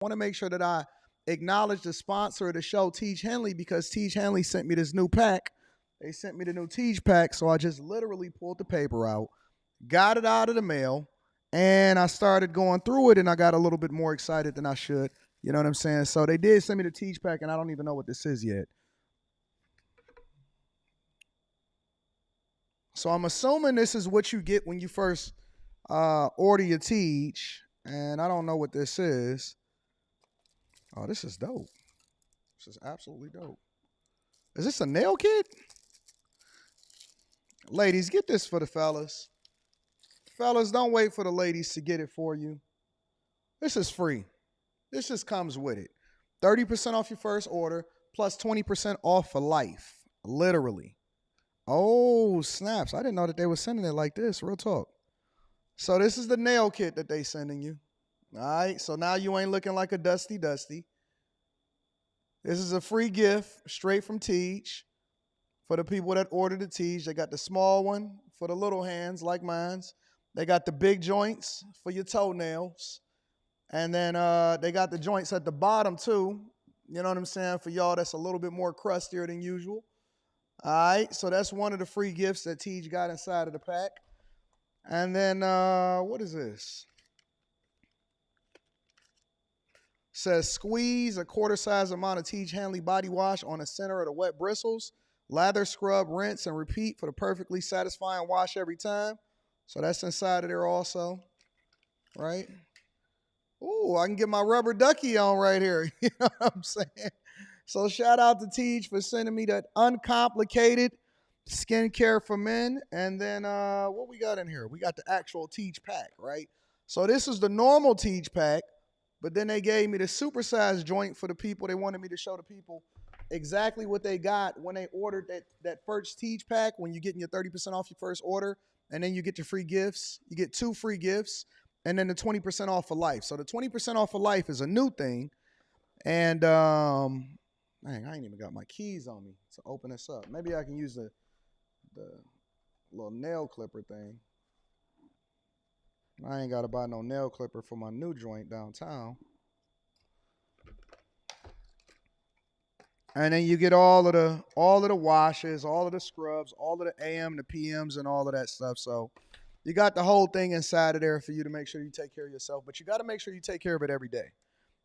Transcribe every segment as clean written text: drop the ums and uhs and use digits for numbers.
want to make sure that I acknowledge the sponsor of the show, Tiege Hanley, because Tiege Hanley sent me this new pack. They sent me the new Tiege pack, so I just literally pulled the paper out, got it out of the mail, and I started going through it, and I got a little bit more excited than I should. You know what I'm saying? So they did send me the Tiege pack, and I don't even know what this is yet. So I'm assuming this is what you get when you first order your Tiege, and I don't know what this is. Oh, this is dope. This is absolutely dope. Is this a nail kit? Ladies, get this for the fellas. Fellas, don't wait for the ladies to get it for you. This is free. This just comes with it. 30% off your first order, plus 20% off for life. Literally. Oh, snaps. I didn't know that they were sending it like this. Real talk. So this is the nail kit that they sending you. All right, so now you ain't looking like a dusty. This is a free gift straight from Tiege for the people that ordered the Tiege. They got the small one for the little hands like mine's. They got the big joints for your toenails. And then they got the joints at the bottom too. You know what I'm saying? For y'all that's a little bit more crustier than usual. All right, so that's one of the free gifts that Tiege got inside of the pack. And then what is this? Says squeeze a quarter size amount of Tiege Hanley body wash on the center of the wet bristles. Lather, scrub, rinse, and repeat for the perfectly satisfying wash every time. So that's inside of there also, right? Ooh, I can get my rubber ducky on right here. You know what I'm saying? So shout out to Tiege for sending me that uncomplicated skincare for men. And then what we got in here? We got the actual Tiege pack, right? So this is the normal Tiege pack. But then they gave me the supersized joint for the people. They wanted me to show the people exactly what they got when they ordered that first Tiege pack, when you're getting your 30% off your first order, and then you get your free gifts. You get 2 free gifts, and then the 20% off for life. So the 20% off for life is a new thing. And, dang, I ain't even got my keys on me to open this up. Maybe I can use the little nail clipper thing. I ain't got to buy no nail clipper for my new joint downtown. And then you get all of the washes, all of the scrubs, all of the AM, the PMs, and all of that stuff. So you got the whole thing inside of there for you to make sure you take care of yourself. But you got to make sure you take care of it every day,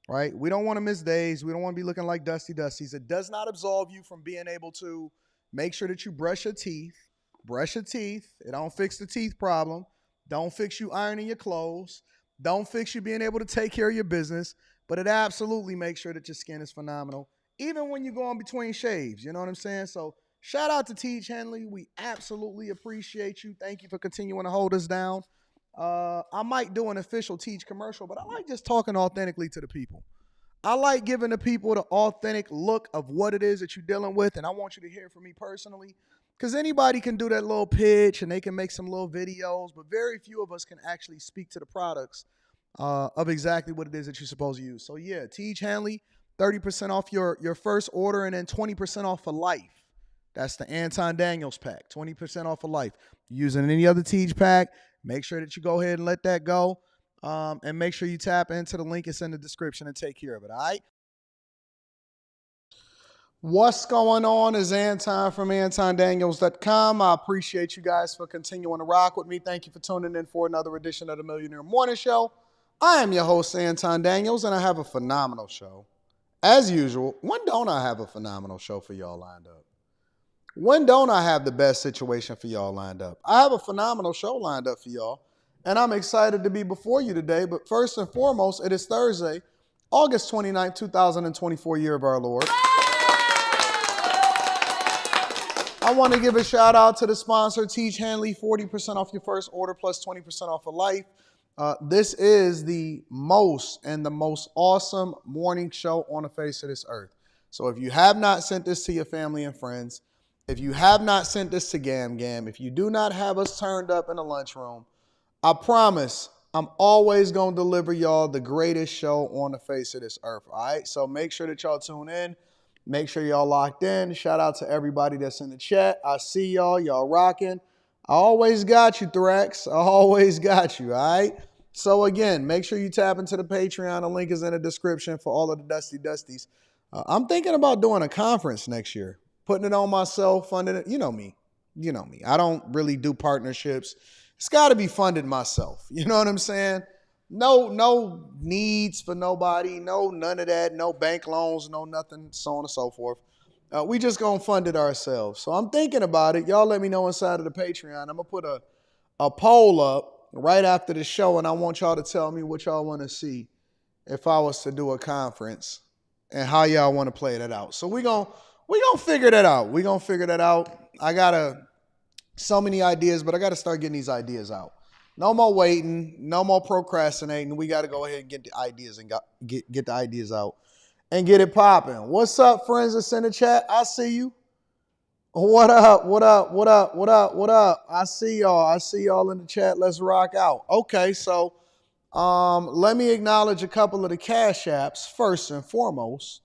right? We don't want to miss days. We don't want to be looking like dusties. It does not absolve you from being able to make sure that you brush your teeth. Brush your teeth. It don't fix the teeth problem. Don't fix you ironing your clothes. Don't fix you being able to take care of your business. But it absolutely makes sure that your skin is phenomenal, even when you're going between shaves. You know what I'm saying? So shout out to Tiege Hanley. We absolutely appreciate you. Thank you for continuing to hold us down. I might do an official Tiege commercial, but I like just talking authentically to the people. I like giving the people the authentic look of what it is that you're dealing with, and I want you to hear from me personally. Because anybody can do that little pitch and they can make some little videos, but very few of us can actually speak to the products of exactly what it is that you're supposed to use. So yeah, Tiege Hanley, 30% off your first order and then 20% off for life. That's the Anton Daniels pack, 20% off for life. Using any other Tiege pack, make sure that you go ahead and let that go. And make sure you tap into the link that's in the description and take care of it, all right? What's going on is Anton from AntonDaniels.com. I appreciate you guys for continuing to rock with me. Thank you for tuning in for another edition of the Millionaire Morning Show. I am your host, Anton Daniels, and I have a phenomenal show. As usual, when don't I have a phenomenal show for y'all lined up? When don't I have the best situation for y'all lined up? I have a phenomenal show lined up for y'all, and I'm excited to be before you today. But first and foremost, it is Thursday, August 29th, 2024, year of our Lord. I want to give a shout out to the sponsor, Tiege Hanley, 40% off your first order plus 20% off for life. This is the most awesome morning show on the face of this earth. So if you have not sent this to your family and friends, if you have not sent this to Gam Gam, if you do not have us turned up in the lunchroom, I promise I'm always going to deliver y'all the greatest show on the face of this earth, all right? So make sure that y'all tune in. Make sure y'all locked in. Shout out to everybody that's in the chat. I see y'all. Y'all rocking. I always got you, Thrax. I always got you, all right? So again, make sure you tap into the Patreon. The link is in the description for all of the Dusty Dusties. I'm thinking about doing a conference next year, putting it on myself, funding it. You know me. You know me. I don't really do partnerships. It's got to be funded myself. You know what I'm saying? No needs for nobody. No, none of that. No bank loans, no nothing, so on and so forth. We just going to fund it ourselves. So I'm thinking about it. Y'all let me know inside of the Patreon. I'm going to put a poll up right after the show, and I want y'all to tell me what y'all want to see if I was to do a conference and how y'all want to play that out. So we gonna figure that out. We're going to figure that out. I got so many ideas, but I got to start getting these ideas out. No more waiting. No more procrastinating. We got to go ahead and get the ideas and get the ideas out and get it popping. What's up, friends that's in the chat? I see you. What up? What up? What up? What up? What up? I see y'all. I see y'all in the chat. Let's rock out. Okay, so let me acknowledge a couple of the cash apps first and foremost,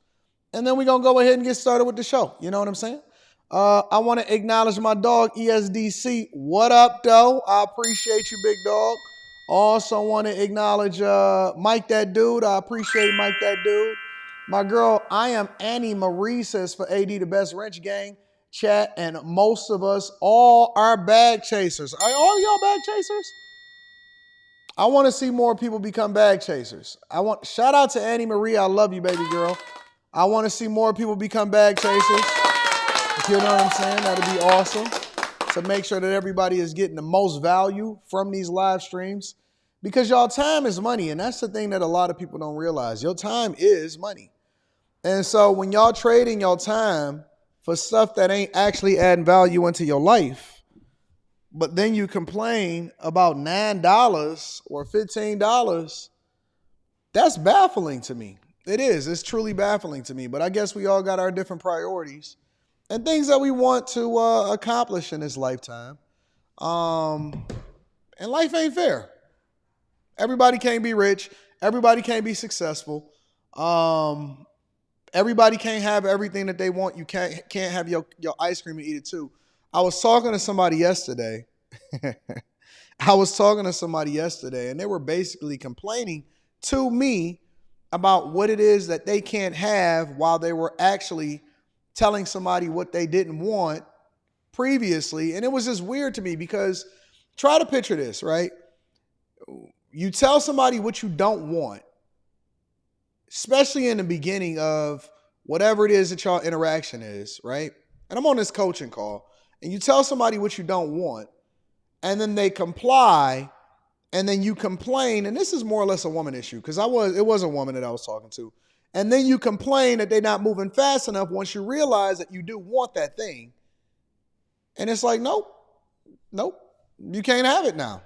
and then we're going to go ahead and get started with the show. You know what I'm saying? I want to acknowledge my dog, ESDC. What up, though? I appreciate you, big dog. Also want to acknowledge Mike That Dude. I appreciate Mike That Dude. My girl, I am Annie Marie, says for AD, the best wrench gang. Chat, and most of us all are bag chasers. Are all y'all bag chasers? I want to see more people become bag chasers. Shout out to Annie Marie. I love you, baby girl. I want to see more people become bag chasers. You know what I'm saying? That'd be awesome. To make sure that everybody is getting the most value from these live streams. Because y'all time is money. And that's the thing that a lot of people don't realize. Your time is money. And so when y'all trading your time for stuff that ain't actually adding value into your life, but then you complain about $9 or $15, that's baffling to me. It is. It's truly baffling to me. But I guess we all got our different priorities and things that we want to accomplish in this lifetime. And life ain't fair. Everybody can't be rich. Everybody can't be successful. Everybody can't have everything that they want. You can't have your ice cream and eat it too. I was talking to somebody yesterday. And they were basically complaining to me about what it is that they can't have while they were actually telling somebody what they didn't want previously. And it was just weird to me because try to picture this, right? You tell somebody what you don't want, especially in the beginning of whatever it is that y'all interaction is, right? And I'm on this coaching call, and you tell somebody what you don't want, and then they comply, and then you complain, and this is more or less a woman issue, because it was a woman that I was talking to, and then you complain that they're not moving fast enough once you realize that you do want that thing, and it's like, nope, you can't have it now.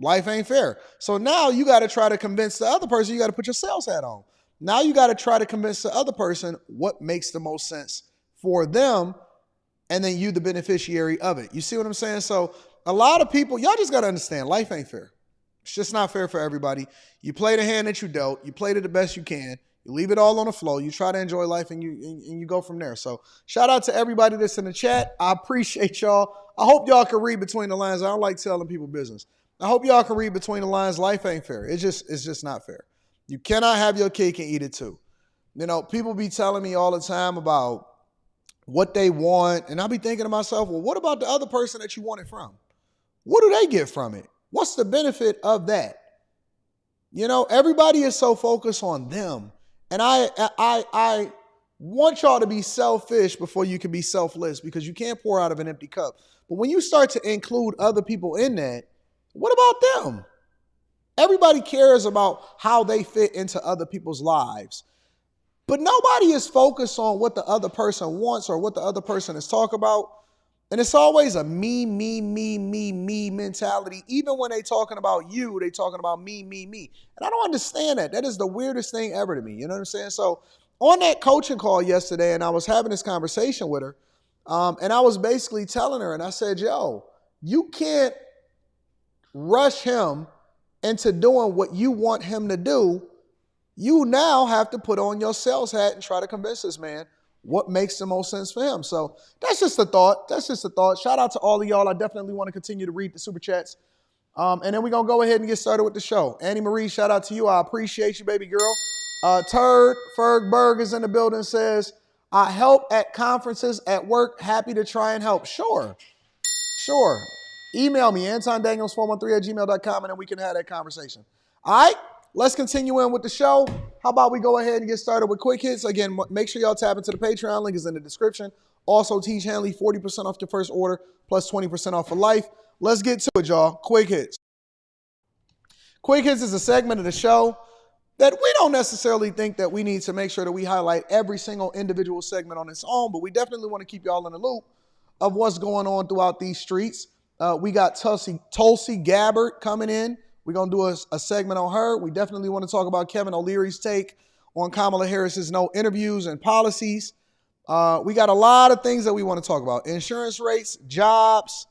Life ain't fair. So now you got to try to convince the other person. You got to put your sales hat on. Now you got to try to convince the other person what makes the most sense for them, and then you the beneficiary of it. You see what I'm saying? So a lot of people, y'all just got to understand, life ain't fair. It's just not fair for everybody. You play the hand that you dealt. You played it the best you can. You leave it all on the flow. You try to enjoy life, and you go from there. So shout out to everybody that's in the chat. I appreciate y'all. I hope y'all can read between the lines. I don't like telling people business. I hope y'all can read between the lines. Life ain't fair. It's just not fair. You cannot have your cake and eat it too. You know, people be telling me all the time about what they want, and I'll be thinking to myself, well, what about the other person that you want it from? What do they get from it? What's the benefit of that? You know, everybody is so focused on them. And I want y'all to be selfish before you can be selfless, because you can't pour out of an empty cup. But when you start to include other people in that, what about them? Everybody cares about how they fit into other people's lives. But nobody is focused on what the other person wants or what the other person is talking about. And it's always a me mentality. Even when they talking about you, they talking about me. And I don't understand that. That is the weirdest thing ever to me. You know what I'm saying? So on that coaching call yesterday, and I was having this conversation with her, and I was basically telling her, and I said, yo, you can't rush him into doing what you want him to do. You now have to put on your sales hat and try to convince this man what makes the most sense for him. So that's just a thought. Shout out to all of y'all. I definitely want to continue to read the super chats. And then we're going to go ahead and get started with the show. Annie Marie, shout out to you. I appreciate you, baby girl. Turd Fergberg is in the building, says, I help at conferences at work. Happy to try and help. Sure. Email me, AntonDaniels413@gmail.com, and then we can have that conversation. All right, let's continue in with the show. How about we go ahead and get started with quick hits? Again, make sure y'all tap into the Patreon. Link is in the description. Also, Tiege Hanley, 40% off your first order, plus 20% off for life. Let's get to it, y'all. Quick hits. Quick hits is a segment of the show that we don't necessarily think that we need to make sure that we highlight every single individual segment on its own, but we definitely want to keep y'all in the loop of what's going on throughout these streets. We got Tulsi Gabbard coming in. We're going to do a segment on her. We definitely want to talk about Kevin O'Leary's take on Kamala Harris's no interviews and policies. We got a lot of things that we want to talk about. Insurance rates, jobs,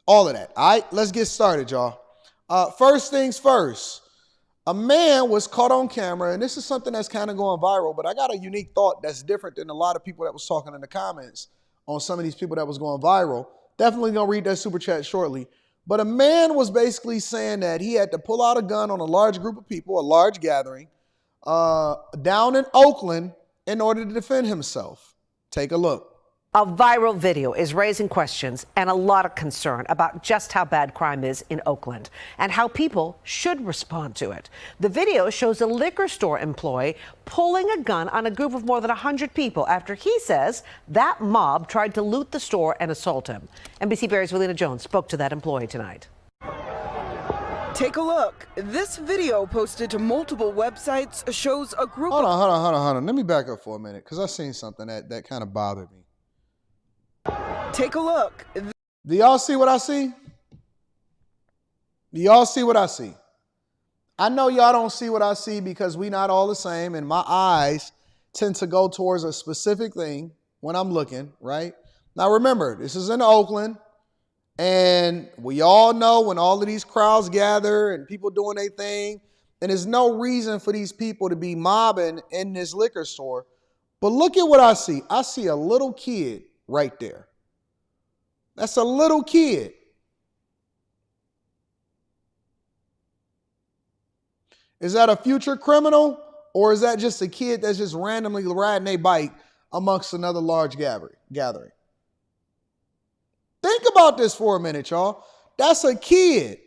all of that. All right, let's get started, y'all. First things first. A man was caught on camera, and this is something that's kind of going viral, but I got a unique thought that's different than a lot of people that was talking in the comments on some of these people that was going viral. Definitely going to read that super chat shortly. But a man was basically saying that he had to pull out a gun on a large group of people, a large gathering, down in Oakland in order to defend himself. Take a look. A viral video is raising questions and a lot of concern about just how bad crime is in Oakland and how people should respond to it. The video shows a liquor store employee pulling a gun on a group of more than 100 people after he says that mob tried to loot the store and assault him. NBC Barry's Relina Jones spoke to that employee tonight. Take a look. This video posted to multiple websites shows a group Hold on. Let me back up for a minute because I seen something that kind of bothered me. Take a look. Do y'all see what I see? Do y'all see what I see? I know y'all don't see what I see because we not all the same, and my eyes tend to go towards a specific thing when I'm looking, right? Now remember, this is in Oakland, and we all know when all of these crowds gather and people doing their thing, and there's no reason for these people to be mobbing in this liquor store. But look at what I see. I see a little kid right there. That's a little kid. Is that a future criminal, or is that just a kid that's just randomly riding a bike amongst another large gathering? Think about this for a minute, y'all. That's a kid.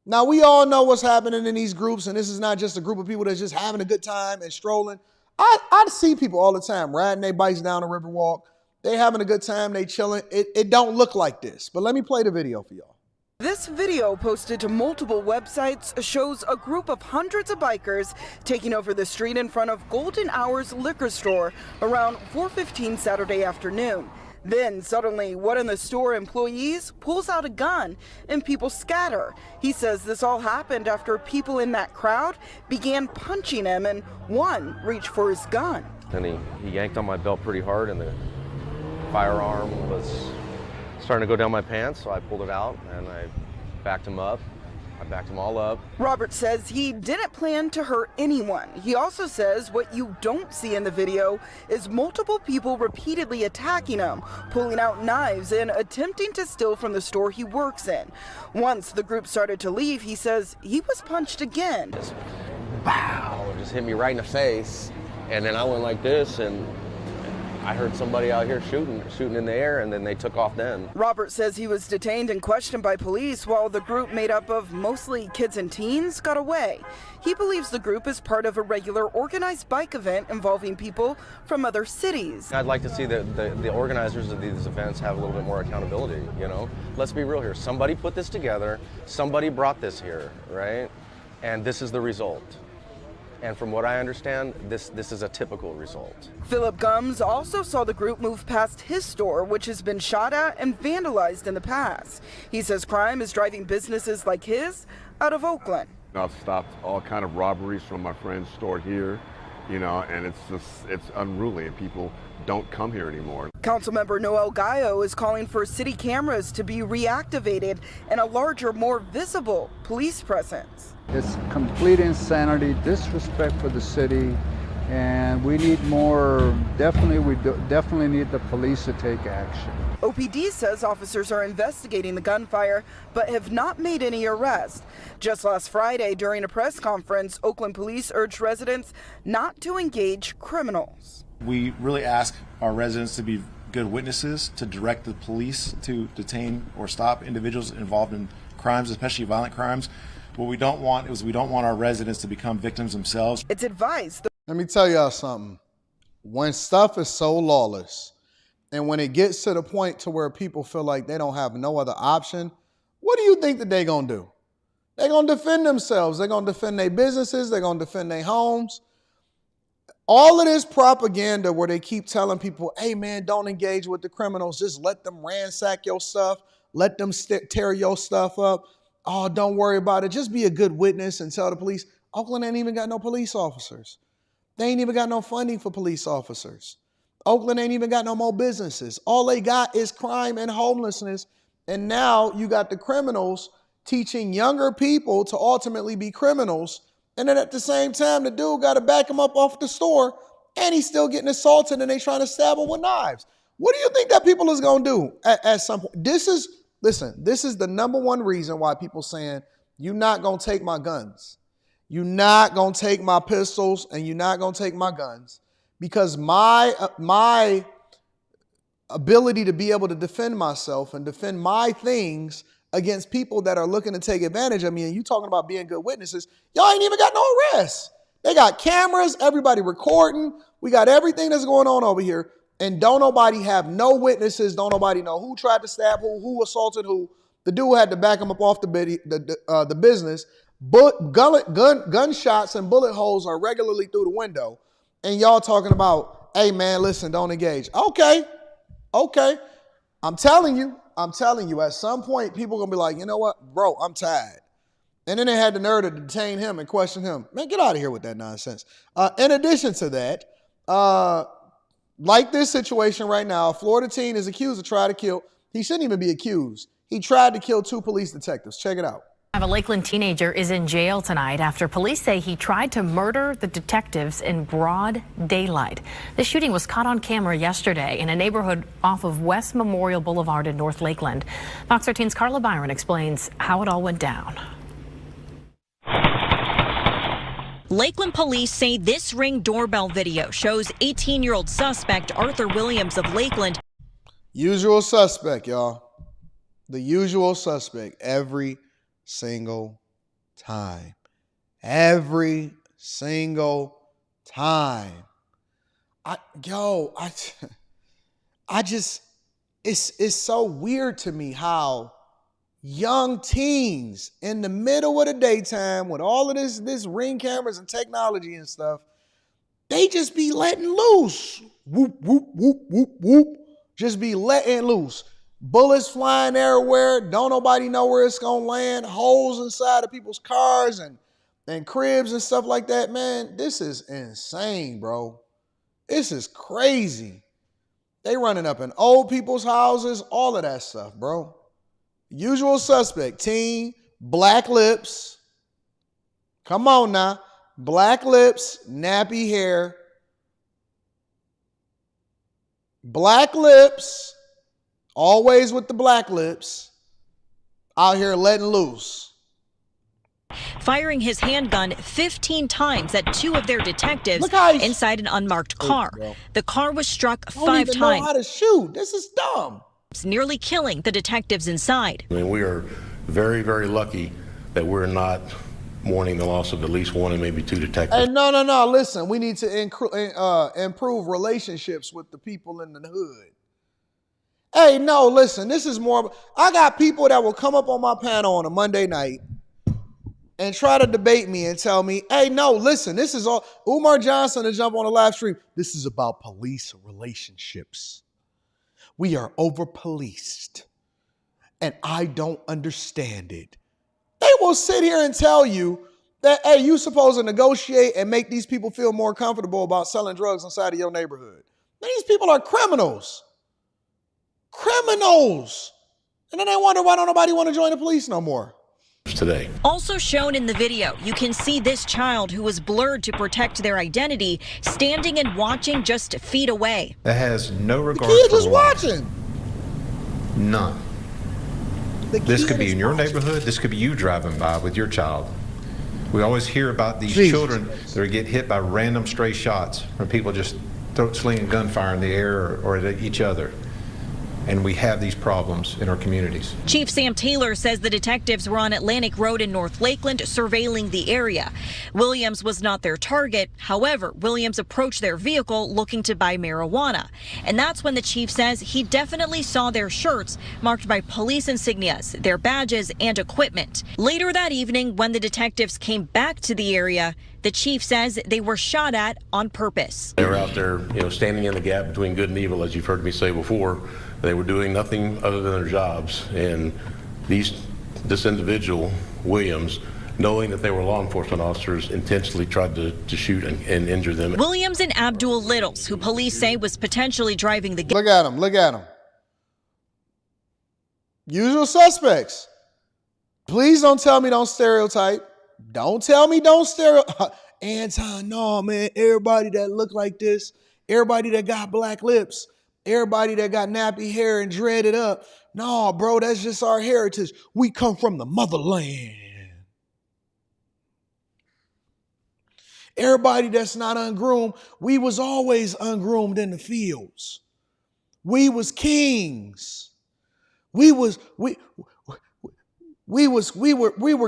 Now, we all know what's happening in these groups, and this is not just a group of people that's just having a good time and strolling. I see people all the time riding their bikes down the Riverwalk. They having a good time, they chilling. It don't look like this, but let me play the video for y'all. This video posted to multiple websites shows a group of hundreds of bikers taking over the street in front of Golden Hour's liquor store around 4:15 Saturday afternoon. Then suddenly one of the store employees pulls out a gun and people scatter. He says this all happened after people in that crowd began punching him and one reached for his gun. Then he yanked on my belt pretty hard and the firearm was starting to go down my pants, so I pulled it out and I backed him up. I backed them all up. Robert says he didn't plan to hurt anyone. He also says what you don't see in the video is multiple people repeatedly attacking him, pulling out knives and attempting to steal from the store he works in. Once the group started to leave, he says he was punched again. Just, bow, just hit me right in the face. And then I went like this and I heard somebody out here shooting in the air, and then they took off then. Robert says he was detained and questioned by police while the group made up of mostly kids and teens got away. He believes the group is part of a regular organized bike event involving people from other cities. I'd like to see the organizers of these events have a little bit more accountability, you know? Let's be real here. Somebody put this together, somebody brought this here, right? And this is the result. And from what I understand, this is a typical result. Philip Gumbs also saw the group move past his store, which has been shot at and vandalized in the past. He says crime is driving businesses like his out of Oakland. I've stopped all kind of robberies from my friend's store here, you know, and it's unruly and people don't come here anymore. Councilmember Noel Gallo is calling for city cameras to be reactivated and a larger, more visible police presence. It's complete insanity, disrespect for the city, And we need more, definitely need the police to take action. OPD says officers are investigating the gunfire, but have not made any arrests. Just last Friday, during a press conference, Oakland police urged residents not to engage criminals. We really ask our residents to be good witnesses, to direct the police to detain or stop individuals involved in crimes, especially violent crimes. What we don't want is we don't want our residents to become victims themselves. It's advised. Let me tell y'all something. When stuff is so lawless, and when it gets to the point to where people feel like they don't have no other option, what do you think that they're going to do? They're going to defend themselves. They're going to defend their businesses. They're going to defend their homes. All of this propaganda where they keep telling people, hey, man, don't engage with the criminals. Just let them ransack your stuff. Let them tear your stuff up. Oh, don't worry about it. Just be a good witness and tell the police. Oakland ain't even got no police officers. They ain't even got no funding for police officers. Oakland ain't even got no more businesses. All they got is crime and homelessness. And now you got the criminals teaching younger people to ultimately be criminals. And then at the same time, the dude got to back him up off the store and he's still getting assaulted and they trying to stab him with knives. What do you think that people is going to do at some point? This is the number one reason why people saying, you're not going to take my guns. You're not going to take my pistols and you're not going to take my guns, because my ability to be able to defend myself and defend my things against people that are looking to take advantage of me. And you talking about being good witnesses. Y'all ain't even got no arrests. They got cameras, everybody recording. We got everything that's going on over here. And don't nobody have no witnesses. Don't nobody know who tried to stab who assaulted who. The dude had to back him up off the business. But gunshots and bullet holes are regularly through the window. And y'all talking about, hey, man, listen, don't engage. Okay. I'm telling you, at some point, people going to be like, you know what, bro, I'm tired. And then they had the nerve to detain him and question him. Man, get out of here with that nonsense. In addition to that, like this situation right now, a Florida teen is accused of trying to kill. He shouldn't even be accused. He tried to kill 2 police detectives. Check it out. A Lakeland teenager is in jail tonight after police say he tried to murder the detectives in broad daylight. The shooting was caught on camera yesterday in a neighborhood off of West Memorial Boulevard in North Lakeland. Fox 13's Carla Byron explains how it all went down. Lakeland police say this Ring doorbell video shows 18-year-old suspect Arthur Williams of Lakeland. Usual suspect, y'all. The usual suspect every single time. Every single time. It's so weird to me how young teens in the middle of the daytime with all of this Ring cameras and technology and stuff, they just be letting loose. Whoop, whoop, whoop, whoop, whoop. Just be letting loose. Bullets flying everywhere. Don't nobody know where it's going to land. Holes inside of people's cars and cribs and stuff like that. Man, this is insane, bro. This is crazy. They running up in old people's houses, all of that stuff, bro. Usual suspect, teen, black lips. Come on now. Black lips, nappy hair. Black lips. Always with the black lips, out here letting loose. Firing his handgun 15 times at 2 of their detectives inside an unmarked car. The car was struck 5 times. I don't even know how to shoot. This is dumb. Nearly killing the detectives inside. I mean, we are very, very lucky that we're not mourning the loss of at least 1 and maybe 2 detectives. Hey, no. Listen, we need to improve relationships with the people in the hood. Hey, no, listen, this is more. I got people that will come up on my panel on a Monday night and try to debate me and tell me, hey, no, listen, this is all. Umar Johnson to jump on the live stream. This is about police relationships. We are over-policed, and I don't understand it. They will sit here and tell you that, hey, you're supposed to negotiate and make these people feel more comfortable about selling drugs inside of your neighborhood. These people are criminals. Criminals. And then they wonder why don't nobody want to join the police no more. today. Also shown in the video, you can see this child who was blurred to protect their identity, standing and watching just feet away. That has no regard The kid for is life. watching. None. This could be in your neighborhood. This could be you driving by with your child. We always hear about these children that get hit by random stray shots from people just slinging gunfire in the air or at each other. And we have these problems in our communities. Chief Sam Taylor says the detectives were on Atlantic Road in North Lakeland surveilling the area. Williams was not their target. However, Williams approached their vehicle looking to buy marijuana. And that's when the chief says he definitely saw their shirts marked by police insignias, their badges, and equipment. Later that evening, when the detectives came back to the area, the chief says they were shot at on purpose. They were out there, standing in the gap between good and evil, as you've heard me say before. They were doing nothing other than their jobs. And this individual, Williams, knowing that they were law enforcement officers, intentionally tried to shoot and injure them. Williams and Abdul Littles, who police say was potentially driving the... Look at him. Look at him. Usual suspects. Please don't tell me don't stereotype. Don't tell me don't stereotype. Anton, no, man. Everybody that look like this, everybody that got black lips, everybody that got nappy hair and dreaded up. No, bro, that's just our heritage. We come from the motherland. Everybody that's not ungroomed, we was always ungroomed in the fields. We was kings. We were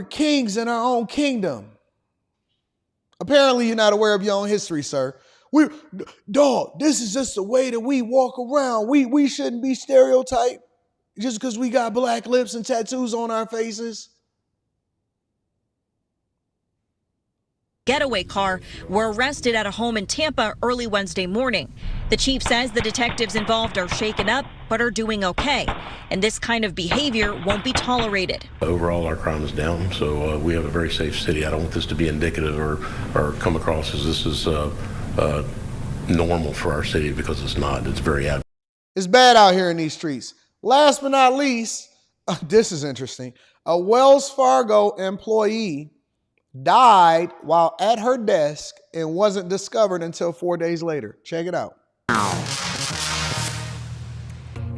kings in our own kingdom. Apparently, you're not aware of your own history, sir. Dog, this is just the way that we walk around. We shouldn't be stereotyped just because we got black lips and tattoos on our faces. Getaway car were arrested at a home in Tampa early Wednesday morning. The chief says the detectives involved are shaken up but are doing okay, and this kind of behavior won't be tolerated. Overall, our crime is down, so we have a very safe city. I don't want this to be indicative or come across as this is normal for our city, because it's not. It's very abnormal. It's bad out here in these streets. Last but not least, this is interesting. A Wells Fargo employee died while at her desk and wasn't discovered until 4 days later. Check it out.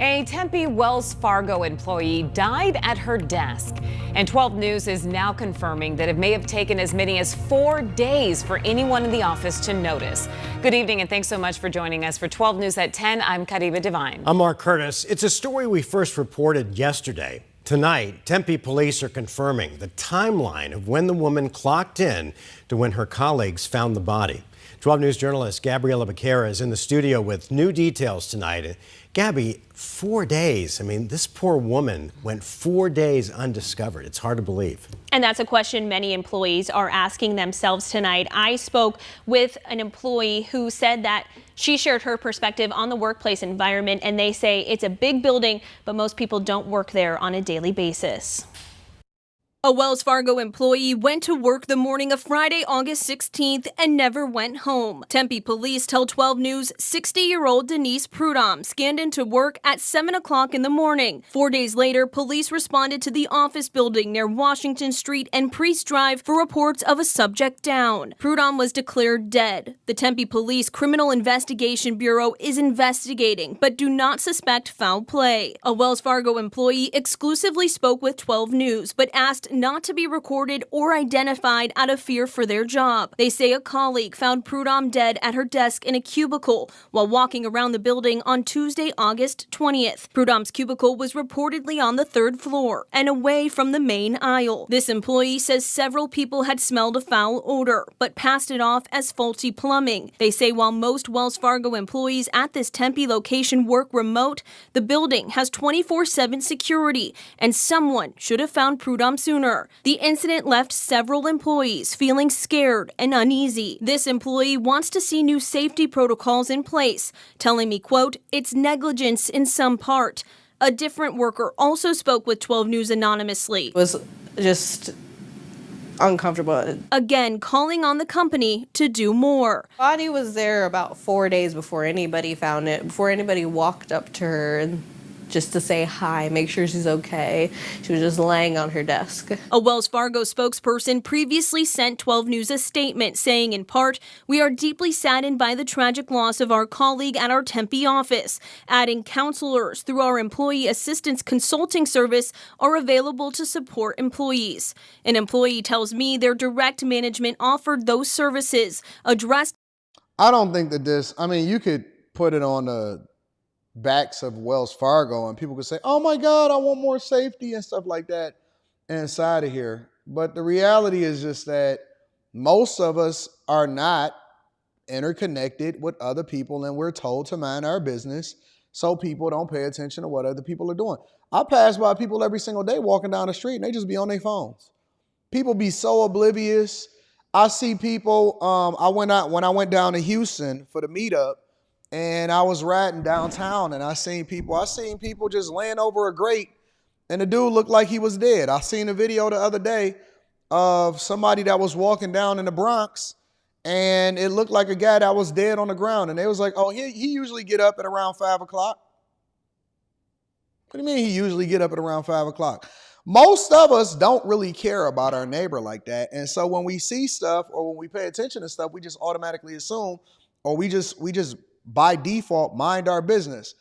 A Tempe Wells Fargo employee died at her desk. And 12 News is now confirming that it may have taken as many as 4 days for anyone in the office to notice. Good evening and thanks so much for joining us for 12 News at 10. I'm Kariba Devine. I'm Mark Curtis. It's a story we first reported yesterday. Tonight, Tempe police are confirming the timeline of when the woman clocked in to when her colleagues found the body. 12 News journalist Gabriela Becerra is in the studio with new details tonight. Gabby, 4 days. I mean, this poor woman went 4 days undiscovered. It's hard to believe. And that's a question many employees are asking themselves tonight. I spoke with an employee who said that she shared her perspective on the workplace environment, and they say it's a big building, but most people don't work there on a daily basis. A Wells Fargo employee went to work the morning of Friday, August 16th and never went home. Tempe police tell 12 News 60-year-old Denise Prudhomme scanned into work at 7 o'clock in the morning. 4 days later, police responded to the office building near Washington Street and Priest Drive for reports of a subject down. Prudhomme was declared dead. The Tempe Police Criminal Investigation Bureau is investigating, but do not suspect foul play. A Wells Fargo employee exclusively spoke with 12 News, but asked not to be recorded or identified out of fear for their job. They say a colleague found Prudhomme dead at her desk in a cubicle while walking around the building on Tuesday, August 20th. Prudhomme's cubicle was reportedly on the 3rd floor and away from the main aisle. This employee says several people had smelled a foul odor, but passed it off as faulty plumbing. They say while most Wells Fargo employees at this Tempe location work remote, the building has 24/7 security, and someone should have found Prudhomme sooner. The incident left several employees feeling scared and uneasy. This employee wants to see new safety protocols in place, telling me, quote, "It's negligence in some part." A different worker also spoke with 12 News anonymously. It was just uncomfortable. Again, calling on the company to do more. Body was there about 4 days before anybody found it, before anybody walked up to her. And just to say hi, make sure she's okay. She was just laying on her desk. A Wells Fargo spokesperson previously sent 12 News a statement saying, in part, "We are deeply saddened by the tragic loss of our colleague at our Tempe office," adding counselors through our employee assistance consulting service are available to support employees. An employee tells me their direct management offered those services, addressed. I don't think that this, I mean, you could put it on the backs of Wells Fargo and people could say, oh my God, I want more safety and stuff like that inside of here. But the reality is just that most of us are not interconnected with other people, and we're told to mind our business so people don't pay attention to what other people are doing. I pass by people every single day walking down the street and they just be on their phones. People be so oblivious. I see people, when I went down to Houston for the meetup, and I was riding downtown and I seen people just laying over a grate and the dude looked like he was dead. I seen a video the other day of somebody that was walking down in the Bronx and it looked like a guy that was dead on the ground. And they was like, oh, he usually get up at around 5 o'clock. What do you mean he usually get up at around 5 o'clock? Most of us don't really care about our neighbor like that. And so when we see stuff or when we pay attention to stuff, we just automatically assume, or we just by default mind our business.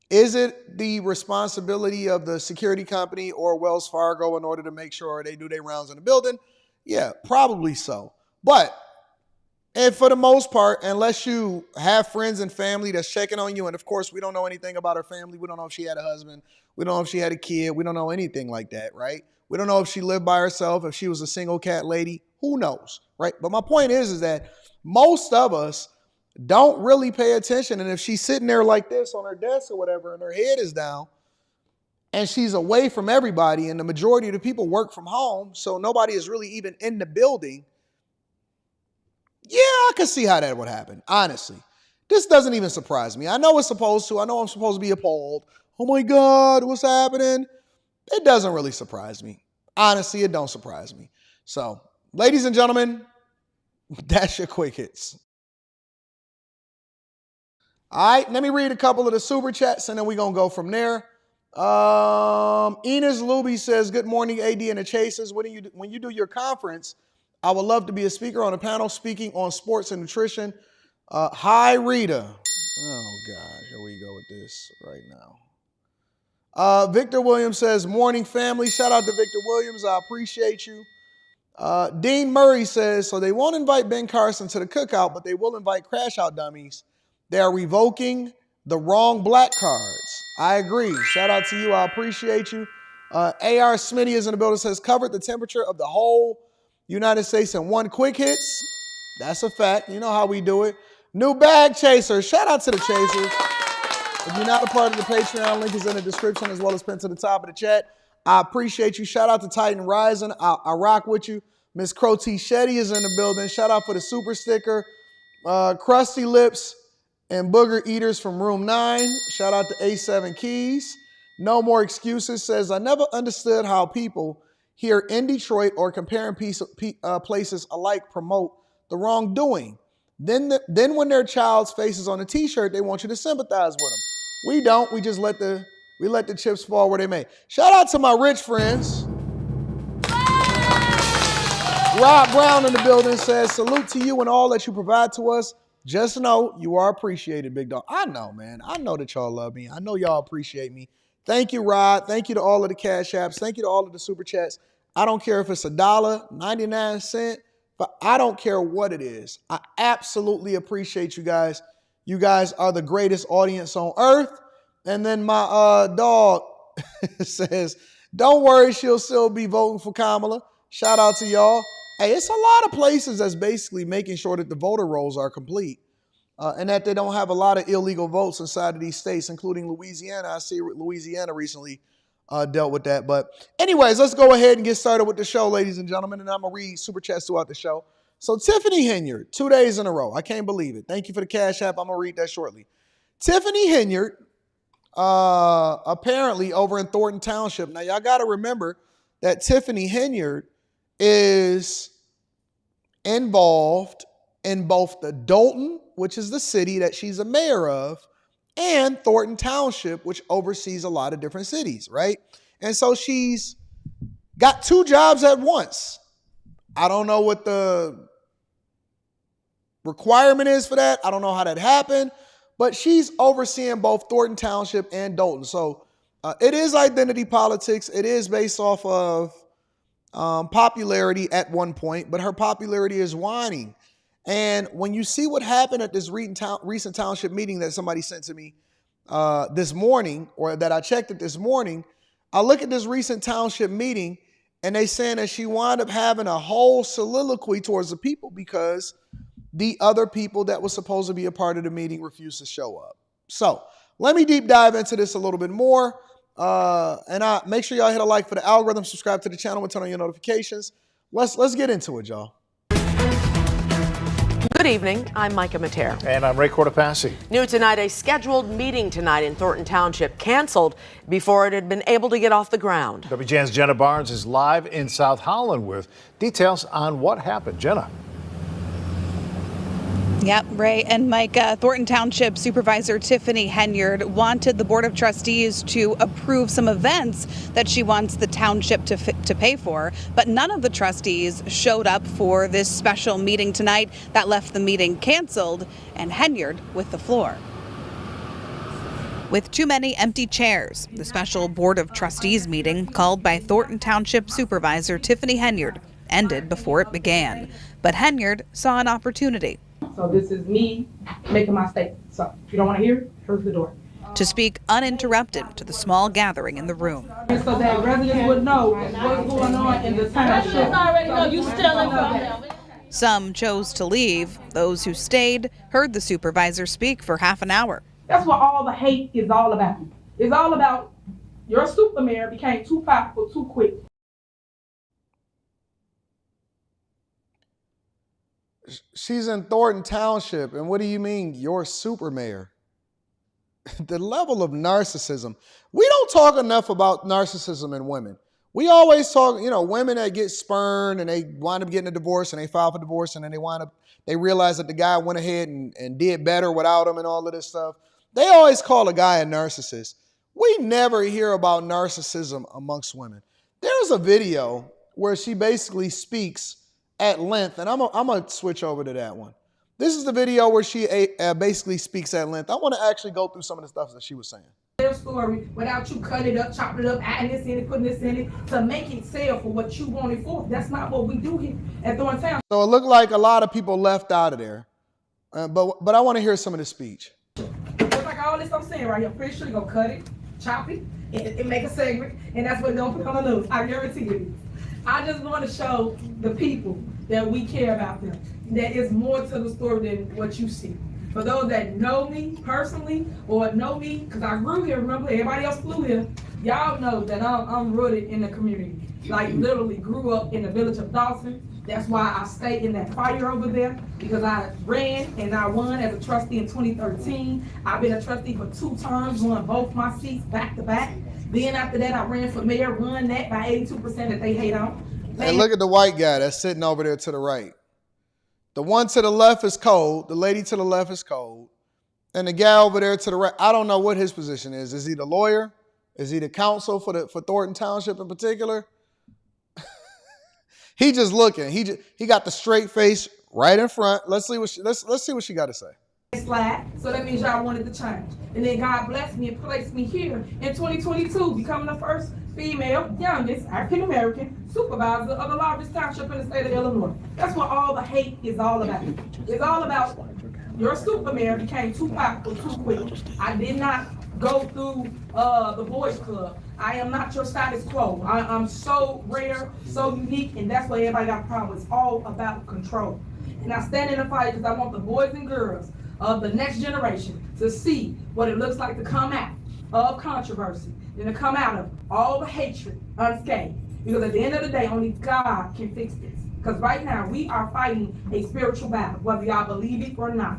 Is it the responsibility of the security company or Wells Fargo in order to make sure they do their rounds in the building? Yeah, probably so. But, and for the most part, unless you have friends and family that's checking on you, and of course, we don't know anything about her family. We don't know if she had a husband. We don't know if she had a kid. We don't know anything like that, right? We don't know if she lived by herself, if she was a single cat lady. Who knows, right? But my point is that most of us don't really pay attention. And if she's sitting there like this on her desk or whatever, and her head is down, and she's away from everybody, and the majority of the people work from home, so nobody is really even in the building, yeah, I can see how that would happen, honestly. This doesn't even surprise me. I know it's supposed to. I know I'm supposed to be appalled. Oh my God, what's happening? It doesn't really surprise me. Honestly, it don't surprise me. So, ladies and gentlemen, that's your quick hits. All right, let me read a couple of the super chats and then we're going to go from there. Enos Luby says, good morning, AD and the Chasers. When you do your conference, I would love to be a speaker on a panel speaking on sports and nutrition. Hi, Rita. Oh, God, here we go with this right now. Victor Williams says, morning, family. Shout out to Victor Williams. I appreciate you. Dean Murray says, so they won't invite Ben Carson to the cookout, but they will invite crash out dummies. They are revoking the wrong black cards. I agree. Shout out to you. I appreciate you. AR Smitty is in the building, says, covered the temperature of the whole United States in one quick hits. That's a fact. You know how we do it. New bag chaser. Shout out to the Chasers. If you're not a part of the Patreon, link is in the description as well as pinned to the top of the chat. I appreciate you. Shout out to Titan Rising. I rock with you. Miss Crow T. Shetty is in the building. Shout out for the super sticker. Krusty Lips and Booger Eaters from Room 9. Shout out to A7 Keys. No More Excuses says, I never understood how people here in Detroit or comparing places alike promote the wrongdoing. Then when their child's face is on a t-shirt, they want you to sympathize with them. We don't. We just let the chips fall where they may. Shout out to my rich friends. Rob Brown in the building says, salute to you and all that you provide to us. Just know you are appreciated, big dog. I know, man. I know that y'all love me. I know y'all appreciate me. Thank you, Rod. Thank you to all of the Cash Apps. Thank you to all of the Super Chats. I don't care if it's $1.99, but I don't care what it is. I absolutely appreciate you guys. You guys are the greatest audience on earth. And then my dog says, don't worry, she'll still be voting for Kamala. Shout out to y'all. Hey, it's a lot of places that's basically making sure that the voter rolls are complete and that they don't have a lot of illegal votes inside of these states, including Louisiana. I see Louisiana recently dealt with that. But anyways, let's go ahead and get started with the show, ladies and gentlemen, and I'm going to read Super Chats throughout the show. So Tiffany Henyard, 2 days in a row. I can't believe it. Thank you for the Cash App. I'm going to read that shortly. Tiffany Henyard, apparently over in Thornton Township. Now, y'all got to remember that Tiffany Henyard is involved in both the Dolton, which is the city that she's a mayor of, and Thornton Township, which oversees a lot of different cities, right? And so she's got 2 jobs at once. I don't know what the requirement is for that. I don't know how that happened, but she's overseeing both Thornton Township and Dolton. So it is identity politics. It is based off of popularity at one point, but her popularity is waning. And when you see what happened at this recent township meeting that somebody sent to me this morning, or that I checked it this morning, I look at this recent township meeting and they saying that she wound up having a whole soliloquy towards the people because the other people that was supposed to be a part of the meeting refused to show up. So let me deep dive into this a little bit more. And make sure y'all hit a like for the algorithm, subscribe to the channel, and turn on your notifications. Let's get into it, y'all. Good evening. I'm Micah Mater. And I'm Ray Cortopassi. New tonight, a scheduled meeting tonight in Thornton Township canceled before it had been able to get off the ground. WGN's Jenna Barnes is live in South Holland with details on what happened. Jenna. Yep, Ray and Mike, Thornton Township Supervisor Tiffany Henyard wanted the Board of Trustees to approve some events that she wants the township to pay for, but none of the trustees showed up for this special meeting tonight. That left the meeting canceled and Henyard with the floor. With too many empty chairs, the special Board of Trustees meeting called by Thornton Township Supervisor Tiffany Henyard ended before it began. But Henyard saw an opportunity. So this is me making my statement. So if you don't want to hear it, here's the door. To speak uninterrupted to the small gathering in the room. And so that residents would know what's going on in the township. Already know you stealing from them. Some chose to leave. Those who stayed heard the supervisor speak for half an hour. That's what all the hate is all about. It's all about your super mayor became too powerful too quick. She's in Thornton Township, and what do you mean, your super mayor? The level of narcissism. We don't talk enough about narcissism in women. We always talk, women that get spurned and they wind up getting a divorce and they file for divorce and then they realize that the guy went ahead and did better without them and all of this stuff. They always call a guy a narcissist. We never hear about narcissism amongst women. There's a video where she basically speaks at length, and I'm gonna switch over to that one. This is the video where she basically speaks at length. I want to actually go through some of the stuff that she was saying. Their story without you cutting it up, chopping it up, adding this in it, putting this in it to make it sell for what you want it for. That's not what we do here at Thornton Town. So it looked like a lot of people left out of there, but I want to hear some of the speech. Just like all this I'm saying right here, I'm pretty sure you're gonna cut it, chop it, and make a segment, and that's what they're gonna put on the news. I guarantee you. I just want to show the people that we care about them. There is more to the story than what you see. For those that know me personally or know me, because I grew here, remember everybody else flew here, y'all know that I'm rooted in the community. Like literally grew up in the village of Dawson. That's why I stayed in that fire over there, because I ran and I won as a trustee in 2013. I've been a trustee for 2 terms, won both my seats back to back. Then after that, I ran for mayor, won that by 82% that they hate on. Hey, look at the white guy that's sitting over there to the right. The one to the left is cold. The lady to the left is cold. And the guy over there to the right, I don't know what his position is. Is he the lawyer? Is he the counsel for Thornton Township in particular? He just looking. He got the straight face right in front. Let's see what she got to say. Slide. So that means y'all wanted to change. And then God blessed me and placed me here in 2022, becoming the first female, youngest African-American supervisor of the largest township in the state of Illinois. That's what all the hate is all about. It's all about your super mayor became too powerful too quick. I did not go through the boys club. I am not your status quo. I'm so rare, so unique, and that's why everybody got a problem. It's all about control. And I stand in the fight because I want the boys and girls of the next generation to see what it looks like to come out of controversy and to come out of all the hatred unscathed. Because at the end of the day, only God can fix this. Because right now, we are fighting a spiritual battle, whether y'all believe it or not.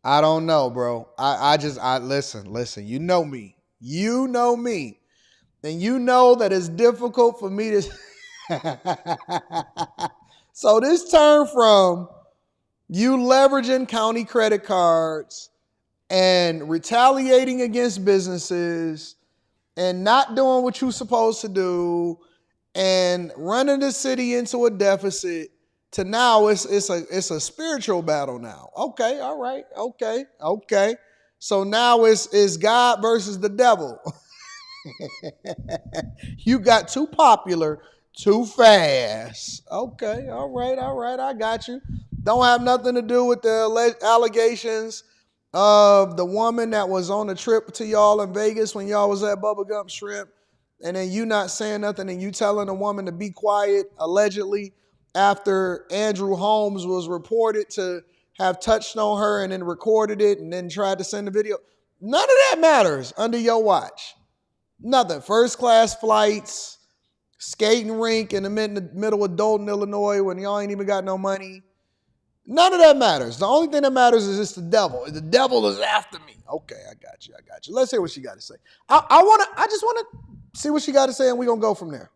I don't know, bro. I listen, you know me. You know me. And you know that it's difficult for me to... So this turn from you leveraging county credit cards and retaliating against businesses and not doing what you're supposed to do and running the city into a deficit to now it's a spiritual battle now. Okay, all right, okay. So now it's God versus the devil. You got too popular too fast. Okay, all right, I got you. Don't have nothing to do with the allegations of the woman that was on the trip to y'all in Vegas when y'all was at Bubblegum Shrimp, and then you not saying nothing and you telling a woman to be quiet, allegedly, after Andrew Holmes was reported to have touched on her and then recorded it and then tried to send the video. None of that matters under your watch. Nothing. First class flights, skating rink in the middle of Dalton, Illinois when y'all ain't even got no money. None of that matters. The only thing that matters is it's the devil. The devil is after me. Okay, I got you. Let's hear what she got to say. I just want to see what she got to say and we're going to go from there.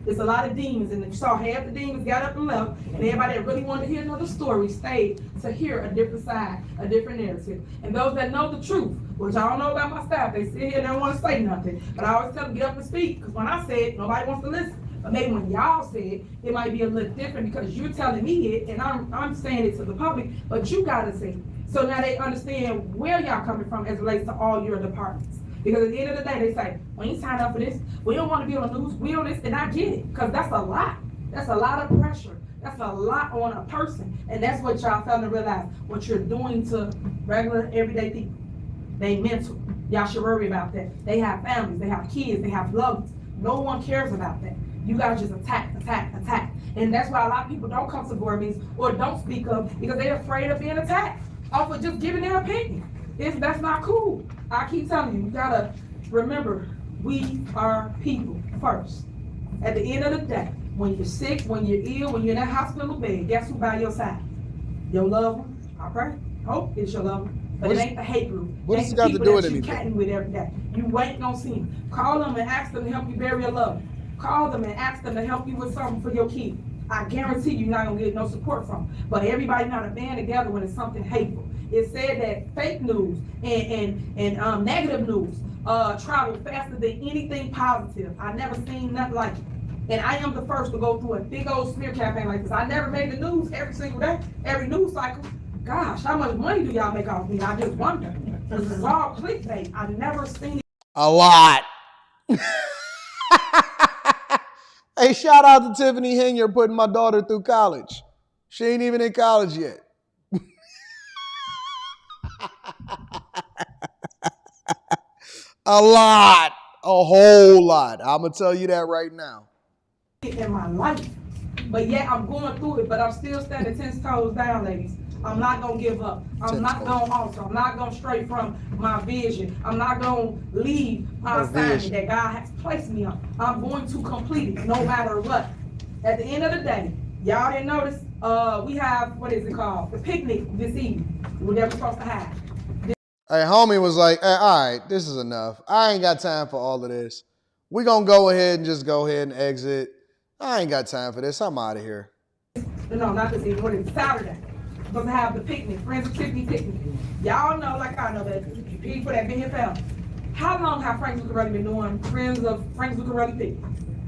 There's a lot of demons, and you saw half the demons got up and left, and everybody that really wanted to hear another story stayed to hear a different side, a different narrative. And those that know the truth, which I don't know about my staff, they sit here and don't want to say nothing, but I always tell them get up and speak, because when I say it, nobody wants to listen. But maybe when y'all say it might be a little different because you're telling me it, and I'm saying it to the public, but you gotta say it. So now they understand where y'all coming from as it relates to all your departments. Because at the end of the day, they say, we ain't signed up for this. We don't want to be on the news. We on this, and I get it, because that's a lot. That's a lot of pressure. That's a lot on a person. And that's what y'all fail to realize, what you're doing to regular, everyday people. They mental. Y'all should worry about that. They have families. They have kids. They have loved ones. No one cares about that. You guys just attack. And that's why a lot of people don't come to board meetings or don't speak up, because they're afraid of being attacked off of just giving their opinion. That's not cool. I keep telling you, you gotta remember, we are people first. At the end of the day, when you're sick, when you're ill, when you're in that hospital bed, guess who by your side? Your loved one. I pray, hope it's your loved one. But it ain't the hate group. What does it got to do with anything? You catting with every day. You ain't gonna see them. Call them and ask them to help you bury your loved one. Call them and ask them to help you with something for your kid. I guarantee you're not gonna get no support from them. But everybody not a band together when it's something hateful. It said that fake news and negative news travel faster than anything positive. I never seen nothing like it. And I am the first to go through a big old smear campaign like this. I never made the news every single day, every news cycle. Gosh, how much money do y'all make off me? I just wonder. This is all clickbait. I never seen it. A lot. Hey, shout out to Tiffany Henyard putting my daughter through college. She ain't even in college yet. A lot. A whole lot. I'm going to tell you that right now. In my life. But yet I'm going through it, but I'm still standing 10 toes down, ladies. I'm not going to give up. I'm not going to alter. I'm not going to stray from my vision. I'm not going to leave my assignment that God has placed me on. I'm going to complete it no matter what. At the end of the day, y'all didn't notice, we have, what is it called? The picnic this evening. We're never supposed to have. Hey, homie was like, hey, all right, this is enough. I ain't got time for all of this. We're going to go ahead and just go ahead and exit. I ain't got time for this. I'm out of here. No, not this evening. What is it? Saturday. We're supposed to have the picnic, Friends of Tiffany picnic. Y'all know, like I know, that people that been here forever. How long have Frank Zuccarelli been doing Friends of Frank Zuccarelli picnic?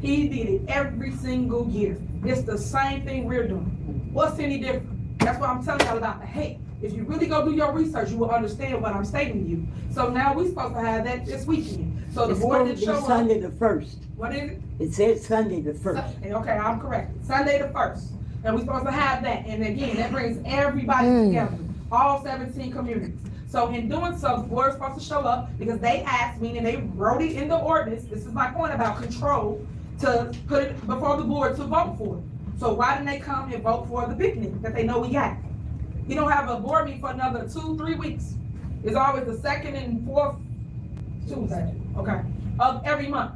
He did it every single year. It's the same thing we're doing. What's any different? That's what I'm telling y'all about the hate. If you really go do your research, you will understand what I'm stating to you. So now we're supposed to have that this weekend. So the board didn't show up. Sunday the 1st. What is it? It said Sunday the 1st. Okay, I'm correct. Sunday the 1st. And we're supposed to have that. And again, that brings everybody together, all 17 communities. So in doing so, the board is supposed to show up because they asked me and they wrote it in the ordinance. This is my point about control, to put it before the board to vote for it. So why didn't they come and vote for the picnic that they know we got? You don't have a board meeting for another 2-3 weeks. It's always the 2nd and 4th Tuesday, okay, of every month.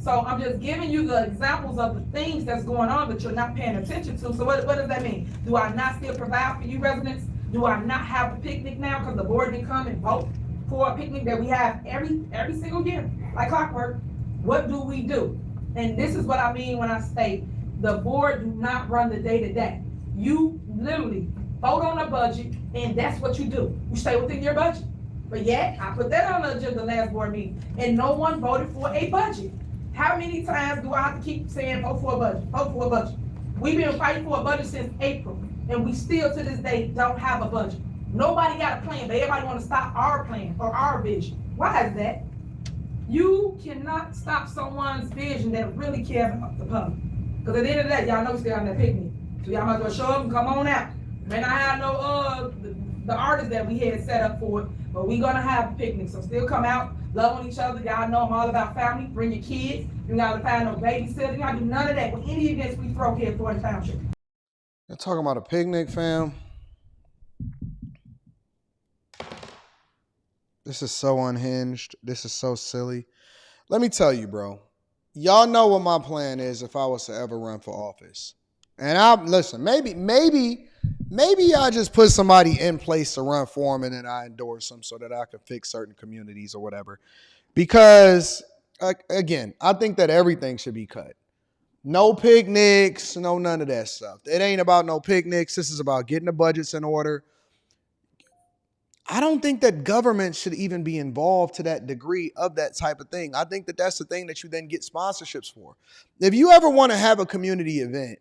So I'm just giving you the examples of the things that's going on that you're not paying attention to. So what does that mean? Do I not still provide for you residents? Do I not have a picnic now because the board didn't come and vote for a picnic that we have every single year, like clockwork? What do we do? And this is what I mean when I say the board do not run the day-to-day. You literally vote on a budget, and that's what you do. You stay within your budget. But yet, I put that on the agenda last board meeting, and no one voted for a budget. How many times do I have to keep saying vote for a budget, vote for a budget? We've been fighting for a budget since April, and we still to this day don't have a budget. Nobody got a plan, but everybody want to stop our plan or our vision. Why is that? You cannot stop someone's vision that really cares about the public. Because at the end of the day, y'all know we still having that picnic. So y'all might as well show up and come on out. May not have no the artists that we had set up for it, but we gonna have a picnic. So still come out, love on each other. Y'all know I'm all about family. Bring your kids. You gotta find no babysitter. You gotta do none of that with any events we throw here at Thornton Township. They're talking about a picnic, fam. This is so unhinged. This is so silly. Let me tell you, bro. Y'all know what my plan is if I was to ever run for office. And listen, maybe I just put somebody in place to run for him and then I endorse them so that I can fix certain communities or whatever. Because, again, I think that everything should be cut. No picnics, no none of that stuff. It ain't about no picnics. This is about getting the budgets in order. I don't think that government should even be involved to that degree of that type of thing. I think that that's the thing that you then get sponsorships for. If you ever want to have a community event,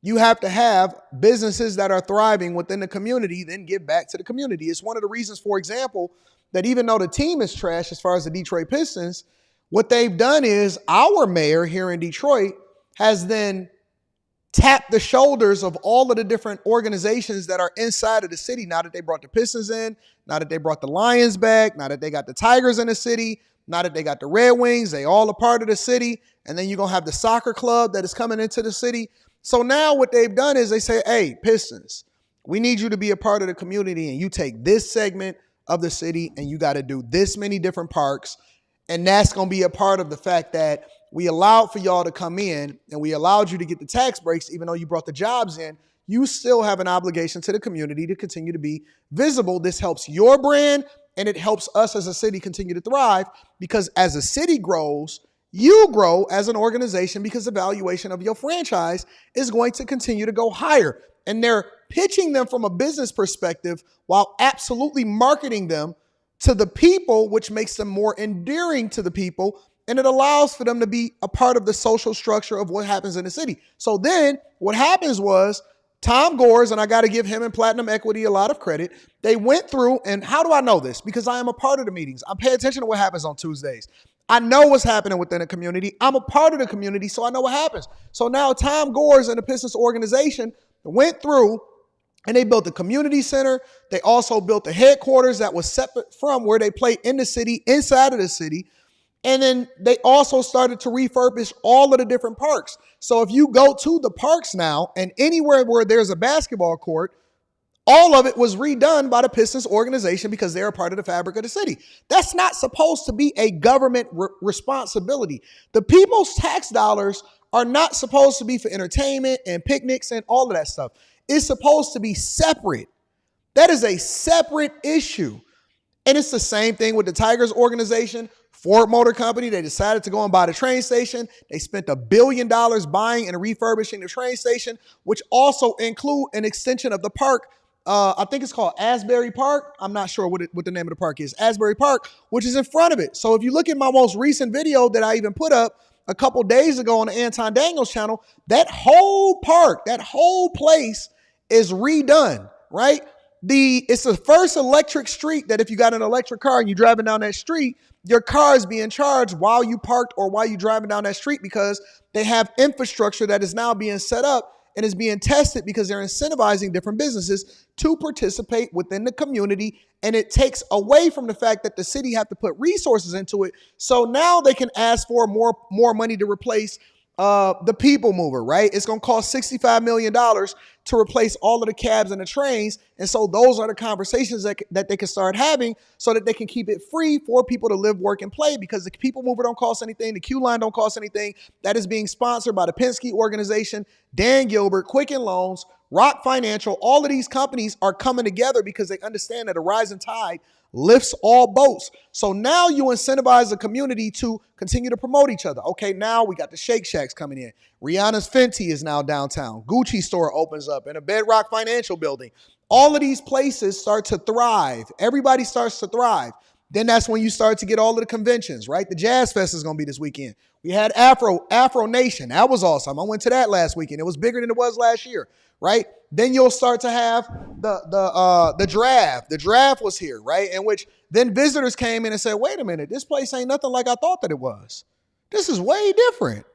you have to have businesses that are thriving within the community, then give back to the community. It's one of the reasons, for example, that even though the team is trash as far as the Detroit Pistons, what they've done is our mayor here in Detroit has then tapped the shoulders of all of the different organizations that are inside of the city. Now that they brought the Pistons in, now that they brought the Lions back, now that they got the Tigers in the city, now that they got the Red Wings, they all a part of the city. And then you're going to have the soccer club that is coming into the city. So now what they've done is they say, hey, Pistons, we need you to be a part of the community, and you take this segment of the city and you got to do this many different parks. And that's going to be a part of the fact that we allowed for y'all to come in and we allowed you to get the tax breaks, even though you brought the jobs in. You still have an obligation to the community to continue to be visible. This helps your brand and it helps us as a city continue to thrive, because as a city grows, you grow as an organization because the valuation of your franchise is going to continue to go higher. And they're pitching them from a business perspective while absolutely marketing them to the people, which makes them more endearing to the people. And it allows for them to be a part of the social structure of what happens in the city. So then what happens was Tom Gores, and I got to give him and Platinum Equity a lot of credit, they went through, and how do I know this? Because I am a part of the meetings. I pay attention to what happens on Tuesdays. I know what's happening within the community. I'm a part of the community, so I know what happens. So now Tom Gores and the Pistons organization went through and they built the community center. They also built the headquarters that was separate from where they play in the city, inside of the city. And then they also started to refurbish all of the different parks. So if you go to the parks now and anywhere where there's a basketball court, all of it was redone by the Pistons organization because they're a part of the fabric of the city. That's not supposed to be a government responsibility. The people's tax dollars are not supposed to be for entertainment and picnics and all of that stuff. It's supposed to be separate. That is a separate issue. And it's the same thing with the Tigers organization. Ford Motor Company, they decided to go and buy the train station. They spent $1 billion buying and refurbishing the train station, which also include an extension of the park. I think it's called Asbury Park. I'm not sure what the name of the park is. Asbury Park, which is in front of it. So if you look at my most recent video that I even put up a couple days ago on the Anton Daniels channel, that whole park, that whole place is redone, right? It's the first electric street that if you got an electric car and you're driving down that street, your car is being charged while you parked or while you're driving down that street, because they have infrastructure that is now being set up and is being tested because they're incentivizing different businesses to participate within the community. And it takes away from the fact that the city have to put resources into it. So now they can ask for more money to replace the people mover, right? It's going to cost $65 million to replace all of the cabs and the trains. And so those are the conversations that they can start having so that they can keep it free for people to live, work, and play, because the people mover don't cost anything. The Q line don't cost anything. That is being sponsored by the Penske organization, Dan Gilbert, Quicken Loans, Rock Financial. All of these companies are coming together because they understand that a rising tide lifts all boats. So now you incentivize the community to continue to promote each other. Okay, now we got the Shake Shacks coming in. Rihanna's Fenty is now downtown. Gucci store opens up in a Bedrock Financial building. all of these places start to thrive. Everybody starts to thrive. Then that's when you start to get all of the conventions, right? The Jazz Fest is going to be this weekend. We had Afro Nation. That was awesome. I went to that last weekend. It was bigger than it was last year, right? Then you'll start to have the draft. The draft was here, right? In which then visitors came in and said, wait a minute, this place ain't nothing like I thought that it was. This is way different.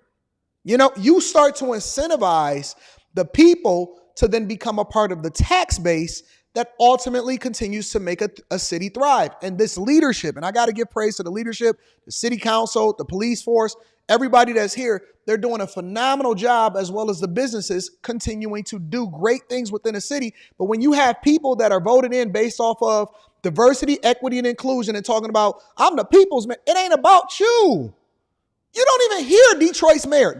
You know, you start to incentivize the people to then become a part of the tax base that ultimately continues to make a city thrive. And this leadership, and I got to give praise to the leadership, the city council, the police force, everybody that's here, they're doing a phenomenal job, as well as the businesses continuing to do great things within the city. But when you have people that are voted in based off of diversity, equity, and inclusion and talking about, I'm the people's man, it ain't about you. You don't even hear Detroit's mayor.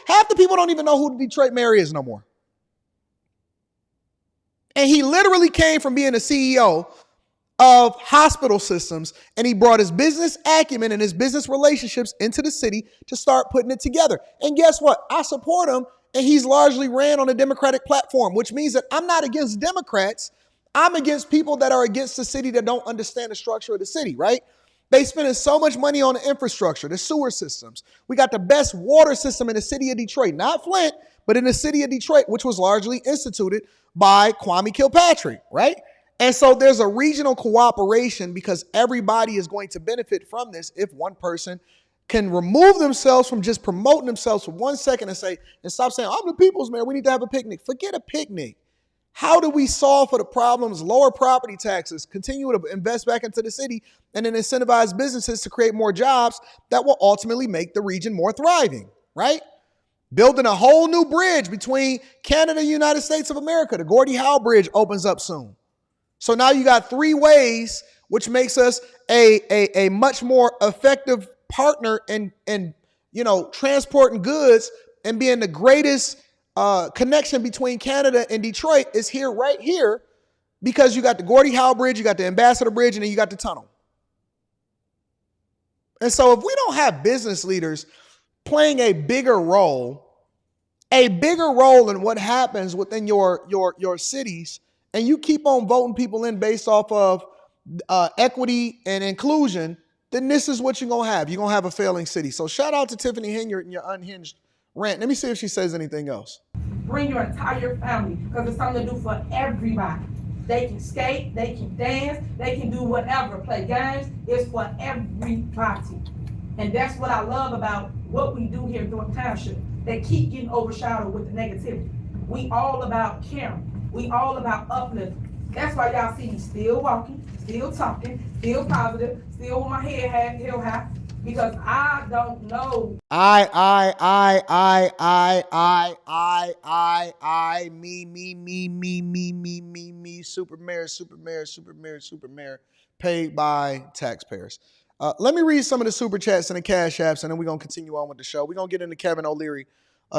Half the people don't even know who the Detroit mayor is no more. And he literally came from being a CEO of hospital systems, and he brought his business acumen and his business relationships into the city to start putting it together. And guess what? I support him, and he's largely ran on a Democratic platform, which means that I'm not against Democrats. I'm against people that are against the city that don't understand the structure of the city, right? They spending so much money on the infrastructure, the sewer systems. We got the best water system in the city of Detroit, not Flint, but in the city of Detroit, which was largely instituted by Kwame Kilpatrick, right? And so there's a regional cooperation because everybody is going to benefit from this if one person can remove themselves from just promoting themselves for 1 second and stop saying, I'm the people's mayor, we need to have a picnic. Forget a picnic. How do we solve for the problems, lower property taxes, continue to invest back into the city, and then incentivize businesses to create more jobs that will ultimately make the region more thriving, right? Building a whole new bridge between Canada and the United States of America. The Gordie Howe Bridge opens up soon. So now you got 3 ways, which makes us a much more effective partner in transporting goods and being the greatest connection between Canada and Detroit is here, right here, because you got the Gordie Howe Bridge, you got the Ambassador Bridge, and then you got the tunnel. And so if we don't have business leaders playing a bigger role in what happens within your cities, and you keep on voting people in based off of equity and inclusion, then this is what you're going to have. You're going to have a failing city. So shout out to Tiffany Henyard and your unhinged rant. Let me see if she says anything else. Bring your entire family, because it's something to do for everybody. They can skate, they can dance, they can do whatever, play games. It's for everybody. And that's what I love about what we do here in Thornton Township. They keep getting overshadowed with the negativity. We all about caring. We all about uplifting. That's why y'all see me still walking, still talking, still positive, still with my head held high, because I don't know. Me, super mayor, paid by taxpayers. Let me read some of the super chats and the cash apps, and then we're going to continue on with the show. We're going to get into Kevin O'Leary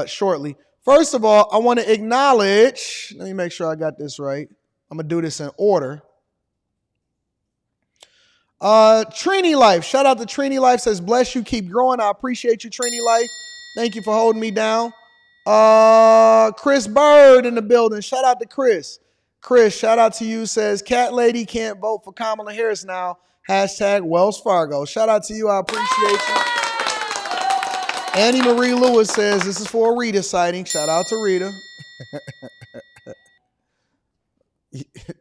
shortly. First of all, I want to acknowledge, let me make sure I got this right. I'm going to do this in order. Trini Life, shout out to Trini Life, says, bless you, keep growing. I appreciate you, Trini Life. Thank you for holding me down. Chris Bird in the building. Shout out to Chris. Chris, shout out to you, says, Cat Lady can't vote for Kamala Harris now. Hashtag Wells Fargo. Shout out to you. I appreciate you. Annie Marie Lewis says, this is for a Rita sighting. Shout out to Rita.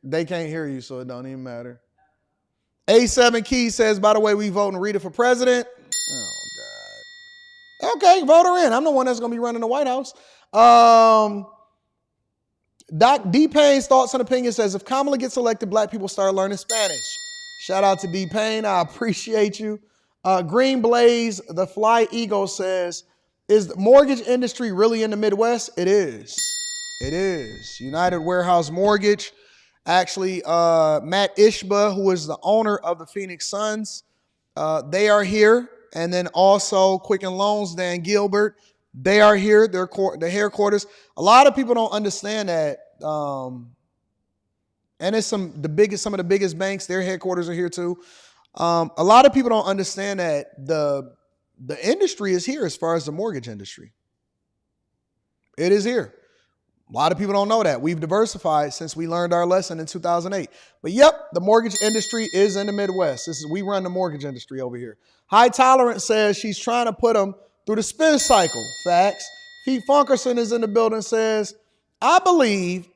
They can't hear you, so it don't even matter. A7 Key says, by the way, we voting Rita for president. Oh, God. Okay, vote her in. I'm the one that's going to be running the White House. Doc D. Payne's thoughts and opinions says, if Kamala gets elected, black people start learning Spanish. Shout out to D. Payne. I appreciate you. Green Blaze, the Fly Eagle says, is the mortgage industry really in the Midwest? It is. It is. United Warehouse Mortgage. Actually, Matt Ishba, who is the owner of the Phoenix Suns, they are here. And then also Quicken Loans, Dan Gilbert, they are here. Their headquarters. A lot of people don't understand that. And it's some of the biggest banks, their headquarters are here too. A lot of people don't understand that the industry is here as far as the mortgage industry. It is here. A lot of people don't know that. We've diversified since we learned our lesson in 2008. But yep, the mortgage industry is in the Midwest. We run the mortgage industry over here. High Tolerance says she's trying to put them through the spin cycle. Facts. Pete Funkerson is in the building, says, I believe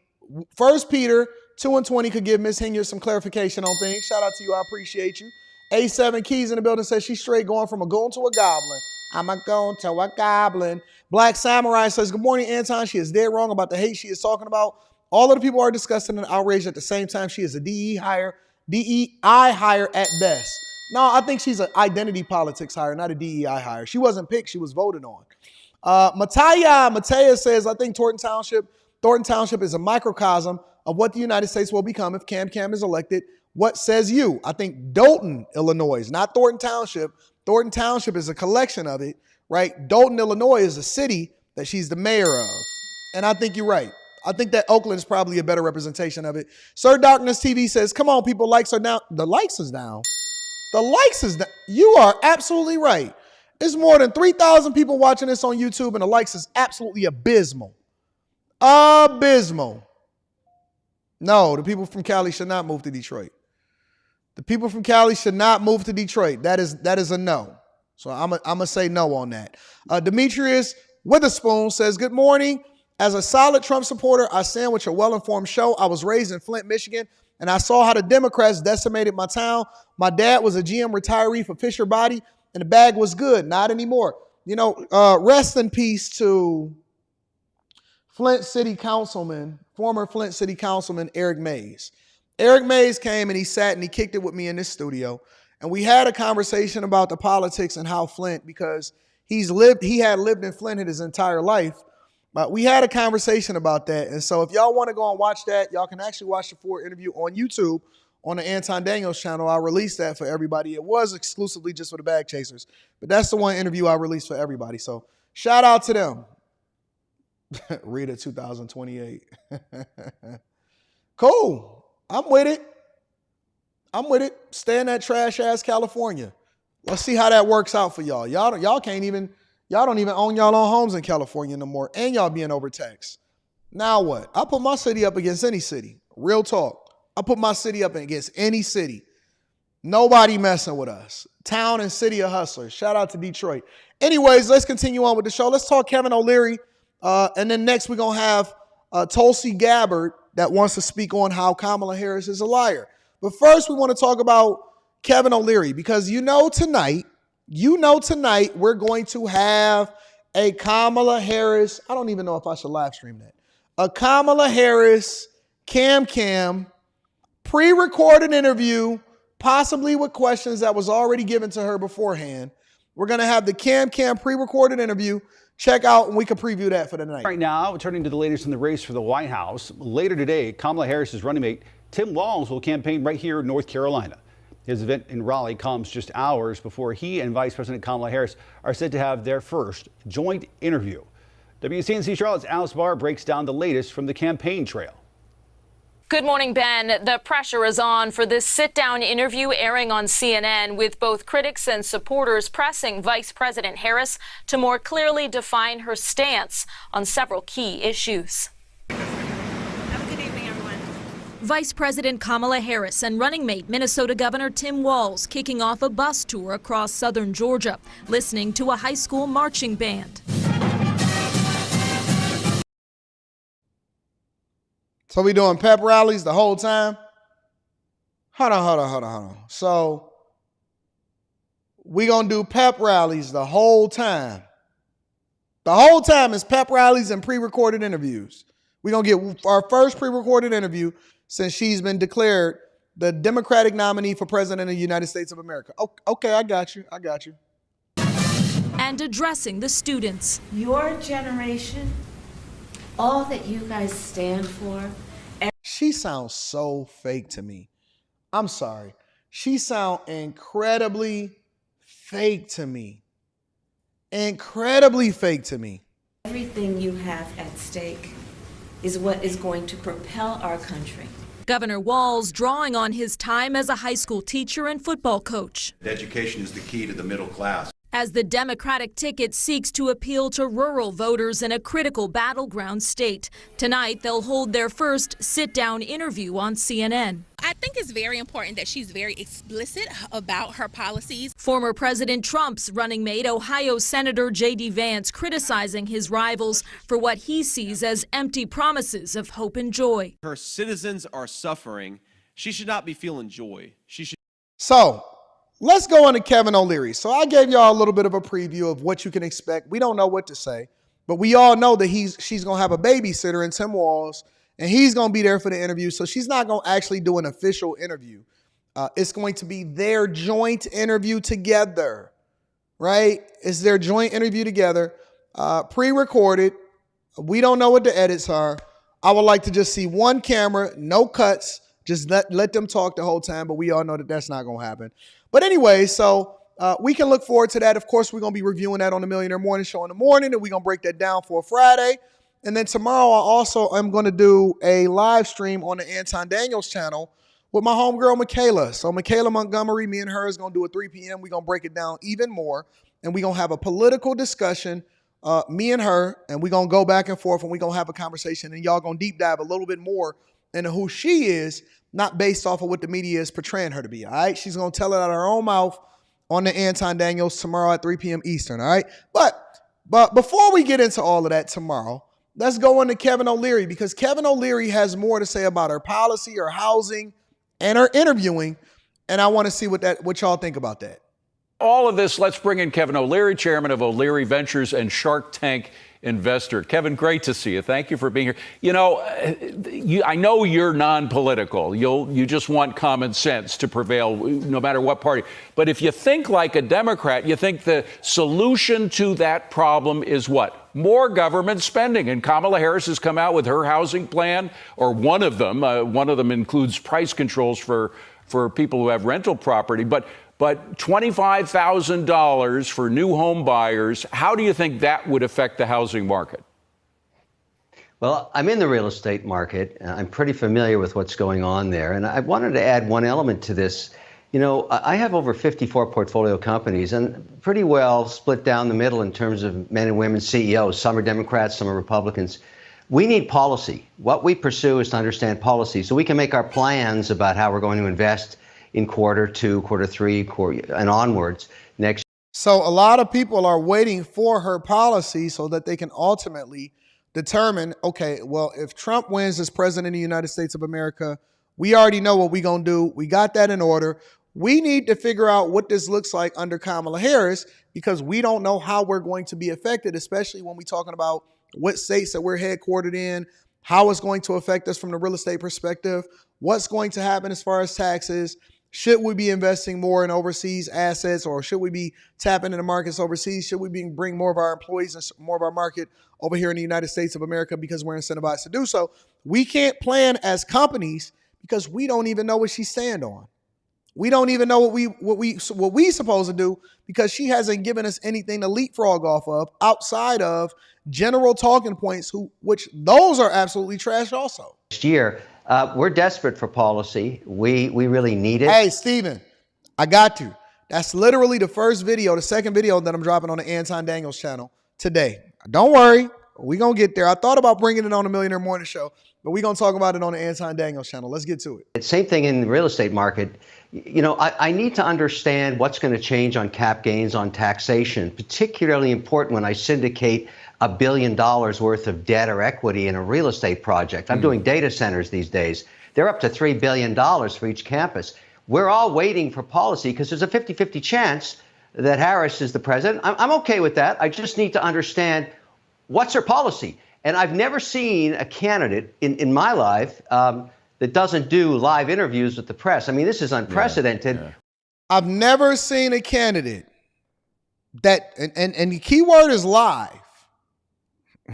1 Peter 2:20 could give Ms. Henyard some clarification on things. Shout out to you. I appreciate you. A7 Keys in the building says she's straight going from a goon to a goblin. I'm a goon to a goblin. Black Samurai says, good morning, Anton. She is dead wrong about the hate she is talking about. All of the people are disgusting and outraged at the same time. She is a DEI hire at best. No, I think she's an identity politics hire, not a DEI hire. She wasn't picked. She was voted on. Matea says, I think Thornton Township is a microcosm of what the United States will become if Cam is elected. What says you? I think Dolton, Illinois, not Thornton Township. Thornton Township is a collection of it, right? Dolton, Illinois is a city that she's the mayor of. And I think you're right. I think that Oakland is probably a better representation of it. Sir Darkness TV says, come on, people, likes are down. The likes is down. The likes is down. You are absolutely right. There's more than 3,000 people watching this on YouTube, and the likes is absolutely abysmal. Abysmal. No, the people from Cali should not move to Detroit. The people from Cali should not move to Detroit. That is a no. So I'm gonna say no on that. Demetrius Witherspoon says, good morning. As a solid Trump supporter, I stand with your well-informed show. I was raised in Flint, Michigan, and I saw how the Democrats decimated my town. My dad was a GM retiree for Fisher Body, and the bag was good. Not anymore. You know, rest in peace to former Flint City Councilman Eric Mays. Eric Mays came and he sat and he kicked it with me in this studio. And we had a conversation about the politics and how Flint, because he had lived in Flint his entire life. But we had a conversation about that. And so if y'all want to go and watch that, y'all can actually watch the full interview on YouTube on the Anton Daniels channel. I'll release that for everybody. It was exclusively just for the bag chasers, but that's the one interview I released for everybody. So shout out to them. Rita 2028. Cool. I'm with it. Stay in that trash ass California. Let's see how that works out for y'all. Y'all don't even own y'all own homes in California no more, and y'all being overtaxed. Now what? I put my city up against any city. Real talk. I put my city up against any city. Nobody messing with us. Town and city of hustlers. Shout out to Detroit. Anyways, let's continue on with the show. Let's talk Kevin O'Leary. And then next we're going to have Tulsi Gabbard that wants to speak on how Kamala Harris is a liar. But first we want to talk about Kevin O'Leary, because tonight we're going to have a Kamala Harris. I don't even know if I should live stream that. A Kamala Harris Cam pre-recorded interview, possibly with questions that was already given to her beforehand. We're going to have the Cam pre-recorded interview. Check out, and we can preview that for the night. Right now, turning to the latest in the race for the White House. Later today, Kamala Harris's running mate, Tim Walz, will campaign right here in North Carolina. His event in Raleigh comes just hours before he and Vice President Kamala Harris are set to have their first joint interview. WCNC Charlotte's Alice Barr breaks down the latest from the campaign trail. Good morning, Ben. The pressure is on for this sit-down interview airing on CNN, with both critics and supporters pressing Vice President Harris to more clearly define her stance on several key issues. Vice President Kamala Harris and running mate Minnesota Governor Tim Walz kicking off a bus tour across southern Georgia, listening to a high school marching band. So we doing pep rallies the whole time? Hold on. So we gonna do pep rallies the whole time. The whole time is pep rallies and pre-recorded interviews. We gonna get our first pre-recorded interview since she's been declared the Democratic nominee for President of the United States of America. Okay, I got you. And addressing the students. Your generation, all that you guys stand for. She sounds so fake to me. I'm sorry. She sounds incredibly fake to me. Everything you have at stake is what is going to propel our country. Governor Walz drawing on his time as a high school teacher and football coach. Education is the key to the middle class. as the Democratic ticket seeks to appeal to rural voters in a critical battleground state. Tonight, they'll hold their first sit-down interview on CNN. I think it's very important that she's very explicit about her policies. Former President Trump's running mate, Ohio Senator J.D. Vance, criticizing his rivals for what he sees as empty promises of hope and joy. Her citizens are suffering. She should not be feeling joy. She should. So let's go on to Kevin O'Leary. So I gave y'all a little bit of a preview of what you can expect. We don't know what to say, but we all know that she's going to have a babysitter in Tim Walz, and he's going to be there for the interview. So she's not going to actually do an official interview. It's going to be their joint interview together, right? It's their joint interview together, pre-recorded. We don't know what the edits are. I would like to just see one camera, no cuts. Just let them talk the whole time, but we all know that that's not going to happen. But anyway, so we can look forward to that. Of course, we're going to be reviewing that on the Millionaire Morning Show in the morning, and we're going to break that down for Friday. And then tomorrow, I also am going to do a live stream on the Anton Daniels channel with my homegirl, Michaela. So Michaela Montgomery, me and her is going to do it 3 p.m. We're going to break it down even more, and we're going to have a political discussion, me and her, and we're going to go back and forth, and we're going to have a conversation, and y'all going to deep dive a little bit more into who she is, not based off of what the media is portraying her to be, all right? She's going to tell it out of her own mouth on the Anton Daniels tomorrow at 3 p.m. Eastern, all right? But before we get into all of that tomorrow, let's go into Kevin O'Leary, because Kevin O'Leary has more to say about her policy, her housing, and her interviewing, and I want to see what y'all think about that. All of this, let's bring in Kevin O'Leary, chairman of O'Leary Ventures and Shark Tank investor. Kevin, great to see you. Thank you for being here. You know, I know you're non-political. You just want common sense to prevail no matter what party. But if you think like a Democrat, you think the solution to that problem is what? More government spending. And Kamala Harris has come out with her housing plan, or one of them. One of them includes price controls for people who have rental property. But $25,000 for new home buyers, how do you think that would affect the housing market? Well, I'm in the real estate market. I'm pretty familiar with what's going on there. And I wanted to add one element to this. You know, I have over 54 portfolio companies and pretty well split down the middle in terms of men and women CEOs. Some are Democrats, some are Republicans. We need policy. What we pursue is to understand policy so we can make our plans about how we're going to invest in quarter 2, quarter 3, and onwards next year. So a lot of people are waiting for her policy so that they can ultimately determine, okay, well, if Trump wins as president of the United States of America, we already know what we're going to do. We got that in order. We need to figure out what this looks like under Kamala Harris, because we don't know how we're going to be affected, especially when we're talking about what states that we're headquartered in, how it's going to affect us from the real estate perspective, what's going to happen as far as taxes. Should we be investing more in overseas assets, or should we be tapping into markets overseas? Should we bring more of our employees and more of our market over here in the United States of America because we're incentivized to do so? We can't plan as companies because we don't even know what she stand on. We don't even know what we supposed to do, because she hasn't given us anything to leapfrog off of outside of general talking points, which those are absolutely trash also. Next year. We're desperate for policy. We really need it. Hey, Steven, I got you. That's literally the second video that I'm dropping on the Anton Daniels channel today. Don't worry. We're going to get there. I thought about bringing it on the Millionaire Morning Show, but we're going to talk about it on the Anton Daniels channel. Let's get to it. Same thing in the real estate market. You know, I need to understand what's going to change on cap gains, on taxation, particularly important when I syndicate $1 billion worth of debt or equity in a real estate project. I'm doing data centers these days. They're up to $3 billion for each campus. We're all waiting for policy because there's a 50-50 chance that Harris is the president. I'm okay with that. I just need to understand what's her policy. And I've never seen a candidate in my life that doesn't do live interviews with the press. I mean, this is unprecedented. Yeah. I've never seen a candidate that, and the key word is live.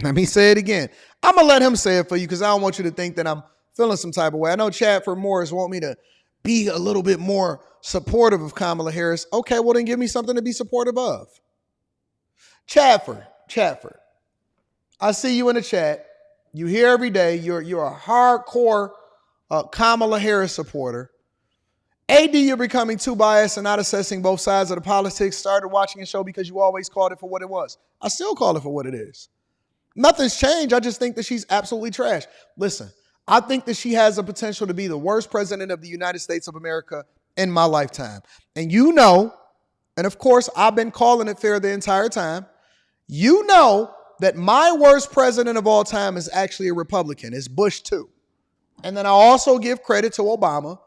Let me say it again. I'm going to let him say it for you because I don't want you to think that I'm feeling some type of way. I know Chadford Morris want me to be a little bit more supportive of Kamala Harris. Okay, well then give me something to be supportive of. Chadford, I see you in the chat. You hear every day. You're a hardcore Kamala Harris supporter. AD, you're becoming too biased and not assessing both sides of the politics. Started watching a show because you always called it for what it was. I still call it for what it is. Nothing's changed. I just think that she's absolutely trash. Listen, I think that she has the potential to be the worst president of the United States of America in my lifetime. And you know, and of course, I've been calling it fair the entire time. You know that my worst president of all time is actually a Republican. It's Bush too. And then I also give credit to Obama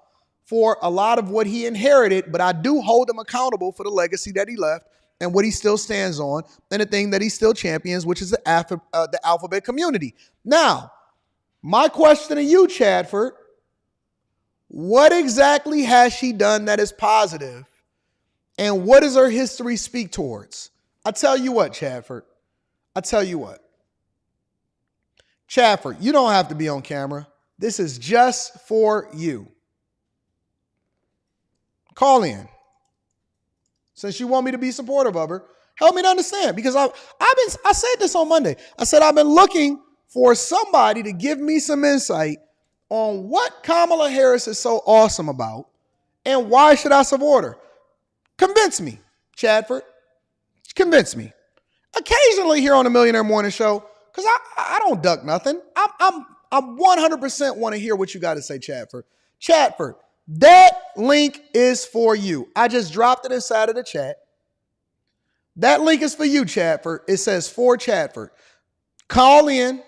for a lot of what he inherited, but I do hold him accountable for the legacy that he left and what he still stands on and the thing that he still champions, which is the alphabet community. Now, my question to you, Chadford, what exactly has she done that is positive, and what does her history speak towards? I tell you what, Chadford. I tell you what. Chadford, you don't have to be on camera. This is just for you. Call in. Since you want me to be supportive of her, help me to understand. Because I said this on Monday. I said I've been looking for somebody to give me some insight on what Kamala Harris is so awesome about and why should I support her. Convince me, Chadford. Convince me. Occasionally here on the Millionaire Morning Show, because I don't duck nothing. I 100% want to hear what you got to say, Chadford. Chadford, that link is for you. I just dropped it inside of the chat. That link is for you, Chadford. It says for Chadford. Call in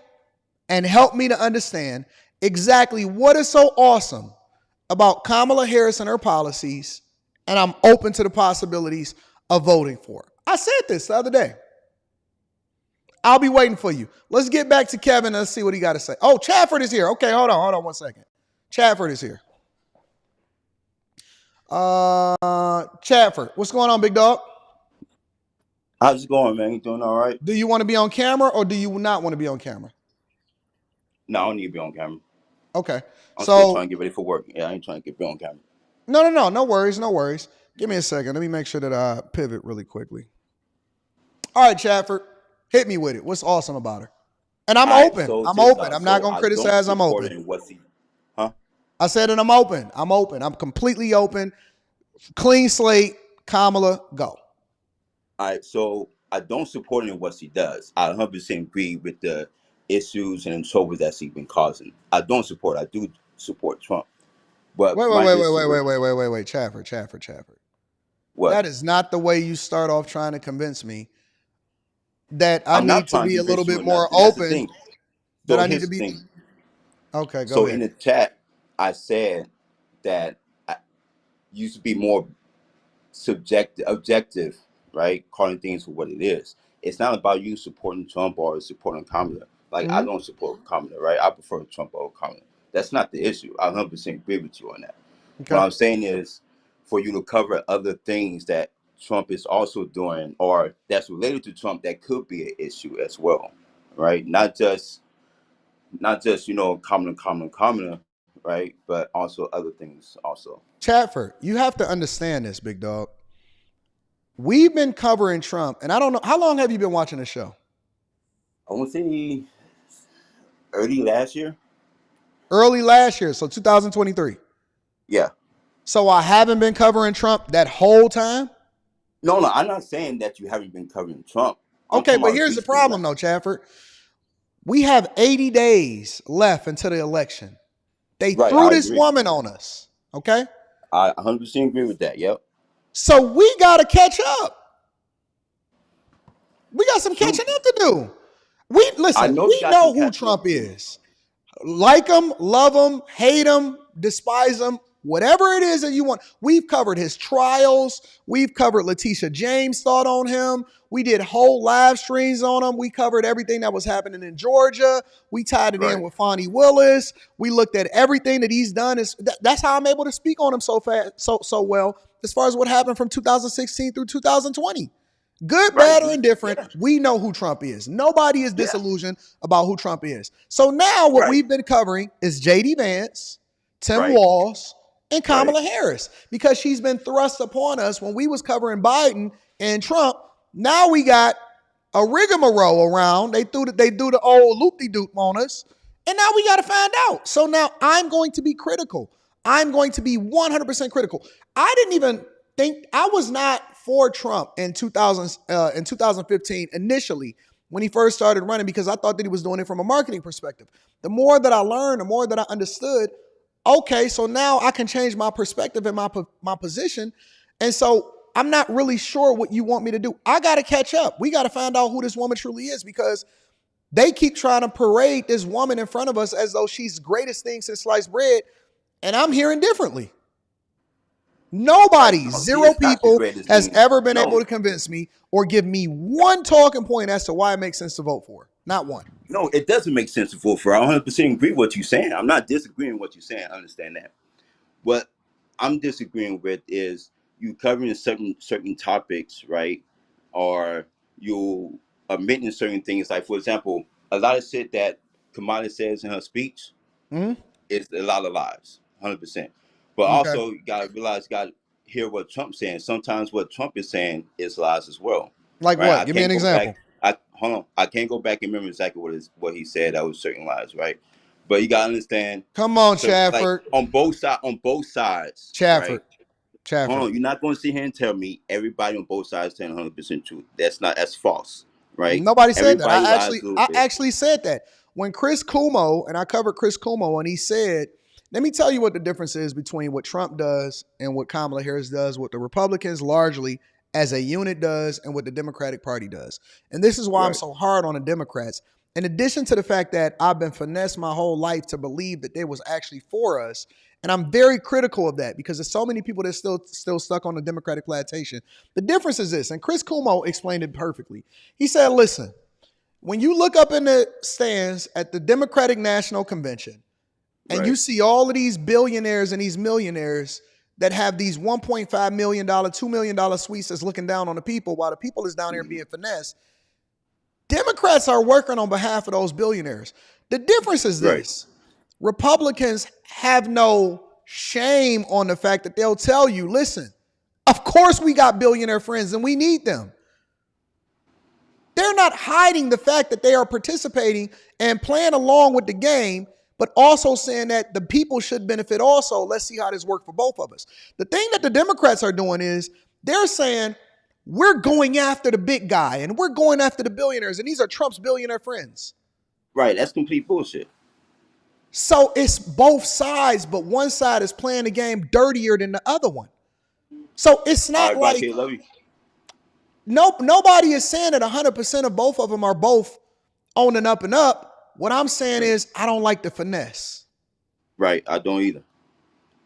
and help me to understand exactly what is so awesome about Kamala Harris and her policies, and I'm open to the possibilities of voting for her. I said this the other day. I'll be waiting for you. Let's get back to Kevin and let's see what he got to say. Oh, Chadford is here. Okay, hold on 1 second. Chadford is here. Chadford, what's going on, big dog? How's it going, man? You doing all right? Do you want to be on camera or do you not want to be on camera? No, I don't need to be on camera. Okay. I'm still trying to get ready for work. Yeah, I ain't trying to get on camera. No worries. Give me a second. Let me make sure that I pivot really quickly. All right, Chadford, hit me with it. What's awesome about her? And I'm open. I'm open. I'm not going to criticize. I'm open. I said that I'm open. I'm completely open. Clean slate. Kamala, go. All right, so I don't support her in what she does. I 100% agree with the issues and trouble that she's been causing. I don't support her. I do support Trump. But wait, Chadford. What? That is not the way you start off trying to convince me that I need to be a little bit more open. That I need to be. Okay, go ahead. So in the chat, I said that I used to be more objective, right? Calling things for what it is. It's not about you supporting Trump or supporting Kamala. Like, I don't support Kamala, right? I prefer Trump over Kamala. That's not the issue. I 100% agree with you on that. Okay. What I'm saying is for you to cover other things that Trump is also doing or that's related to Trump that could be an issue as well, right? Not just Kamala, right? But also other things also. Chadford, you have to understand this, big dog. We've been covering Trump, and I don't know, how long have you been watching the show? I want to say early last year. Early last year, so 2023. Yeah. So I haven't been covering Trump that whole time? No, I'm not saying that you haven't been covering Trump. Okay, but here's the problem though, Chadford. We have 80 days left until the election. They threw this woman on us, okay? I 100% agree with that, yep. So we got to catch up. We got some catching up to do. We know who Trump is. Like him, love him, hate him, despise him, whatever it is that you want. We've covered his trials. We've covered Letitia James' thought on him. We did whole live streams on him. We covered everything that was happening in Georgia. We tied it in with Fonnie Willis. We looked at everything that he's done. That's how I'm able to speak on him so well as far as what happened from 2016 through 2020. Good, bad, or indifferent, we know who Trump is. Nobody is disillusioned about who Trump is. So now what we've been covering is J.D. Vance, Tim Walz, and Kamala Harris, because she's been thrust upon us when we was covering Biden and Trump. Now we got a rigmarole around. They do the old loop-de-doop on us, and now we got to find out. So now I'm going to be critical. I'm going to be 100% critical. I didn't even think, I was not for Trump in 2015 initially when he first started running, because I thought that he was doing it from a marketing perspective. The more that I learned, the more that I understood, okay, so now I can change my perspective and my position. And so I'm not really sure what you want me to do. I got to catch up. We got to find out who this woman truly is, because they keep trying to parade this woman in front of us as though she's the greatest thing since sliced bread. And I'm hearing differently. Nobody, zero people has ever been able to convince me or give me one talking point as to why it makes sense to vote for her. Not one. No, it doesn't make sense to vote for her. I 100% agree with what you're saying. I'm not disagreeing with what you're saying. I understand that. What I'm disagreeing with is you covering certain topics, right? Or you omitting certain things. Like, for example, a lot of shit that Kamala says in her speech is a lot of lies, 100%. But also, you got to realize, you got to hear what Trump's saying. Sometimes what Trump is saying is lies as well. Like right? what? Give me an example. Hold on. I can't go back and remember exactly what he said. That was certain lies, right? But you got to understand. Come on, Chadford. Like, on both sides. Chadford. Right? Chadford. Hold on. You're not going to sit here and tell me everybody on both sides telling 100% truth. That's false, right? Nobody said Everybody that. I actually said that. When Chris Cuomo, and I covered Chris Cuomo, and he said, let me tell you what the difference is between what Trump does and what Kamala Harris does, what the Republicans largely as a unit does, and what the Democratic Party does. And this is why I'm so hard on the Democrats. In addition to the fact that I've been finessed my whole life to believe that they was actually for us, and I'm very critical of that because there's so many people that still stuck on the Democratic plantation. The difference is this, and Chris Cuomo explained it perfectly. He said, listen, when you look up in the stands at the Democratic National Convention, and you see all of these billionaires and these millionaires that have these $1.5 million, $2 million suites that's looking down on the people while the people is down here being finessed, Democrats are working on behalf of those billionaires. The difference is this. Republicans have no shame on the fact that they'll tell you, listen, of course we got billionaire friends and we need them. They're not hiding the fact that they are participating and playing along with the game, but also saying that the people should benefit also. Let's see how this works for both of us. The thing that the Democrats are doing is they're saying we're going after the big guy and we're going after the billionaires, and these are Trump's billionaire friends. Right, that's complete bullshit. So it's both sides, but one side is playing the game dirtier than the other one. So it's not like nobody is saying that 100% of both of them are both on and up and up. What I'm saying is I don't like the finesse. Right, I don't either.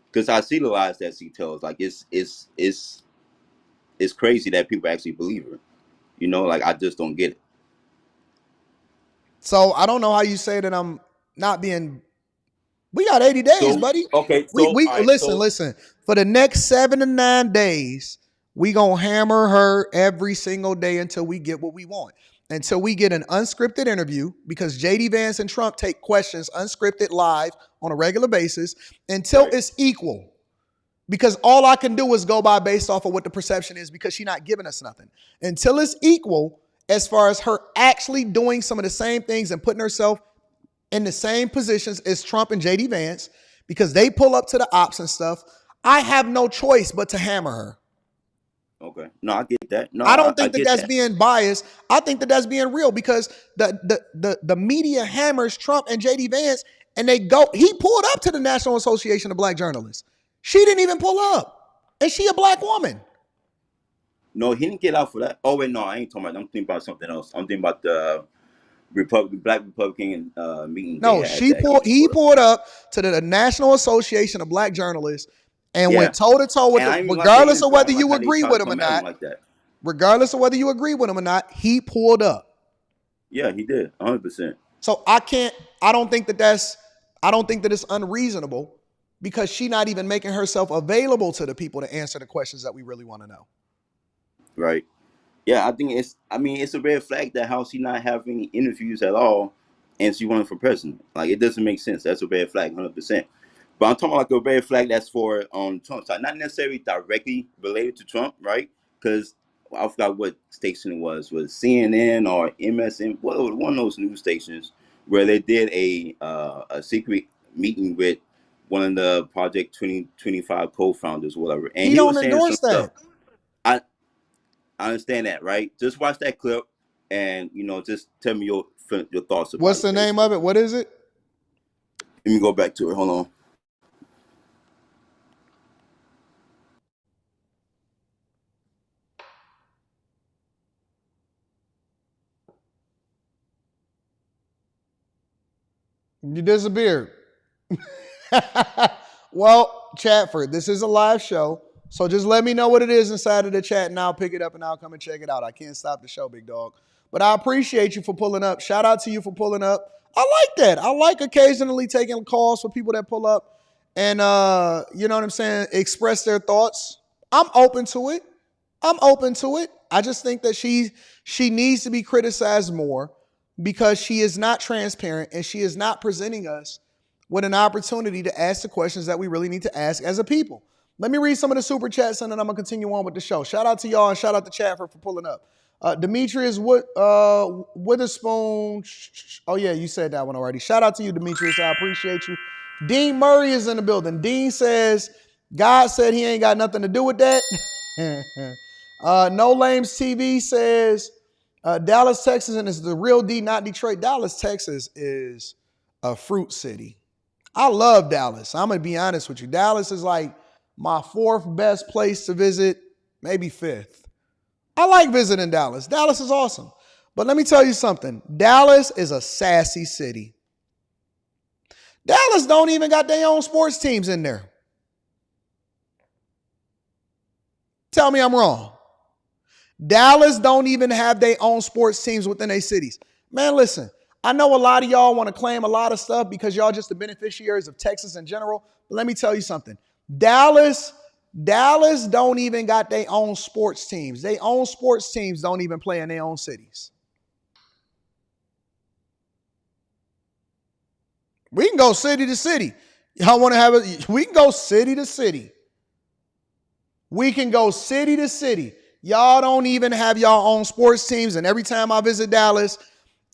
Because I see the lies that she tells. Like it's crazy that people actually believe her. You know, like I just don't get it. So I don't know how you say that I'm not being. We got 80 days, buddy. Okay. So, listen. For the next 7 to 9 days, we gonna hammer her every single day until we get what we want. Until we get an unscripted interview, because JD Vance and Trump take questions unscripted live on a regular basis until it's equal. Because all I can do is go by based off of what the perception is, because she's not giving us nothing. Until it's equal, as far as her actually doing some of the same things and putting herself in the same positions as Trump and JD Vance, because they pull up to the ops and stuff, I have no choice but to hammer her. Okay. No, I get that. No, I don't think that's being biased. I think that that's being real, because the media hammers Trump and JD Vance, and he pulled up to the National Association of Black Journalists. She didn't even pull up, and she a black woman. No, he didn't get out for that. Oh wait, no, I ain't talking about. I'm thinking about something else. I'm thinking about the Black Republican meeting. No, he pulled up to the National Association of Black Journalists and went toe to toe with them, regardless of whether you agree with him or not. Regardless of whether you agree with him or not, he pulled up. Yeah, he did, 100%. So I don't think that it's unreasonable, because she's not even making herself available to the people to answer the questions that we really want to know. Right. Yeah, I think it's a red flag that how she not having any interviews at all, and she running for president. Like, it doesn't make sense. That's a red flag, 100%. But I'm talking like a red flag that's for on Trump's side, not necessarily directly related to Trump, right? Because I forgot what station it was CNN or MSN, one of those news stations, where they did a secret meeting with one of the Project 2025 co-founders, whatever. And He he was don't saying some endorse stuff. that. I understand that, right? Just watch that clip and, just tell me your thoughts about it. What's the name of it? What is it? Let me go back to it. Hold on. You disappeared. Well, Chatford, this is a live show, so just let me know what it is inside of the chat, and I'll pick it up and I'll come and check it out. I can't stop the show, big dog. But I appreciate you for pulling up. Shout out to you for pulling up. I like that. I like occasionally taking calls for people that pull up and, you know what I'm saying, express their thoughts. I'm open to it. I just think that she needs to be criticized more because she is not transparent and she is not presenting us with an opportunity to ask the questions that we really need to ask as a people. Let me read some of the super chats and then I'm going to continue on with the show. Shout out to y'all and shout out to Chatford for pulling up. Demetrius Witherspoon. Oh, yeah, you said that one already. Shout out to you, Demetrius. I appreciate you. Dean Murray is in the building. Dean says, God said he ain't got nothing to do with that. No Lames TV says, Dallas, Texas, and it's the real D, not Detroit. Dallas, Texas is a fruit city. I love Dallas. I'm going to be honest with you. Dallas is like my fourth best place to visit, maybe fifth. I like visiting Dallas. Dallas is awesome. But let me tell you something. Dallas is a sassy city. Dallas don't even got their own sports teams in there. Tell me I'm wrong. Dallas don't even have their own sports teams within their cities. Man, listen, I know a lot of y'all want to claim a lot of stuff because y'all just the beneficiaries of Texas in general. But let me tell you something. Dallas don't even got their own sports teams. Their own sports teams don't even play in their own cities. We can go city to city. Y'all want to have it? We can go city to city. We can go city to city. Y'all don't even have y'all own sports teams. And every time I visit Dallas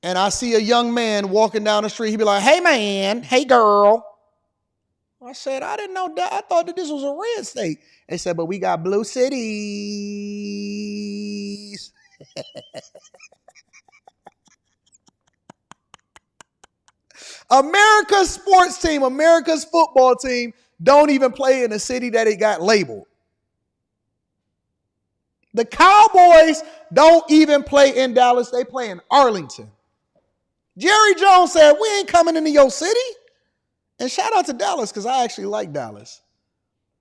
and I see a young man walking down the street, he be like, hey, man, hey, girl. I said, I didn't know that. I thought that this was a red state. They said, but we got blue cities. America's sports team, America's football team, don't even play in a city that it got labeled. The Cowboys don't even play in Dallas. They play in Arlington. Jerry Jones said, we ain't coming into your city. And shout out to Dallas because I actually like Dallas.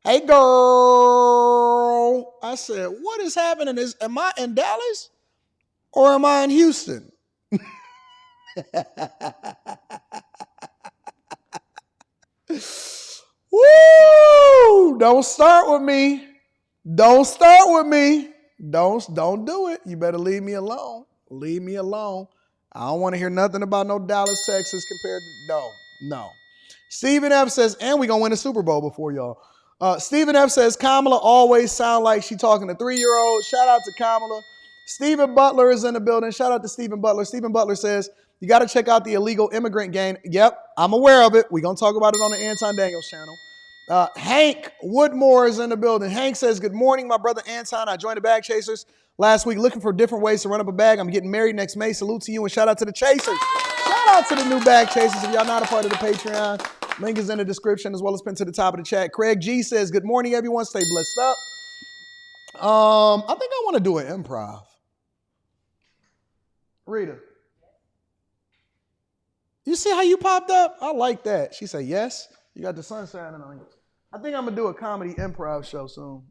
Hey, girl. I said, what is happening? Am I in Dallas or am I in Houston? Woo! Don't start with me. Don't start with me. Don't do it. You better leave me alone. Leave me alone. I don't want to hear nothing about no Dallas, Texas compared to no. Stephen F says, and we gonna win a Super Bowl before y'all. Stephen F says, Kamala always sound like she talking to 3-year-olds. Shout out to Kamala. Stephen Butler is in the building. Shout out to Stephen Butler. Stephen Butler says, you got to check out the illegal immigrant gang. Yep, I'm aware of it. We're going to talk about it on the Anton Daniels channel. Hank Woodmore is in the building. Hank says, good morning, my brother Anton. I joined the Bag Chasers last week looking for different ways to run up a bag. I'm getting married next May. Salute to you and shout out to the Chasers. Shout out to the new Bag Chasers. If y'all not a part of the Patreon, link is in the description as well as pinned to the top of the chat. Craig G says, good morning, everyone. Stay blessed up. I think I want to do an improv. Rita. You see how you popped up? I like that. She said, yes. You got the sun shining on you. I think I'm going to do a comedy improv show soon.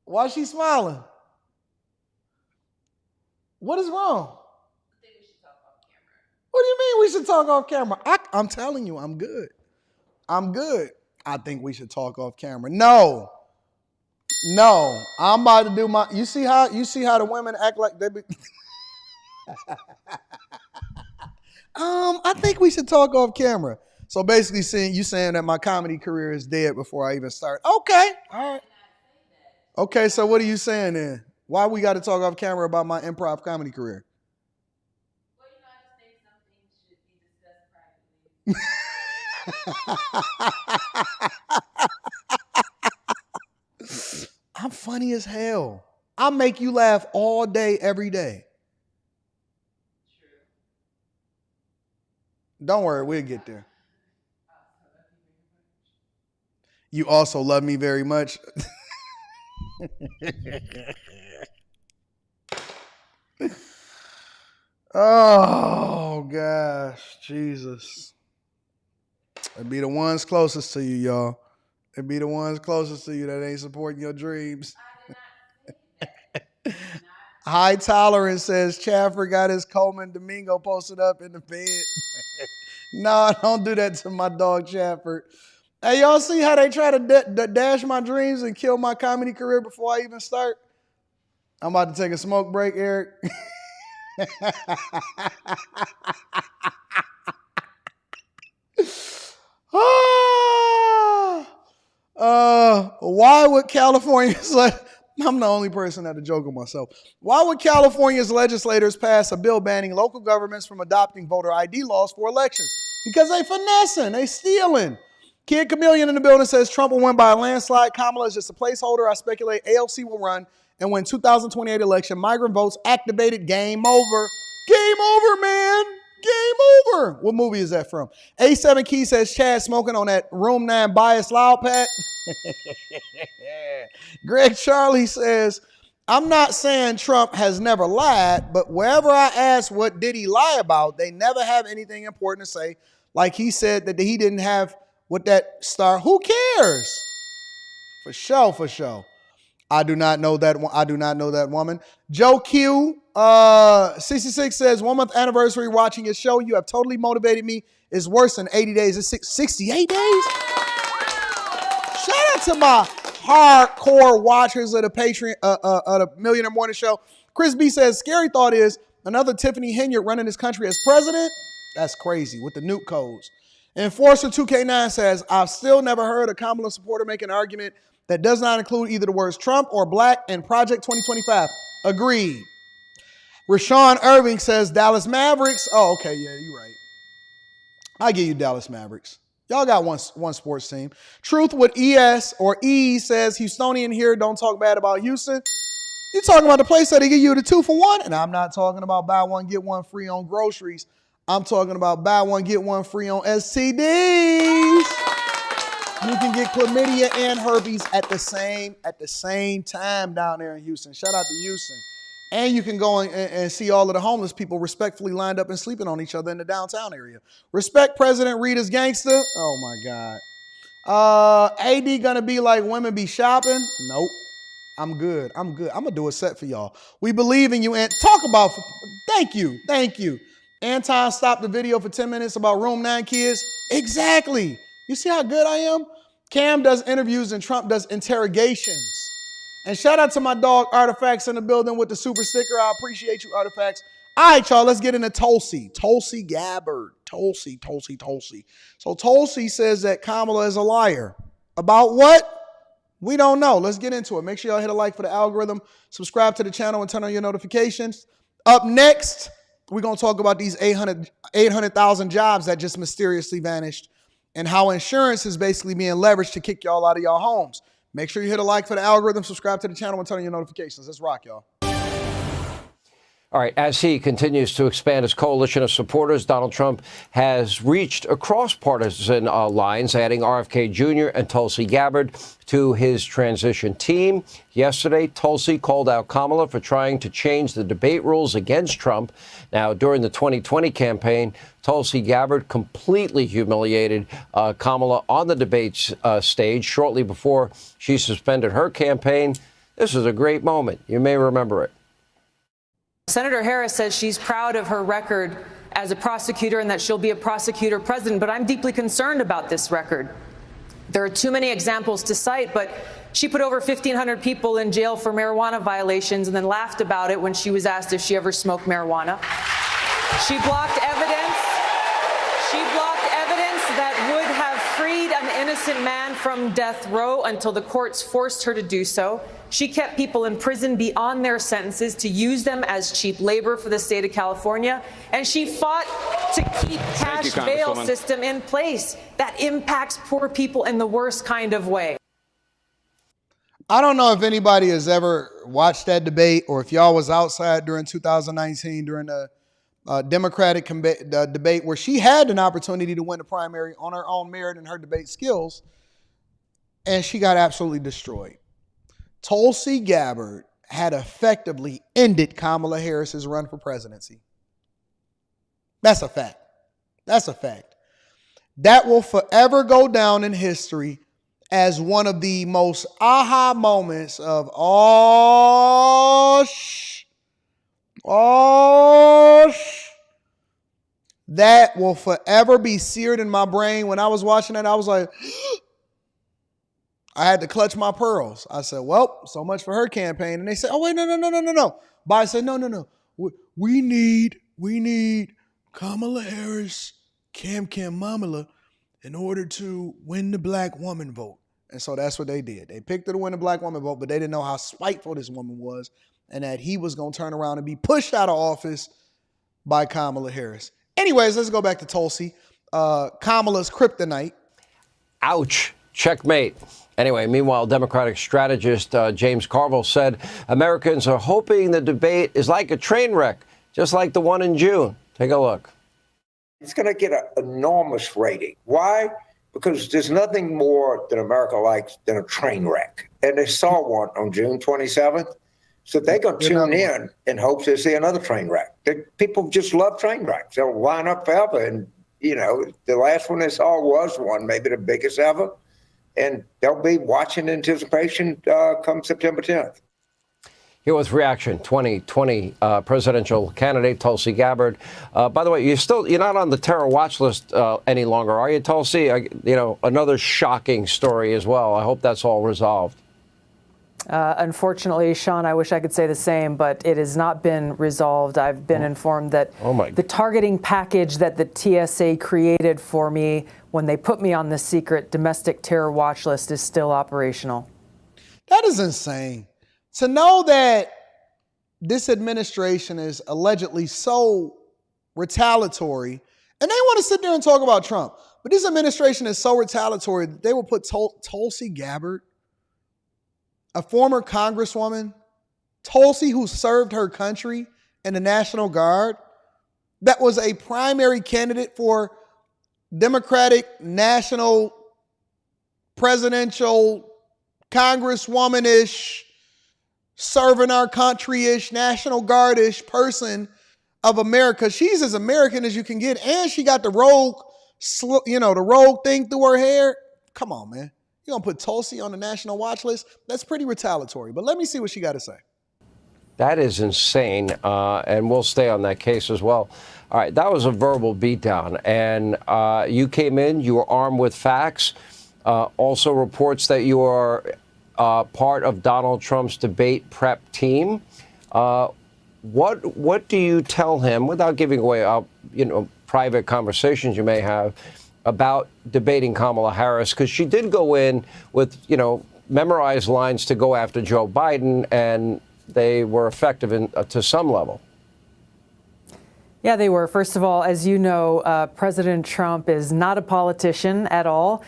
Why is she smiling? What is wrong? I think we should talk off camera. What do you mean we should talk off camera? I'm telling you, I'm good. I'm good. I think we should talk off camera. No. I'm about to do my, you see how the women act like they be, I think we should talk off camera. So basically saying that my comedy career is dead before I even start. Okay. All right. Okay, so what are you saying then? Why we got to talk off camera about my improv comedy career? Well, I just think some things should be discussed privately. I'm funny as hell. I make you laugh all day, every day. Don't worry, we'll get there. You also love me very much. Oh, gosh, Jesus. It'd be the ones closest to you, y'all. It'd be the ones closest to you that ain't supporting your dreams. High Tolerance says Chafford got his Coleman Domingo posted up in the bed. No, don't do that to my dog Chafford. Hey, y'all see how they try to dash my dreams and kill my comedy career before I even start? I'm about to take a smoke break, Eric. Why would California's I'm the only person that had to joke on myself. Why would California's legislators pass a bill banning local governments from adopting voter ID laws for elections? Because they finessing, they stealing. Kid Chameleon in the building says Trump will win by a landslide. Kamala is just a placeholder. I speculate AOC will run and win 2028 election. Migrant votes activated. Game over. Game over, man. Game over. What movie is that from? A7 Key says Chad smoking on that Room 9 bias loud pack. Greg Charlie says, I'm not saying Trump has never lied, but wherever I ask what did he lie about, they never have anything important to say. Like he said that he didn't have what that star. Who cares? For sure, for sure. I do not know that. I do not know that woman. Joe Q 66 says 1 month anniversary watching your show. You have totally motivated me. It's worse than 80 days. It's 68 days. Shout out to my hardcore watchers of the Patreon of the Millionaire Morning Show. Chris B says scary thought is another Tiffany Henyard running this country as president. That's crazy with the nuke codes. Enforcer 2K9 says I've still never heard a Kamala supporter make an argument that does not include either the words Trump or black and Project 2025. Agreed. Rashawn Irving says Dallas Mavericks. Oh, okay, yeah, you're right. I give you Dallas Mavericks. Y'all got one sports team. Truth with ES or E says Houstonian here, don't talk bad about Houston. You're talking about the place that they give you the 2 for $1, and I'm not talking about buy one, get one free on groceries. I'm talking about buy one, get one free on STDs. You can get chlamydia and herpes at the same time down there in Houston. Shout out to Houston. And you can go and see all of the homeless people respectfully lined up and sleeping on each other in the downtown area. Respect President Rita's gangster. Oh, my God. AD going to be like women be shopping? Nope. I'm good. I'm going to do a set for y'all. We believe in you. And talk about, thank you. Anton stopped the video for 10 minutes about Room 9 kids. Exactly. You see how good I am? Cam does interviews and Trump does interrogations. And shout out to my dog Artifacts in the building with the super sticker. I appreciate you, Artifacts. All right, y'all, let's get into Tulsi. Tulsi Gabbard. Tulsi. So Tulsi says that Kamala is a liar. About what? We don't know. Let's get into it. Make sure y'all hit a like for the algorithm. Subscribe to the channel and turn on your notifications. Up next, we're going to talk about these 800,000 jobs that just mysteriously vanished and how insurance is basically being leveraged to kick y'all out of y'all homes. Make sure you hit a like for the algorithm, subscribe to the channel, and turn on your notifications. Let's rock, y'all. All right, as he continues to expand his coalition of supporters, Donald Trump has reached across partisan lines, adding RFK Jr. and Tulsi Gabbard to his transition team. Yesterday, Tulsi called out Kamala for trying to change the debate rules against Trump. Now, during the 2020 campaign, Tulsi Gabbard completely humiliated Kamala on the debate stage shortly before she suspended her campaign. This is a great moment. You may remember it. Senator Harris says she's proud of her record as a prosecutor and that she'll be a prosecutor president, but I'm deeply concerned about this record. There are too many examples to cite, but she put over 1,500 people in jail for marijuana violations and then laughed about it when she was asked if she ever smoked marijuana. She blocked evidence that would have freed an innocent man from death row until the courts forced her to do so. She kept people in prison beyond their sentences to use them as cheap labor for the state of California. And she fought to keep cash bail system in place that impacts poor people in the worst kind of way. I don't know if anybody has ever watched that debate or if y'all was outside during 2019 during the Democratic debate where she had an opportunity to win the primary on her own merit and her debate skills, and she got absolutely destroyed. Tulsi Gabbard had effectively ended Kamala Harris's run for presidency. That's a fact. That's a fact. That will forever go down in history as one of the most aha moments of, that will forever be seared in my brain. When I was watching that, I was like, I had to clutch my pearls. I said, well, so much for her campaign. And they said, oh, wait, no. But I said, no. We need Kamala Harris, Kamala, in order to win the black woman vote. And so that's what they did. They picked her to win the black woman vote, but they didn't know how spiteful this woman was and that he was going to turn around and be pushed out of office by Kamala Harris. Anyways, let's go back to Tulsi. Kamala's kryptonite. Ouch. Checkmate. Anyway, meanwhile, Democratic strategist James Carville said Americans are hoping the debate is like a train wreck, just like the one in June. Take a look. It's going to get an enormous rating. Why? Because there's nothing more that America likes than a train wreck. And they saw one on June 27th. So they're going to tune in hopes they see another train wreck. People just love train wrecks. They'll line up forever. And, the last one they saw was one, maybe the biggest ever. And they'll be watching anticipation come September 10th. Here with reaction, 2020 presidential candidate Tulsi Gabbard. By the way, you're not on the terror watch list any longer, are you, Tulsi? Another shocking story as well. I hope that's all resolved. Unfortunately, Sean, I wish I could say the same, but it has not been resolved. I've been informed that the targeting package that the TSA created for me when they put me on the secret domestic terror watch list is still operational. That is insane. To know that this administration is allegedly so retaliatory, and they want to sit there and talk about Trump, but this administration is so retaliatory that they will put Tulsi Gabbard, a former congresswoman, Tulsi who served her country in the National Guard, that was a primary candidate for Democratic national presidential congresswoman-ish, serving our country-ish, National Guard-ish person of America. She's as American as you can get, and she got the rogue, the rogue thing through her hair. Come on, man. You're going to put Tulsi on the national watch list? That's pretty retaliatory. But let me see what she got to say. That is insane, and we'll stay on that case as well. All right, that was a verbal beatdown, and you came in, you were armed with facts, also reports that you are part of Donald Trump's debate prep team. What do you tell him, without giving away private conversations you may have, about debating Kamala Harris? Because she did go in with, memorized lines to go after Joe Biden, and they were effective to some level. Yeah, they were. First of all, as you know, President Trump is not a politician at all.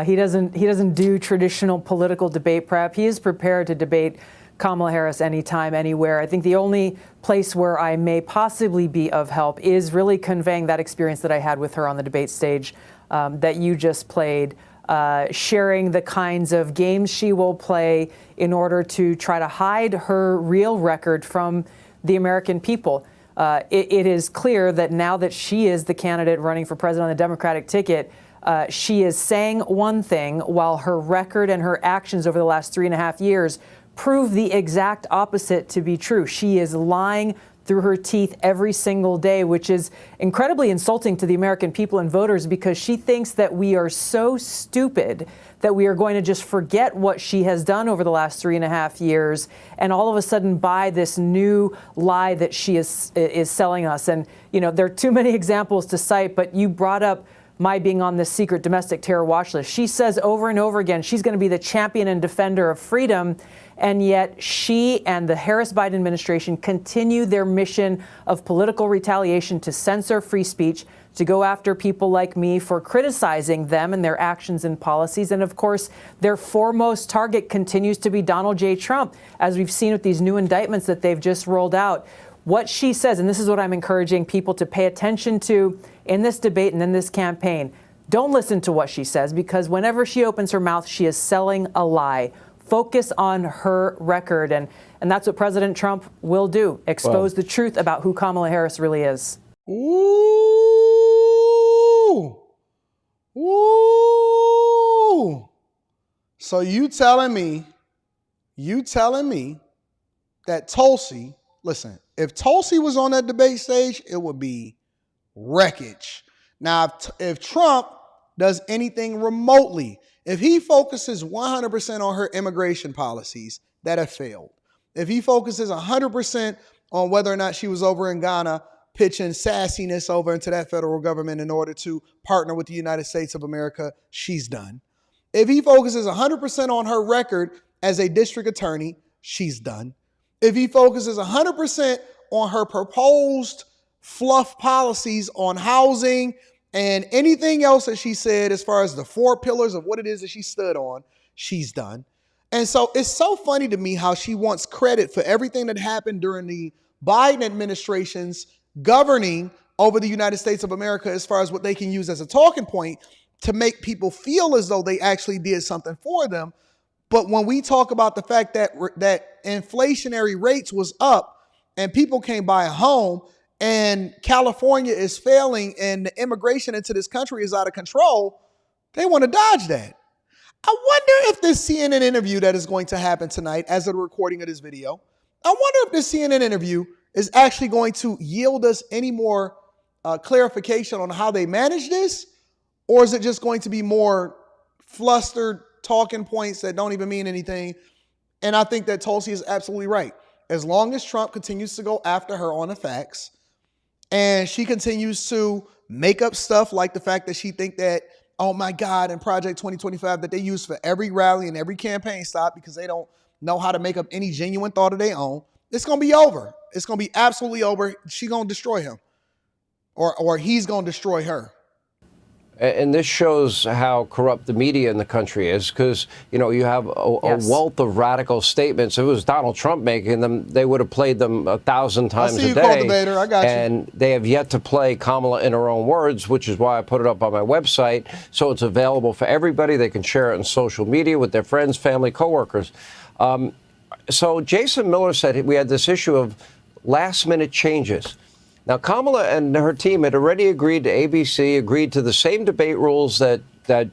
He doesn't do traditional political debate prep. He is prepared to debate Kamala Harris anytime, anywhere. I think the only place where I may possibly be of help is really conveying that experience that I had with her on the debate stage that you just played, sharing the kinds of games she will play in order to try to hide her real record from the American people. It is clear that now that she is the candidate running for president on the Democratic ticket, she is saying one thing while her record and her actions over the last 3.5 years prove the exact opposite to be true. She is lying through her teeth every single day, which is incredibly insulting to the American people and voters, because she thinks that we are so stupid that we are going to just forget what she has done over the last 3.5 years and all of a sudden buy this new lie that she is selling us. And, there are too many examples to cite, but you brought up my being on this secret domestic terror watch list. She says over and over again she's going to be the champion and defender of freedom, and yet she and the Harris-Biden administration continue their mission of political retaliation to censor free speech, to go after people like me for criticizing them and their actions and policies. And of course, their foremost target continues to be Donald J. Trump, as we've seen with these new indictments that they've just rolled out. What she says, and this is what I'm encouraging people to pay attention to in this debate and in this campaign, don't listen to what she says, because whenever she opens her mouth, she is selling a lie. Focus on her record, and that's what President Trump will do, expose the truth about who Kamala Harris really is. Ooh. Ooh. So you telling me that Tulsi, listen, if Tulsi was on that debate stage, it would be wreckage. Now, if Trump does anything remotely, if he focuses 100% on her immigration policies that have failed, if he focuses 100% on whether or not she was over in Ghana pitching sassiness over into that federal government in order to partner with the United States of America, she's done. If he focuses 100% on her record as a district attorney, she's done. If he focuses 100% on her proposed fluff policies on housing and anything else that she said as far as the 4 pillars of what it is that she stood on, she's done. And so it's so funny to me how she wants credit for everything that happened during the Biden administration's governing over the United States of America as far as what they can use as a talking point to make people feel as though they actually did something for them. But when we talk about the fact that inflationary rates was up and people can't buy a home and California is failing and the immigration into this country is out of control, they want to dodge that. I wonder if this CNN interview that is going to happen tonight as a recording of this video, I wonder if this CNN interview is actually going to yield us any more clarification on how they manage this, or is it just going to be more flustered talking points that don't even mean anything? And I think that Tulsi is absolutely right. As long as Trump continues to go after her on the facts and she continues to make up stuff like the fact that she think that, oh my God, in Project 2025 that they use for every rally and every campaign stop because they don't know how to make up any genuine thought of their own, it's going to be over. It's going to be absolutely over. She's going to destroy him or he's going to destroy her. And this shows how corrupt the media in the country is, because, you know, you have a wealth of radical statements. If it was Donald Trump making them, they would have played them 1,000 times a day. Cultivator. I got you. And they have yet to play Kamala in her own words, which is why I put it up on my website, so it's available for everybody. They can share it on social media with their friends, family, coworkers. So Jason Miller said we had this issue of last-minute changes. Now, Kamala and her team had already agreed to ABC, agreed to the same debate rules that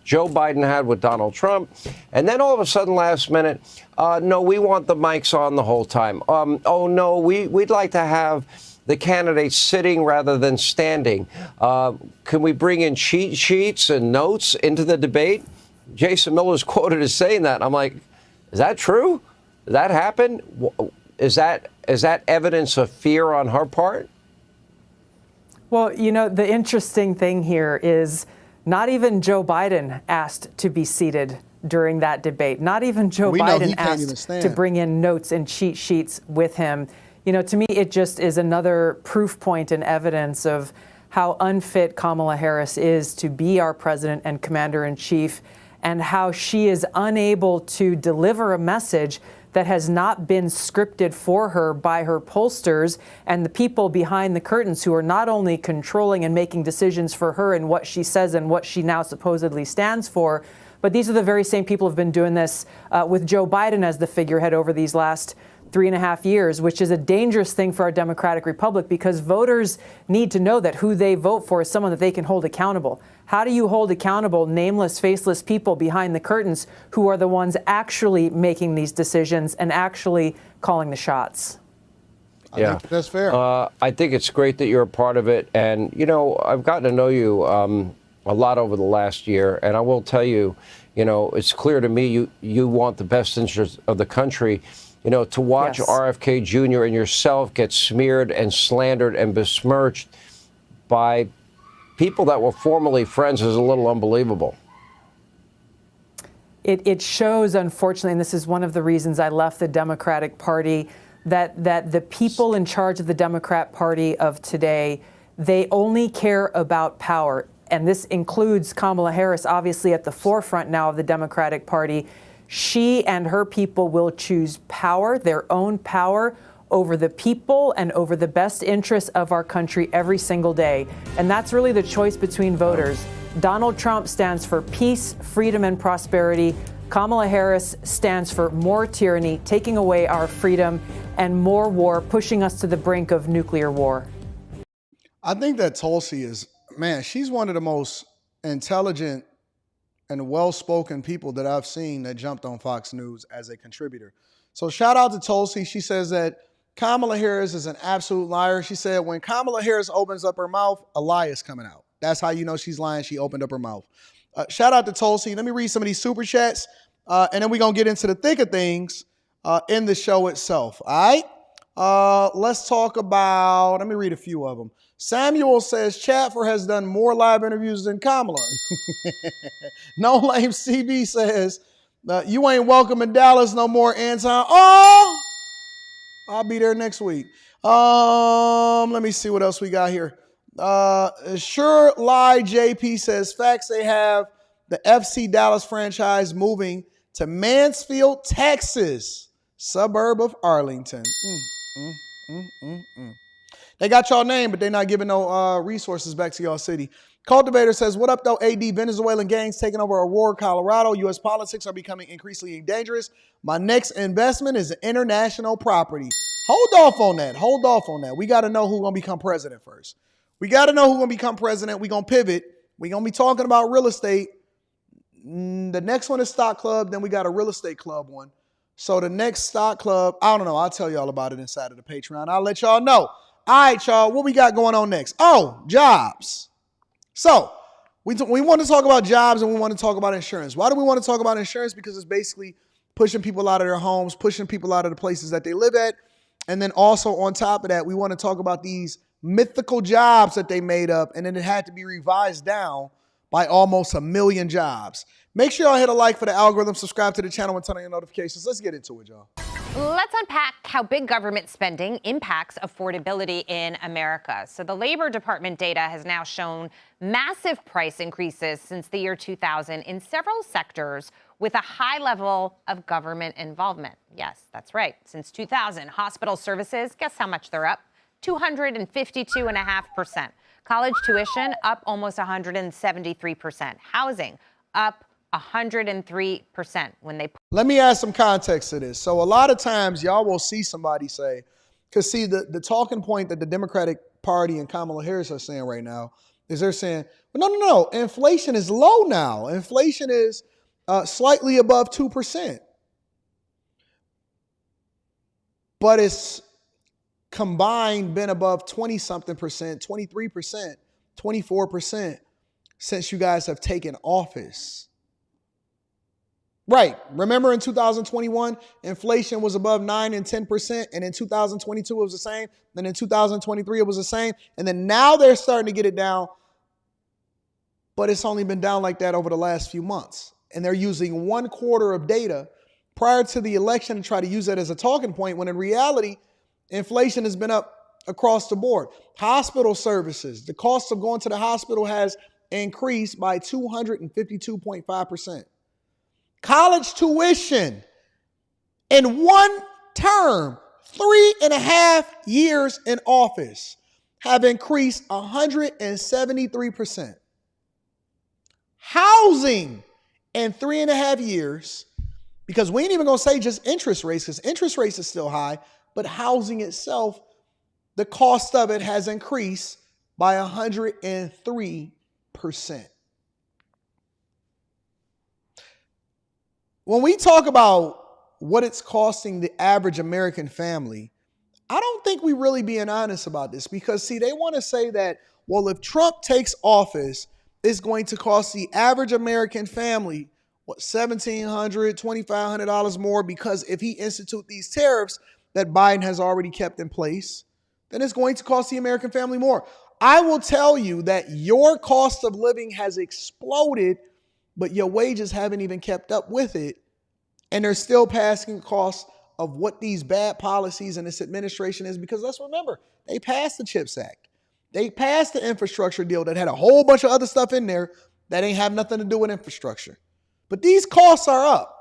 Joe Biden had with Donald Trump. And then all of a sudden, last minute, no, we want the mics on the whole time. Oh, no, we'd like to have the candidates sitting rather than standing. Can we bring in cheat sheets and notes into the debate? Jason Miller's quoted as saying that. I'm like, is that true? Did that happen? Is that evidence of fear on her part? Well, you know, the interesting thing here is not even Joe Biden asked to be seated during that debate. Not even Joe Biden asked to bring in notes and cheat sheets with him. You know, to me, it just is another proof point and evidence of how unfit Kamala Harris is to be our president and commander-in-chief, and how she is unable to deliver a message that has not been scripted for her by her pollsters and the people behind the curtains who are not only controlling and making decisions for her and what she says and what she now supposedly stands for, but these are the very same people who have been doing this with Joe Biden as the figurehead over these last 3.5 years, which is a dangerous thing for our democratic republic, because voters need to know that who they vote for is someone that they can hold accountable. How do you hold accountable nameless, faceless people behind the curtains who are the ones actually making these decisions and actually calling the shots? Yeah, that's fair. I think it's great that you're a part of it. And, you know, I've gotten to know you a lot over the last year. And I will tell you, you know, it's clear to me you want the best interest of the country. You know, to watch RFK Jr. and yourself get smeared and slandered and besmirched by people that were formerly friends is a little unbelievable. It shows, unfortunately, and this is one of the reasons I left the Democratic Party, that the people in charge of the Democrat Party of today, they only care about power. And this includes Kamala Harris, obviously at the forefront now of the Democratic Party. She and her people will choose power, their own power, over the people and over the best interests of our country every single day. And that's really the choice between voters. Donald Trump stands for peace, freedom, and prosperity. Kamala Harris stands for more tyranny, taking away our freedom, and more war, pushing us to the brink of nuclear war. I think that Tulsi is, man, she's one of the most intelligent and well-spoken people that I've seen that jumped on Fox News as a contributor. So shout out to Tulsi. She says that Kamala Harris is an absolute liar. She said when Kamala Harris opens up her mouth, a lie is coming out. That's how you know she's lying. She opened up her mouth. Shout out to Tulsi. Let me read some of these super chats, and then we're going to get into the thick of things in the show itself. All right? Let's talk about, let me read a few of them. Samuel says, Chatfer has done more live interviews than Kamala. No Lame CB says, you ain't welcome in Dallas no more, Anton. Oh, I'll be there next week. Let me see what else we got here. Sure Lie JP says, facts, they have the FC Dallas franchise moving to Mansfield, Texas, suburb of Arlington. They got y'all name, but they're not giving no resources back to y'all city. Cultivator says, what up, though, AD? Venezuelan gangs taking over Aurora, Colorado. U.S. politics are becoming increasingly dangerous. My next investment is international property. Hold off on that. Hold off on that. We got to know who's going to become president first. We got to know who's going to become president. We're going to pivot. We're going to be talking about real estate. The next one is Stock Club. Then we got a real estate club one. So the next Stock Club, I don't know. I'll tell y'all about it inside of the Patreon. I'll let y'all know. All right, y'all. What we got going on next? Oh, jobs. So we want to talk about jobs and we want to talk about insurance. Why do we want to talk about insurance? Because it's basically pushing people out of their homes, pushing people out of the places that they live at. And then also on top of that, we want to talk about these mythical jobs that they made up, and then it had to be revised down by almost 1 million jobs. Make sure y'all hit a like for the algorithm, subscribe to the channel, and turn on your notifications. Let's get into it, y'all. Let's unpack how big government spending impacts affordability in America. So the Labor Department data has now shown massive price increases since the year 2000 in several sectors with a high level of government involvement. Yes, that's right. Since 2000, hospital services, guess how much they're up? 252.5%. College tuition up almost 173%. Housing up 103% when they. Let me add some context to this. So a lot of times y'all will see somebody say, because see the talking point that the Democratic Party and Kamala Harris are saying right now is they're saying, well, no, inflation is low now. Inflation is slightly above 2%. But it's combined been above 20-something percent, 23%, 24% since you guys have taken office. Right. Remember in 2021, inflation was above 9 and 10%. And in 2022, it was the same. Then in 2023, it was the same. And then now they're starting to get it down. But it's only been down like that over the last few months. And they're using 1 quarter of data prior to the election to try to use that as a talking point, when in reality, inflation has been up across the board. Hospital services, the cost of going to the hospital has increased by 252.5%. College tuition in one term, 3.5 years in office, have increased 173%. Housing in 3.5 years, because we ain't even gonna say just interest rates, because interest rates is still high, but housing itself, the cost of it has increased by 103%. When we talk about what it's costing the average American family, I don't think we really being honest about this, because see, they want to say that, well, if Trump takes office, it's going to cost the average American family, what, $1,700, $2,500 more, because if he institute these tariffs that Biden has already kept in place, then it's going to cost the American family more. I will tell you that your cost of living has exploded, but your wages haven't even kept up with it. And they're still passing costs of what these bad policies and this administration is, because let's remember, they passed the CHIPS Act. They passed the infrastructure deal that had a whole bunch of other stuff in there that ain't have nothing to do with infrastructure. But these costs are up.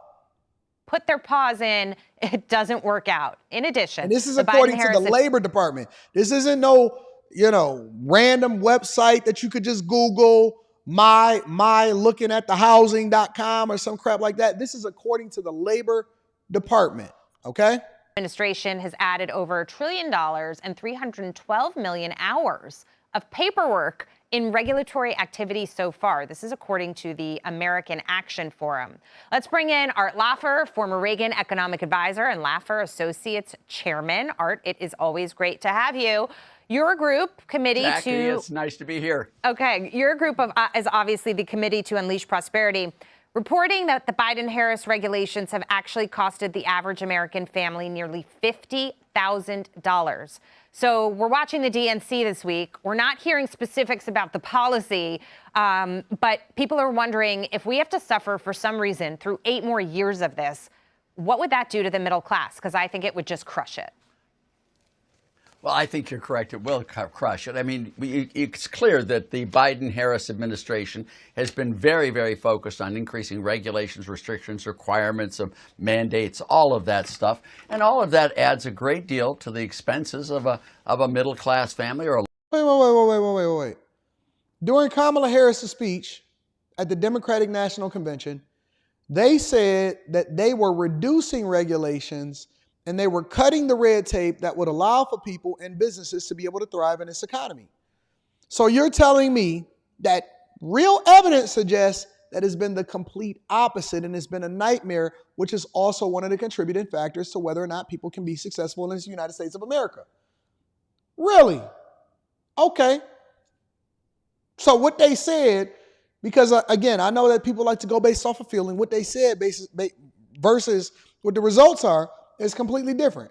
Put their paws in, it doesn't work out. In addition, and this is according to the Labor Department. This isn't no, random website that you could just Google my looking at the housing.com or some crap like that. This is according to the Labor Department, okay? Administration has added over $1 trillion and 312 million hours of paperwork in regulatory activity so far. This is according to the American Action Forum. Let's bring in Art Laffer, former Reagan economic advisor and Laffer Associates chairman. Art, it is always great to have you. Your group committee Jackie, it's nice to be here. Okay, your group is obviously the Committee to Unleash Prosperity, reporting that the Biden-Harris regulations have actually costed the average American family nearly $50,000. So we're watching the DNC this week. We're not hearing specifics about the policy, but people are wondering if we have to suffer for some reason through 8 more years of this, what would that do to the middle class? Because I think it would just crush it. Well, I think you're correct. It will crush it. I mean, it's clear that the Biden-Harris administration has been very, very focused on increasing regulations, restrictions, requirements, of mandates, all of that stuff. And all of that adds a great deal to the expenses of a middle-class family or a... Wait. During Kamala Harris' speech at the Democratic National Convention, they said that they were reducing regulations and they were cutting the red tape that would allow for people and businesses to be able to thrive in this economy. So you're telling me that real evidence suggests that it's been the complete opposite and it's been a nightmare, which is also one of the contributing factors to whether or not people can be successful in the United States of America. Really? Okay. So what they said, because again, I know that people like to go based off of feeling, what they said versus what the results are, is completely different.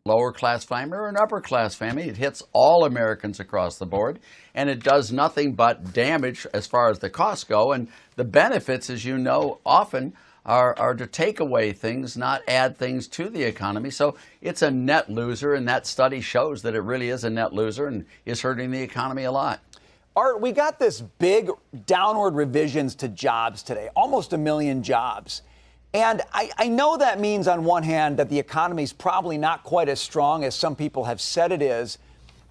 Lower class family or an upper class family. It hits all Americans across the board, and it does nothing but damage as far as the costs go. And the benefits, as you know, often are to take away things, not add things to the economy. So it's a net loser, and that study shows that it really is a net loser and is hurting the economy a lot. Art, we got this big downward revisions to jobs today, almost 1 million jobs. And I know that means, on one hand, that the economy is probably not quite as strong as some people have said it is.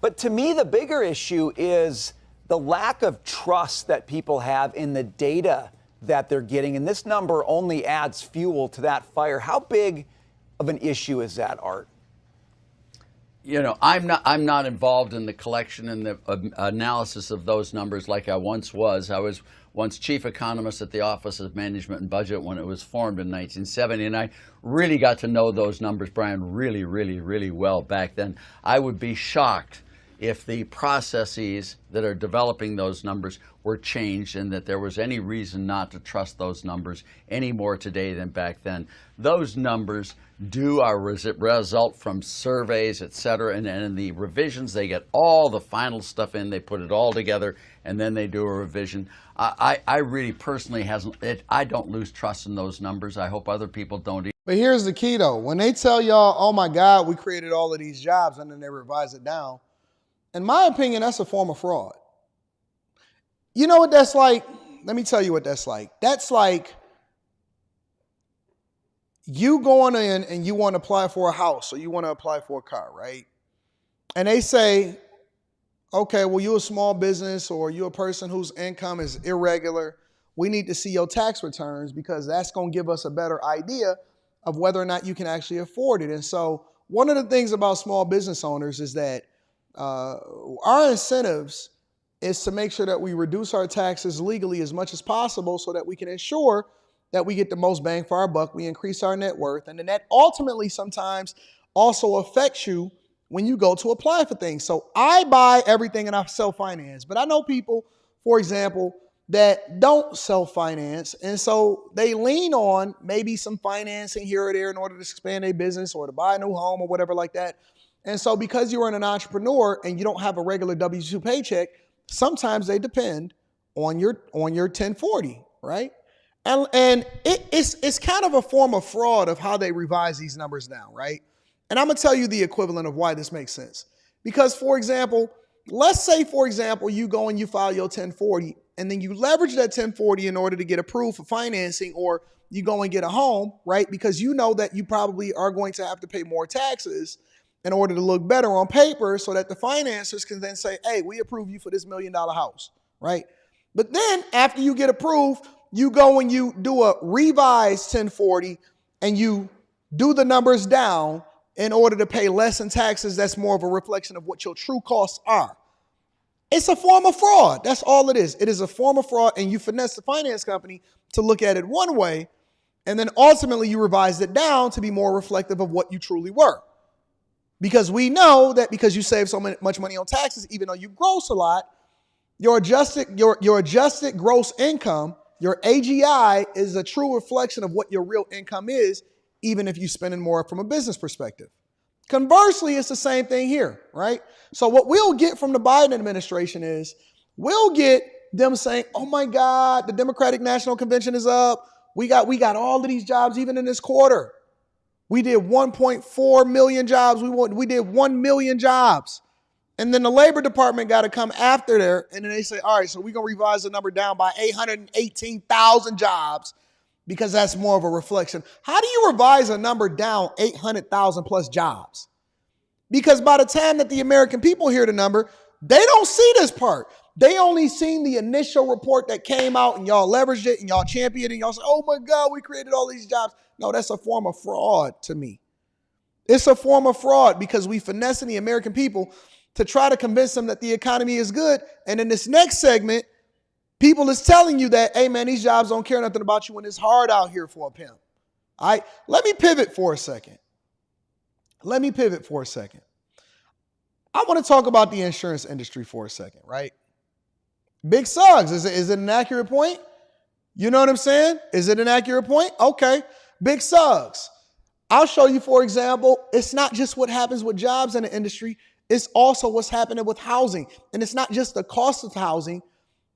But to me, the bigger issue is the lack of trust that people have in the data that they're getting. And this number only adds fuel to that fire. How big of an issue is that, Art? You know, I'm not involved in the collection and the analysis of those numbers like I once was. I was once chief economist at the Office of Management and Budget when it was formed in 1970, and I really got to know those numbers, Brian, really, really, really well back then. I would be shocked if the processes that are developing those numbers were changed and that there was any reason not to trust those numbers any more today than back then. Those numbers are result from surveys, et cetera, and in the revisions, they get all the final stuff in, they put it all together, and then they do a revision. I really personally I don't lose trust in those numbers. I hope other people don't either. But here's the key, though. When they tell y'all, oh, my God, we created all of these jobs, and then they revise it down, in my opinion, that's a form of fraud. You know what that's like? Let me tell you what that's like. That's like you going in and you want to apply for a house or you want to apply for a car, right? And they say, okay, well, you're a small business or you're a person whose income is irregular. We need to see your tax returns because that's going to give us a better idea of whether or not you can actually afford it. And so one of the things about small business owners is that our incentives is to make sure that we reduce our taxes legally as much as possible so that we can ensure that we get the most bang for our buck, we increase our net worth, and then that ultimately sometimes also affects you when you go to apply for things. So I buy everything and I self-finance, but I know people, for example, that don't self-finance, and so they lean on maybe some financing here or there in order to expand their business or to buy a new home or whatever like that. And so because you're an entrepreneur and you don't have a regular W-2 paycheck, sometimes they depend on your 1040, right? And it's kind of a form of fraud of how they revise these numbers down, right? And I'm going to tell you the equivalent of why this makes sense. Because, for example, let's say, for example, you go and you file your 1040, and then you leverage that 1040 in order to get approved for financing, or you go and get a home, right? Because you know that you probably are going to have to pay more taxes in order to look better on paper so that the financiers can then say, hey, we approve you for this $1 million house, right? But then after you get approved, you go and you do a revised 1040 and you do the numbers down in order to pay less in taxes. That's more of a reflection of what your true costs are. It's a form of fraud. That's all it is. It is a form of fraud, and you finesse the finance company to look at it one way, and then ultimately you revise it down to be more reflective of what you truly were. Because we know that because you save so much money on taxes, even though you gross a lot, your adjusted gross income, your AGI, is a true reflection of what your real income is, even if you're spending more from a business perspective. Conversely, it's the same thing here, right? So what we'll get from the Biden administration is we'll get them saying, oh my God, the Democratic National Convention is up. We got all of these jobs even in this quarter. We did 1.4 million jobs. We did 1 million jobs. And then the Labor Department got to come after there, and then they say, all right, so we're going to revise the number down by 818,000 jobs because that's more of a reflection. How do you revise a number down 800,000 plus jobs? Because by the time that the American people hear the number, they don't see this part. They only seen the initial report that came out, and y'all leveraged it, and y'all championed it, and y'all said, oh my God, we created all these jobs. No, that's a form of fraud to me. It's a form of fraud because we finessing the American people to try to convince them that the economy is good. And in this next segment, people is telling you that, hey man, these jobs don't care nothing about you when it's hard out here for a pimp. All right, let me pivot for a second. I want to talk about the insurance industry for a second, right? Big Suggs, is it an accurate point? You know what I'm saying? Is it an accurate point? Okay, Big Suggs. I'll show you, for example, it's not just what happens with jobs in the industry, it's also what's happening with housing. And it's not just the cost of housing,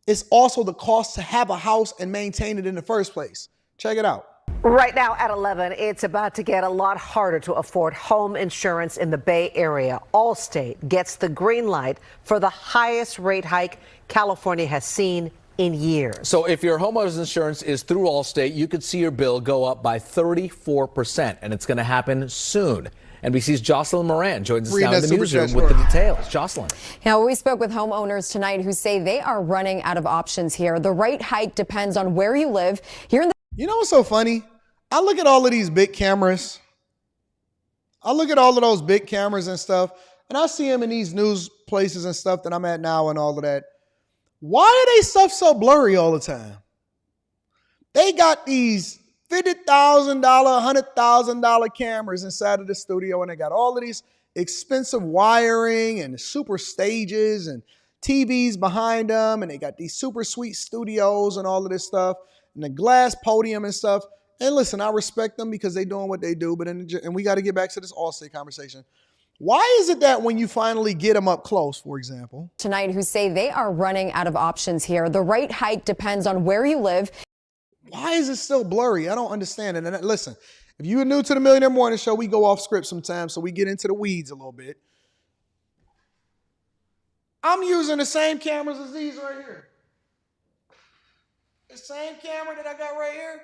it's also the cost to have a house and maintain it in the first place. Check it out. Right now at 11, it's about to get a lot harder to afford home insurance in the Bay Area. Allstate gets the green light for the highest rate hike California has seen in years. So if your homeowner's insurance is through Allstate, you could see your bill go up by 34%, and it's going to happen soon. NBC's Jocelyn Moran joins us now in the newsroom with the details. Jocelyn. Now, we spoke with homeowners tonight who say they are running out of options here. The rate hike depends on where you live. Here in the You know what's so funny? I look at all of these big cameras. I look at all of those big cameras and stuff, and I see them in these news places and stuff that I'm at now and all of that. Why are they stuff so blurry all the time? They got these $50,000, $100,000 cameras inside of the studio, and they got all of these expensive wiring and super stages and TVs behind them, and they got these super sweet studios and all of this stuff, and the glass podium and stuff. And listen, I respect them because they're doing what they do, but and we got to get back to this Allstate conversation. Why is it that when you finally get them up close, for example, tonight who say they are running out of options here. The rate hike depends on where you live. Why is it still blurry? I don't understand it. And listen, if you're new to the Millionaire Morning Show, we go off script sometimes, so we get into the weeds a little bit. I'm using the same cameras as these right here. The same camera that I got right here.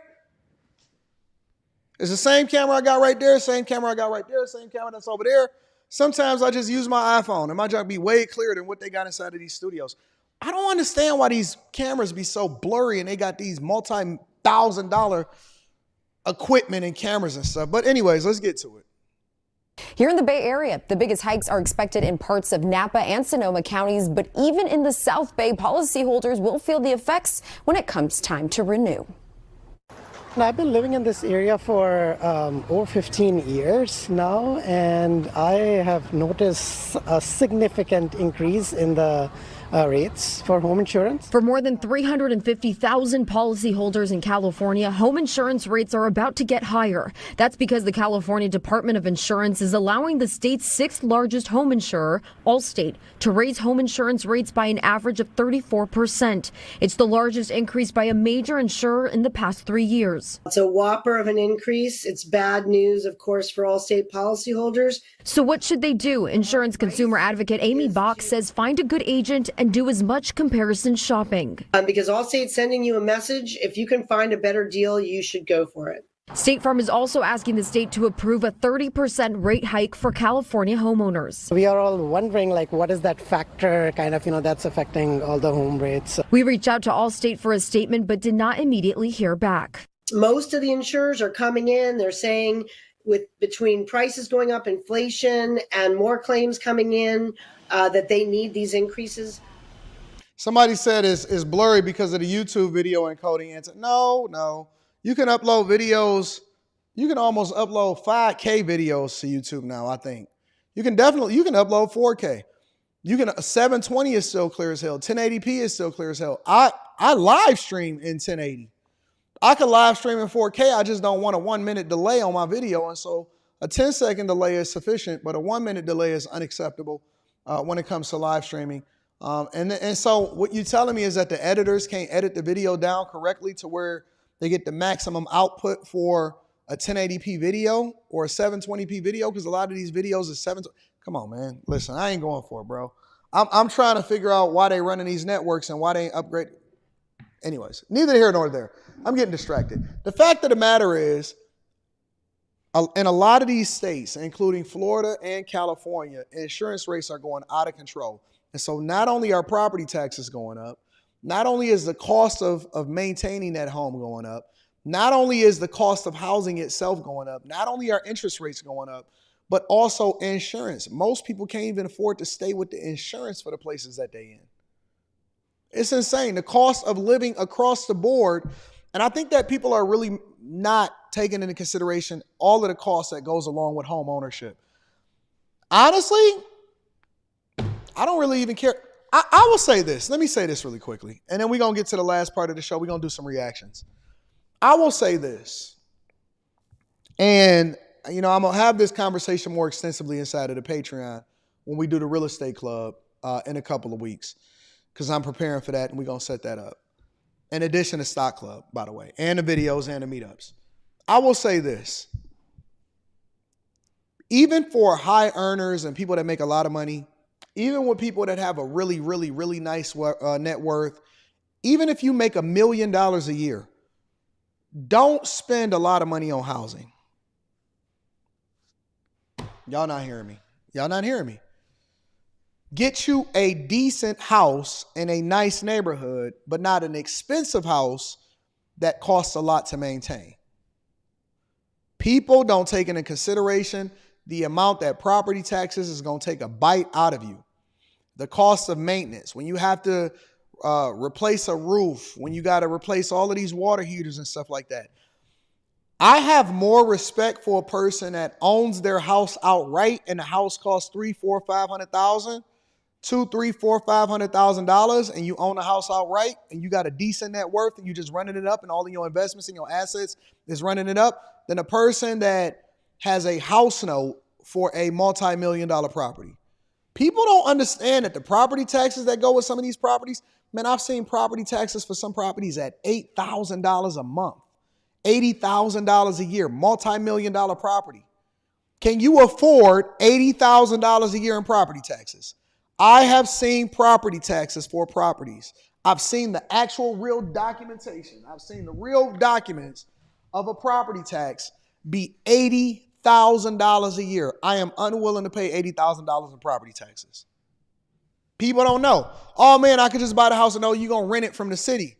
It's the same camera I got right there, same camera I got right there, same camera that's over there. Sometimes I just use my iPhone, and my job be way clearer than what they got inside of these studios. I don't understand why these cameras be so blurry and they got these multi-$1,000 equipment and cameras and stuff. But anyways, let's get to it. Here in the Bay Area, the biggest hikes are expected in parts of Napa and Sonoma counties, but even in the South Bay, policyholders will feel the effects when it comes time to renew. I've been living in this area for over 15 years now, and I have noticed a significant increase in the rates for home insurance. For more than 350,000 policyholders in California, home insurance rates are about to get higher. That's because the California Department of Insurance is allowing the state's sixth largest home insurer, Allstate, to raise home insurance rates by an average of 34%. It's the largest increase by a major insurer in the past 3 years. It's a whopper of an increase. It's bad news, of course, for Allstate policyholders. So what should they do? Insurance consumer advocate Amy Bach says find a good agent and do as much comparison shopping. Because Allstate's sending you a message. If you can find a better deal, you should go for it. State Farm is also asking the state to approve a 30% rate hike for California homeowners. We are all wondering, like, what is that factor kind of, that's affecting all the home rates. We reached out to Allstate for a statement, but did not immediately hear back. Most of the insurers are coming in. They're saying with between prices going up, inflation, and more claims coming in, that they need these increases. Somebody said it's blurry because of the YouTube video encoding. And no. You can upload videos. You can almost upload 5K videos to YouTube now, I think. You can upload 4K. 720 is still clear as hell. 1080p is still clear as hell. I live stream in 1080. I can live stream in 4K. I just don't want a 1 minute delay on my video. And so a 10-second delay is sufficient, but a 1 minute delay is unacceptable when it comes to live streaming. And so what you're telling me is that the editors can't edit the video down correctly to where they get the maximum output for a 1080p video or a 720p video, because a lot of these videos is 720. Come on, man. Listen, I ain't going for it, bro. I'm trying to figure out why they running these networks and why they ain't upgraded. Anyways, neither here nor there. I'm getting distracted. The fact of the matter is, in a lot of these states, including Florida and California, insurance rates are going out of control. And so not only are property taxes going up, not only is the cost of maintaining that home going up, not only is the cost of housing itself going up, not only are interest rates going up, but also insurance. Most people can't even afford to stay with the insurance for the places that they in. It's insane. The cost of living across the board. And I think that people are really not taking into consideration all of the costs that goes along with home ownership. Honestly, I don't really even care. I will say this. Let me say this really quickly. And then we're going to get to the last part of the show. We're going to do some reactions. I will say this. And, I'm going to have this conversation more extensively inside of the Patreon when we do the real estate club in a couple of weeks, because I'm preparing for that and we're going to set that up. In addition to Stock Club, by the way, and the videos and the meetups. I will say this. Even for high earners and people that make a lot of money, even with people that have a really, really, really nice net worth, even if you make $1 million a year, don't spend a lot of money on housing. Y'all not hearing me. Y'all not hearing me. Get you a decent house in a nice neighborhood, but not an expensive house that costs a lot to maintain. People don't take into consideration the amount that property taxes is going to take a bite out of you. The cost of maintenance, when you have to replace a roof, when you got to replace all of these water heaters and stuff like that. I have more respect for a person that owns their house outright and the house costs $300,000, $400,000, $500,000, $200,000, $300,000, $400,000, and you own a house outright and you got a decent net worth and you just running it up and all of your investments and your assets is running it up, than a person that has a house note for a multi-million-dollar property. People don't understand that the property taxes that go with some of these properties, man, I've seen property taxes for some properties at $8,000 a month, $80,000 a year, multi-million-dollar property. Can you afford $80,000 a year in property taxes? I have seen property taxes for properties. I've seen the actual real documentation. I've seen the real documents of a property tax be $80,000 a year. I am unwilling to pay $80,000 in property taxes. People don't know. Oh man, I could just buy the house and no, you're going to rent it from the city.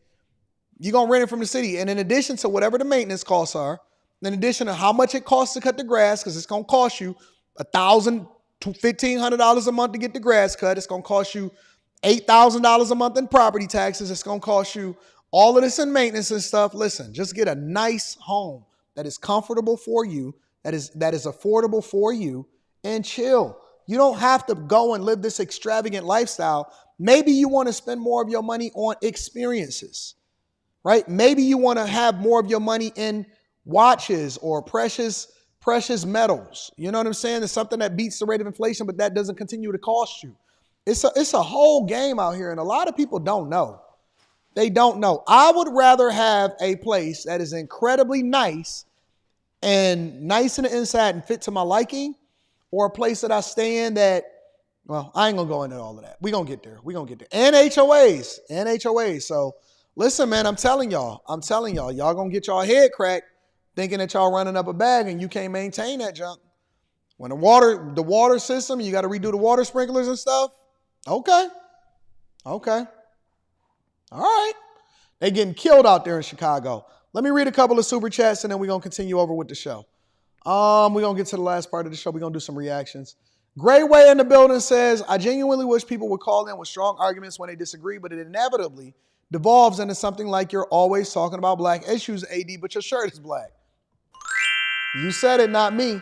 You're going to rent it from the city. And in addition to whatever the maintenance costs are, in addition to how much it costs to cut the grass, because it's going to cost you $1,000 to $1,500 a month to get the grass cut. It's going to cost you $8,000 a month in property taxes. It's going to cost you all of this in maintenance and stuff. Listen, just get a nice home that is comfortable for you, that is affordable for you, and chill. You don't have to go and live this extravagant lifestyle Maybe you want to spend more of your money on experiences, right? Maybe you want to have more of your money in watches or precious metals. You know what I'm saying? It's something that beats the rate of inflation, but that doesn't continue to cost you. It's a whole game out here, and a lot of people don't know. They don't know. I would rather have a place that is incredibly nice and nice in the inside and fit to my liking, or a place that I stay in that, well, I ain't going to go into all of that. We're going to get there. And HOAs. So listen, man, I'm telling y'all, y'all going to get y'all head cracked thinking that y'all running up a bag and you can't maintain that junk. When the water system, you got to redo the water sprinklers and stuff. Okay. All right. They getting killed out there in Chicago. Let me read a couple of super chats and then we're going to continue over with the show. We're going to get to the last part of the show. We're going to do some reactions. Greyway in the building says, I genuinely wish people would call in with strong arguments when they disagree, but it inevitably devolves into something like you're always talking about black issues, AD, but your shirt is black. You said it, not me.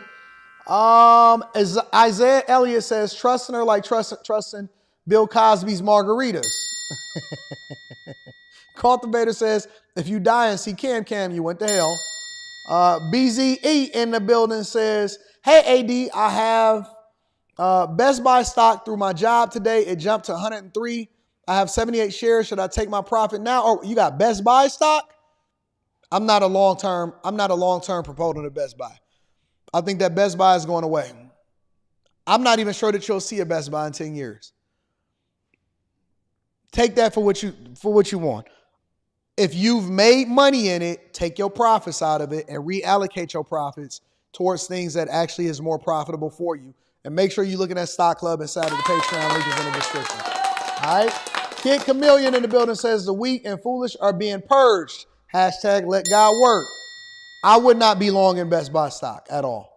As Isaiah Elliott says, trusting her like trusting Bill Cosby's margaritas. Cultivator says, if you die and see Cam, you went to hell. BZE in the building says, hey, AD, I have Best Buy stock through my job today. It jumped to 103. I have 78 shares. Should I take my profit now? Or you got Best Buy stock? I'm not a long-term proponent of Best Buy. I think that Best Buy is going away. I'm not even sure that you'll see a Best Buy in 10 years. Take that for what you want. If you've made money in it, take your profits out of it and reallocate your profits towards things that actually is more profitable for you. And make sure you're looking at Stock Club inside of the Patreon link is in the description. All right. Kid Chameleon in the building says the weak and foolish are being purged. Hashtag let God work. I would not be long in Best Buy stock at all.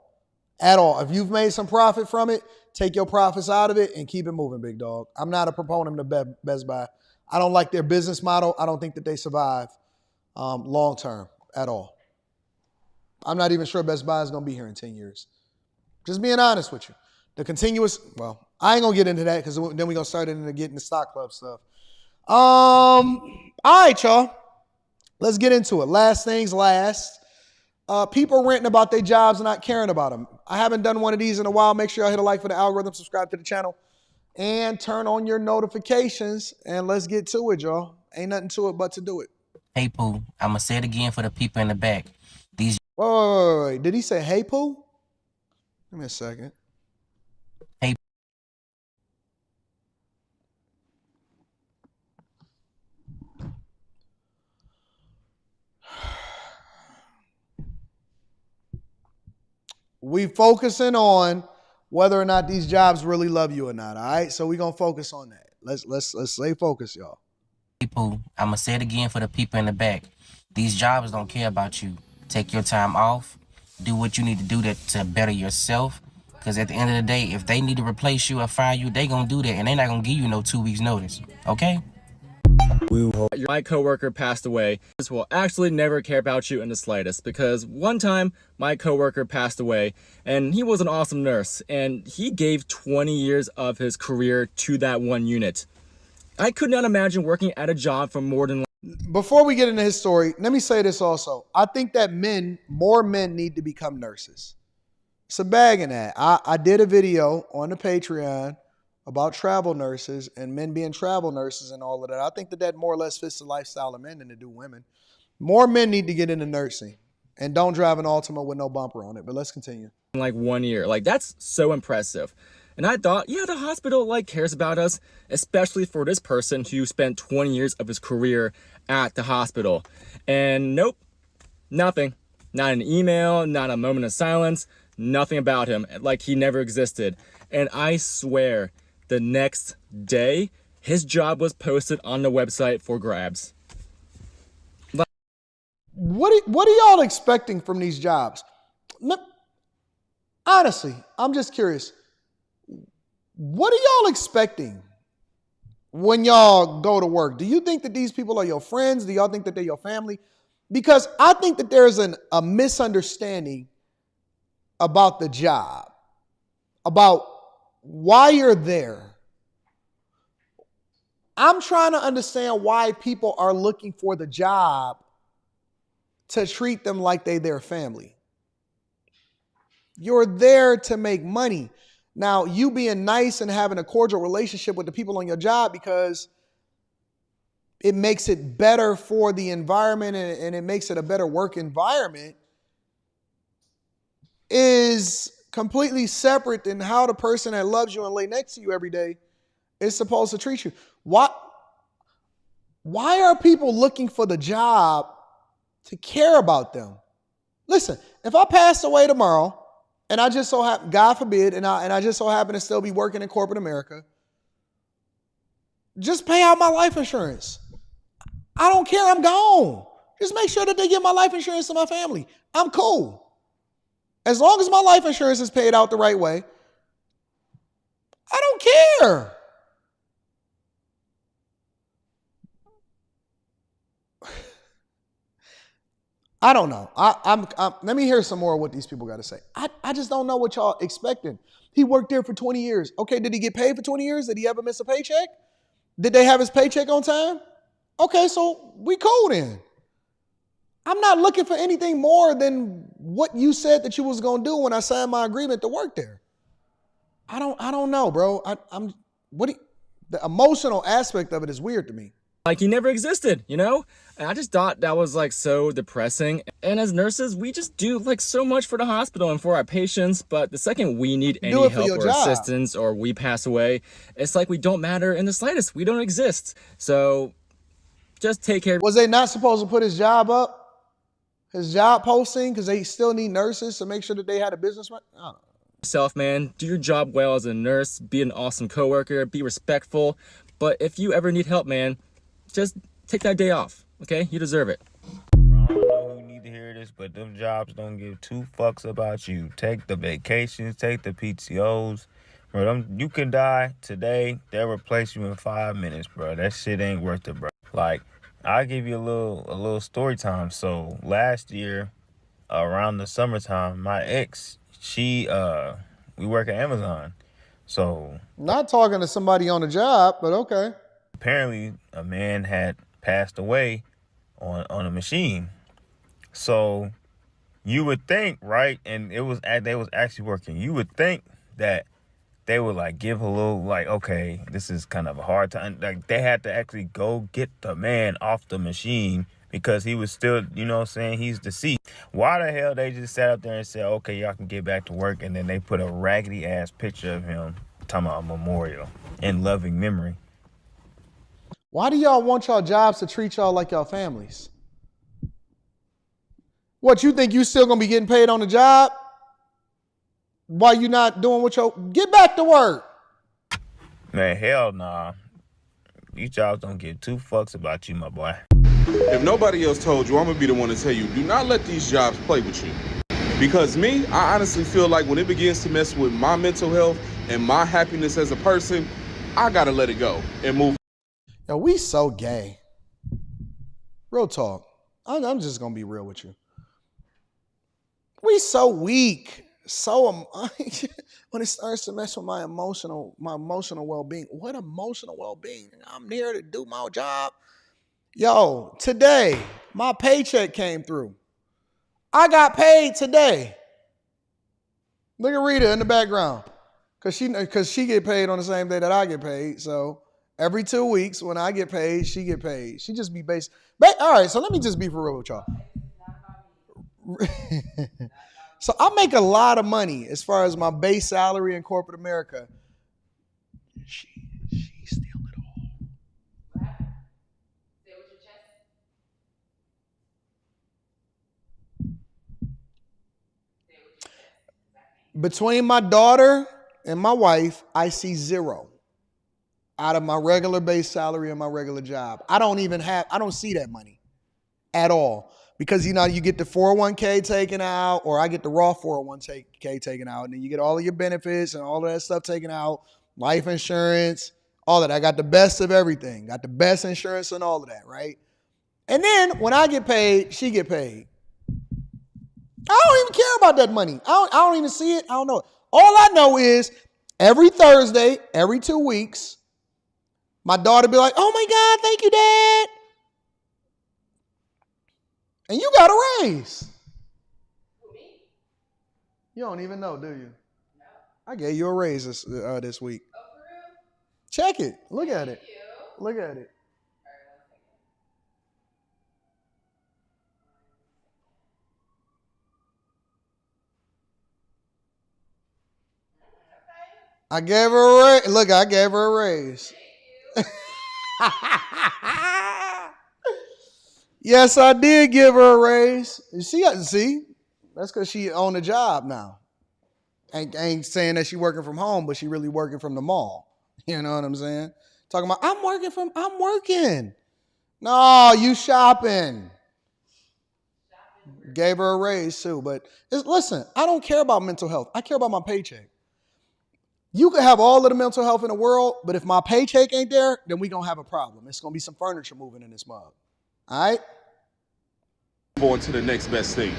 If you've made some profit from it, take your profits out of it and keep it moving, big dog. I'm not a proponent of Best Buy. I don't like their business model. I don't think that they survive long term at all. I'm not even sure Best Buy is going to be here in 10 years. Just being honest with you. The continuous, well, I ain't going to get into that because then we're going to start into getting the Stock Club stuff. All right, y'all. Let's get into it. Last things last. People ranting about their jobs and not caring about them. I haven't done one of these in a while. Make sure y'all hit a like for the algorithm, subscribe to the channel, and turn on your notifications. And let's get to it, y'all. Ain't nothing to it but to do it. Hey, Pooh. I'm going to say it again for the people in the back. Wait. Did he say, hey, Pooh? Give me a second. Hey. We focusing on whether or not these jobs really love you or not, all right? So we're going to focus on that. Let's stay focused, y'all. Hey, Pooh. I'm going to say it again for the people in the back. These jobs don't care about you. Take your time off. Do what you need to do to better yourself. Because at the end of the day, if they need to replace you or fire you, they going to do that. And they're not going to give you no 2 weeks notice. Okay? My coworker passed away. This will actually never care about you in the slightest, because one time my coworker passed away and he was an awesome nurse and he gave 20 years of his career to that one unit. I could not imagine working at a job for more than... Before we get into his story, let me say this also. I think that more men need to become nurses. It's a bag in that. I did a video on the Patreon about travel nurses and men being travel nurses and all of that. I think that more or less fits the lifestyle of men than to do women. More men need to get into nursing and don't drive an Altima with no bumper on it. But let's continue. Like 1 year. Like, that's so impressive. And I thought, yeah, the hospital cares about us, especially for this person who spent 20 years of his career at the hospital. And nope, nothing. Not an email, not a moment of silence, nothing about him. Like he never existed. And I swear, the next day, his job was posted on the website for grabs. What are y'all expecting from these jobs? Honestly, I'm just curious. What are y'all expecting when y'all go to work? Do you think that these people are your friends? Do y'all think that they're your family? Because I think that there's a misunderstanding about the job, about why you're there, I'm trying to understand why people are looking for the job to treat them like they their family. You're there to make money. Now, you being nice and having a cordial relationship with the people on your job because it makes it better for the environment and it makes it a better work environment is completely separate than how the person that loves you and lay next to you every day is supposed to treat you. Why are people looking for the job to care about them? Listen, if I pass away tomorrow and I just so happen, God forbid, and I just so happen to still be working in corporate America, just pay out my life insurance. I don't care. I'm gone. Just make sure that they give my life insurance to my family. I'm cool. As long as my life insurance is paid out the right way, I don't care. I don't know. Let me hear some more of what these people got to say. I just don't know what y'all expecting. He worked there for 20 years. Okay, did he get paid for 20 years? Did he ever miss a paycheck? Did they have his paycheck on time? Okay, so we cool then. I'm not looking for anything more than what you said that you was gonna do when I signed my agreement to work there. I don't know, bro. The emotional aspect of it is weird to me. Like he never existed, you know? And I just thought that was like so depressing. And as nurses, we just do like so much for the hospital and for our patients. But the second we need any help or assistance or we pass away, it's like we don't matter in the slightest. We don't exist. So just take care. Was they not supposed to put his job up? His job posting? Because they still need nurses to make sure that they had a business right? I don't know. Yourself, man. Do your job well as a nurse. Be an awesome coworker. Be respectful. But if you ever need help, man, just take that day off, okay? You deserve it. I don't know who need to hear this, but them jobs don't give two fucks about you. Take the vacations, take the PTOs. Bro, you can die today. They'll replace you in 5 minutes, bro. That shit ain't worth it, bro. Like, I'll give you a little story time. So last year, around the summertime, my ex, we work at Amazon. So not talking to somebody on the job, but okay. Apparently, a man had passed away on a machine. So you would think, right? And they was actually working. You would think that they would like give a little like, okay, this is kind of a hard time. Like they had to actually go get the man off the machine because he was still, you know what I'm saying, he's deceased. Why the hell they just sat up there and said, okay, y'all can get back to work, and then they put a raggedy ass picture of him talking about a memorial in loving memory. Why do y'all want y'all jobs to treat y'all like y'all families? What, you think you still gonna be getting paid on the job? Why you not doing what get back to work? Man, hell nah. These jobs don't give two fucks about you, my boy. If nobody else told you, I'm gonna be the one to tell you, do not let these jobs play with you. Because me, I honestly feel like when it begins to mess with my mental health and my happiness as a person, I gotta let it go and move. Yo, we so gay. Real talk. I'm just gonna be real with you. We so weak. So when it starts to mess with my emotional well-being. What emotional well-being? I'm here to do my job. Yo, today, my paycheck came through. I got paid today. Look at Rita in the background. Cause she get paid on the same day that I get paid. So every 2 weeks when I get paid, she get paid. She just be based. All right, so let me just be for real with y'all. So I make a lot of money as far as my base salary in corporate America. She steal it all. Between my daughter and my wife, I see zero out of my regular base salary and my regular job. I don't see that money at all. Because, you know, you get the 401k taken out, or I get the raw 401k taken out, and then you get all of your benefits and all of that stuff taken out, life insurance, all of that. I got the best of everything. Got the best insurance and all of that, right? And then when I get paid, she get paid. I don't even care about that money. I don't even see it. I don't know it. All I know is every Thursday, every 2 weeks, My daughter be like, oh my God, thank you, Dad. And you got a raise. You don't even know, do you? No. I gave you a raise this week. Oh, for real? Check it. Look at it. Look at it. I gave her a raise. Look, I gave her a raise. Yes, I did give her a raise. See, that's because she on the job now. Ain't saying that she working from home, but she really working from the mall. You know what I'm saying? Talking about, I'm working. No, you shopping. Gave her a raise too. But listen, I don't care about mental health. I care about my paycheck. You can have all of the mental health in the world, but if my paycheck ain't there, then we going to have a problem. It's going to be some furniture moving in this mug. All right? Going to the next best thing.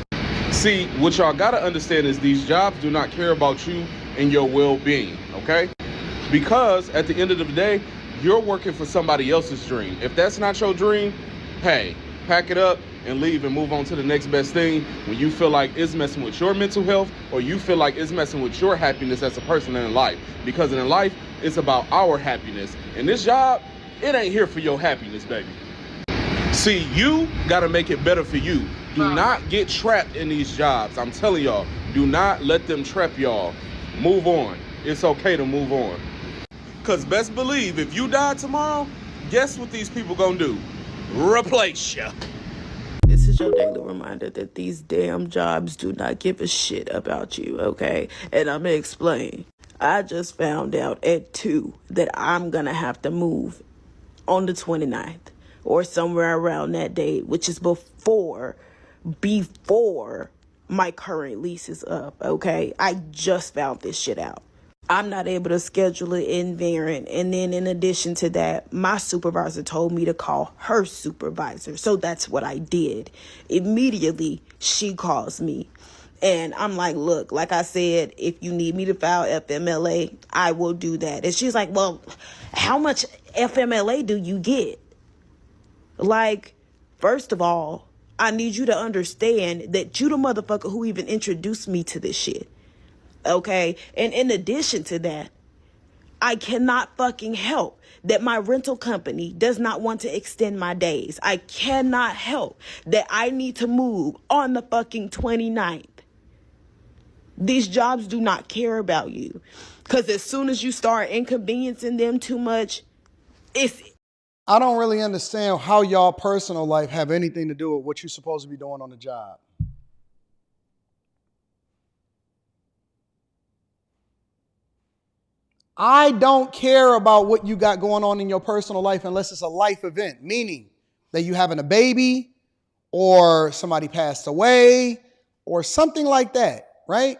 See, what y'all got to understand is these jobs do not care about you and your well-being, okay? Because at the end of the day, you're working for somebody else's dream. If that's not your dream, hey, pack it up and leave and move on to the next best thing when you feel like it's messing with your mental health or you feel like it's messing with your happiness as a person in life. Because in life, it's about our happiness. And this job, it ain't here for your happiness, baby. See, you got to make it better for you. Do not get trapped in these jobs. I'm telling y'all, do not let them trap y'all. Move on. It's okay to move on. Because best believe, if you die tomorrow, guess what these people gonna do? Replace you. This is your daily reminder that these damn jobs do not give a shit about you, okay? And I'm gonna explain. I just found out at 2 that I'm gonna have to move on the 29th or somewhere around that date, which is before my current lease is up, okay? I just found this shit out. I'm not able to schedule it in Variant. And then in addition to that, my supervisor told me to call her supervisor. So that's what I did. Immediately, she calls me. And I'm like, look, like I said, if you need me to file FMLA, I will do that. And she's like, well, how much FMLA do you get? Like, first of all, I need you to understand that you the motherfucker who even introduced me to this shit. Okay, and in addition to that, I cannot fucking help that my rental company does not want to extend my days. I cannot help that I need to move on the fucking 29th. These jobs do not care about you. Because as soon as you start inconveniencing them too much, I don't really understand how y'all personal life have anything to do with what you're supposed to be doing on the job. I don't care about what you got going on in your personal life unless it's a life event, meaning that you having a baby or somebody passed away or something like that, right?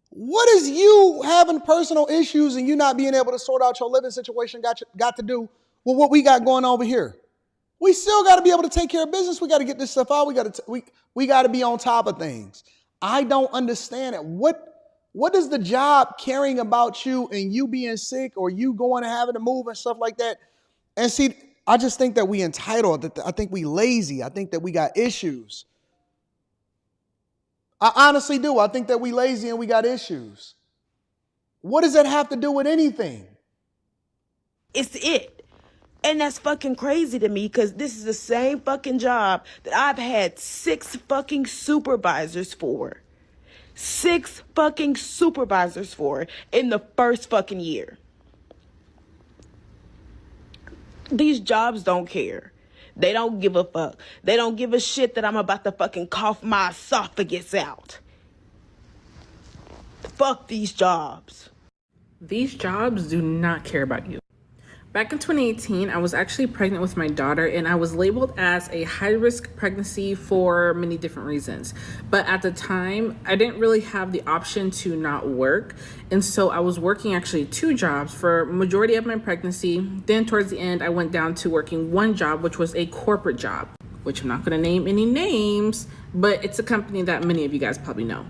What is you having personal issues and you not being able to sort out your living situation got to do with what we got going over here? We still got to be able to take care of business. We got to get this stuff out. We got to be on top of things. I don't understand it. What is the job caring about you and you being sick or you going and having to move and stuff like that? And see, I just think that we entitled. I think we lazy. I think that we got issues. I honestly do. I think that we lazy and we got issues. What does that have to do with anything? it's it. And that's fucking crazy to me because this is the same fucking job that I've had 6 fucking supervisors for. 6 fucking supervisors for in the first fucking year. These jobs don't care. They don't give a fuck. They don't give a shit that I'm about to fucking cough my esophagus out. Fuck these jobs. These jobs do not care about you. Back in 2018, I was actually pregnant with my daughter, and I was labeled as a high-risk pregnancy for many different reasons. But at the time, I didn't really have the option to not work, and so I was working actually 2 jobs for majority of my pregnancy. Then towards the end, I went down to working 1 job, which was a corporate job, which I'm not going to name any names, but it's a company that many of you guys probably know.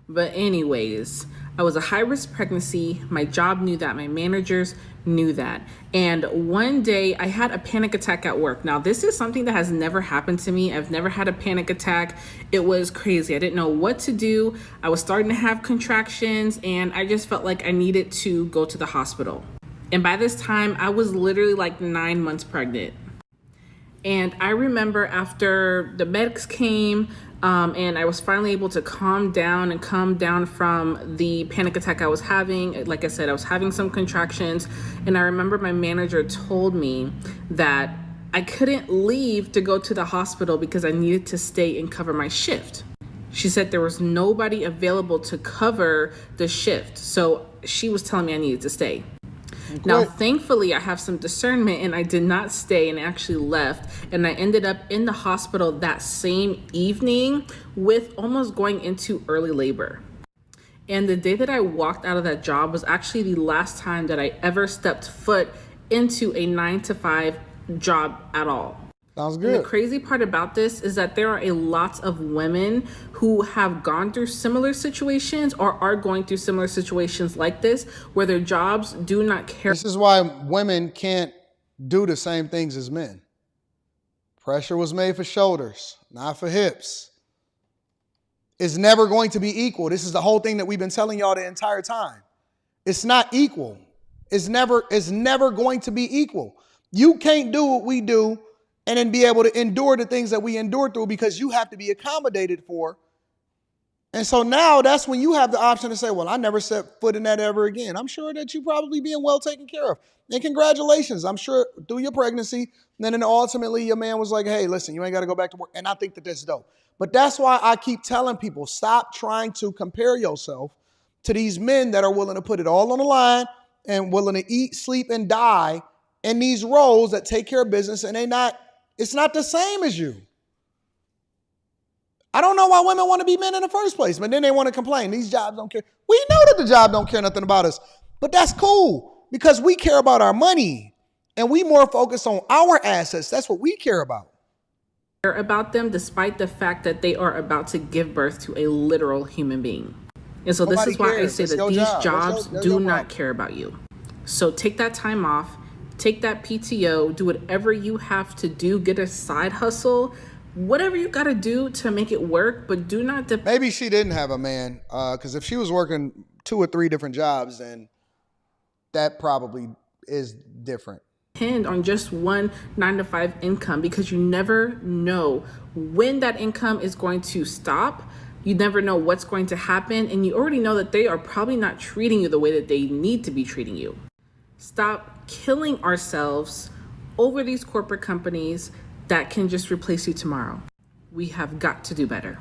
But anyways, I was a high-risk pregnancy. My job knew that. My managers knew that. And one day I had a panic attack at work. Now, this is something that has never happened to me. I've never had a panic attack. It was crazy. I didn't know what to do. I was starting to have contractions, and I just felt like I needed to go to the hospital. And by this time, I was literally like 9 months pregnant. And I remember after the medics came, and I was finally able to calm down from the panic attack I was having. Like I said, I was having some contractions. And I remember my manager told me that I couldn't leave to go to the hospital because I needed to stay and cover my shift. She said there was nobody available to cover the shift. So she was telling me I needed to stay. Now, thankfully, I have some discernment and I did not stay and actually left. And I ended up in the hospital that same evening with almost going into early labor. And the day that I walked out of that job was actually the last time that I ever stepped foot into a 9-to-5 job at all. Sounds good. And the crazy part about this is that there are a lot of women who have gone through similar situations or are going through similar situations like this, where their jobs do not care. This is why women can't do the same things as men. Pressure was made for shoulders, not for hips. It's never going to be equal. This is the whole thing that we've been telling y'all the entire time. It's not equal. It's never going to be equal. You can't do what we do and then be able to endure the things that we endure through because you have to be accommodated for. And so now that's when you have the option to say, well, I never set foot in that ever again. I'm sure that you probably being well taken care of. And congratulations. I'm sure through your pregnancy, then ultimately your man was like, hey, listen, you ain't got to go back to work. And I think that that's dope. But that's why I keep telling people, stop trying to compare yourself to these men that are willing to put it all on the line and willing to eat, sleep, and die in these roles that take care of business, and it's not the same as you. I don't know why women want to be men in the first place, but then they want to complain. These jobs don't care. We know that the job don't care nothing about us, but that's cool because we care about our money and we more focused on our assets. That's what we care about. Care about them despite the fact that they are about to give birth to a literal human being. And so this is why I say that these jobs do not care about you. So take that time off. Take that PTO, do whatever you have to do, get a side hustle, whatever you got to do to make it work, but do not maybe she didn't have a man, because if she was working 2 or 3 different jobs, then that probably is different. Depend on just one 9-to-5 income, because you never know when that income is going to stop. You never know what's going to happen, and you already know that they are probably not treating you the way that they need to be treating you. Stop killing ourselves over these corporate companies that can just replace you tomorrow. We have got to do better.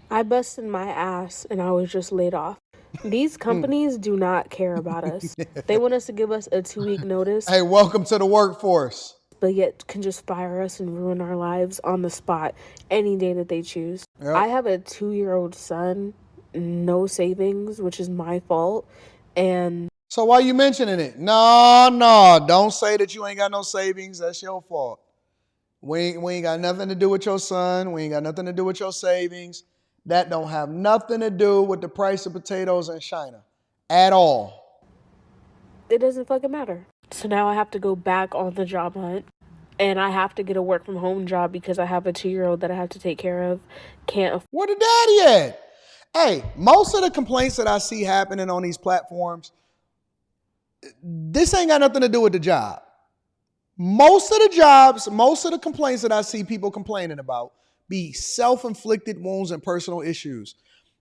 I busted my ass and I was just laid off. These companies do not care about us. They want us to give us a 2-week notice. Hey, welcome to the workforce. But yet can just fire us and ruin our lives on the spot any day that they choose. Yep. I have a 2-year-old son, no savings, which is my fault. And so why you mentioning it? No, don't say that you ain't got no savings. That's your fault. We ain't got nothing to do with your son. We ain't got nothing to do with your savings. That don't have nothing to do with the price of potatoes in China at all. It doesn't fucking matter. So now I have to go back on the job hunt, and I have to get a work from home job because I have a 2-year-old that I have to take care of. Where the daddy at? Hey, most of the complaints that I see happening on these platforms, this ain't got nothing to do with the job. Most of the complaints that I see people complaining about be self-inflicted wounds and personal issues.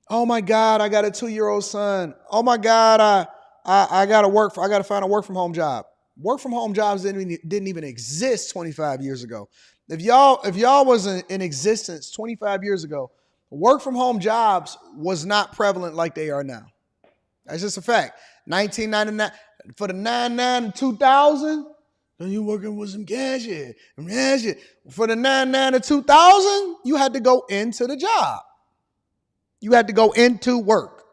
Oh my God, I got a 2-year-old son. Oh my God, I got to find a work from home job. Work from home jobs didn't even exist 25 years ago. If y'all was in existence 25 years ago, work from home jobs was not prevalent like they are now. That's just a fact. 1999. For the 99 and 2000, then you working with some cash here. For the 99 to 2000, you had to go into the job. You had to go into work.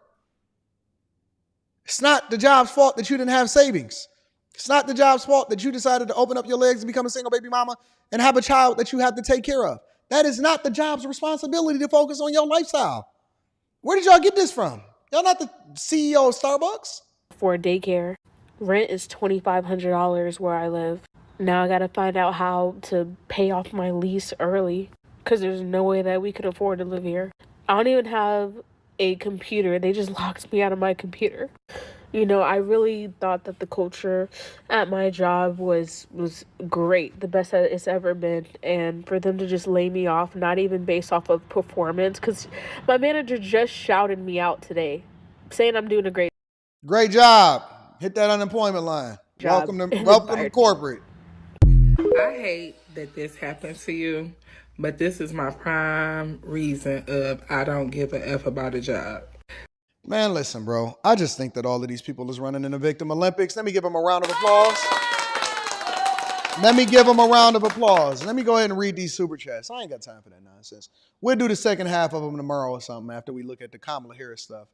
It's not the job's fault that you didn't have savings. It's not the job's fault that you decided to open up your legs and become a single baby mama and have a child that you have to take care of. That is not the job's responsibility to focus on your lifestyle. Where did y'all get this from? Y'all not the CEO of Starbucks? For daycare. Rent is $2,500 where I live. Now I gotta find out how to pay off my lease early, because there's no way that we could afford to live here. I don't even have a computer. They just locked me out of my computer. You know, I really thought that the culture at my job was great, the best that it's ever been. And for them to just lay me off, not even based off of performance, because my manager just shouted me out today, saying I'm doing a great job. Hit that unemployment line. job. Welcome to corporate. I hate that this happened to you, but this is my prime reason of I don't give a F about a job. Man, listen, bro. I just think that all of these people is running in the Victim Olympics. Let me give them a round of applause. Let me give them a round of applause. Let me go ahead and read these super chats. I ain't got time for that nonsense. We'll do the second half of them tomorrow or something after we look at the Kamala Harris stuff.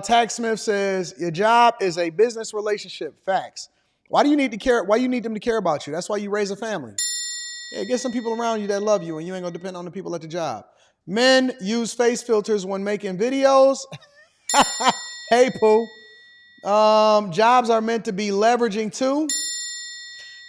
Tax Smith says, your job is a business relationship. Facts. Why do you need to care? Why you need them to care about you? That's why you raise a family. Yeah, get some people around you that love you and you ain't gonna depend on the people at the job. Men use face filters when making videos. Hey, Pooh. Jobs are meant to be leveraging too.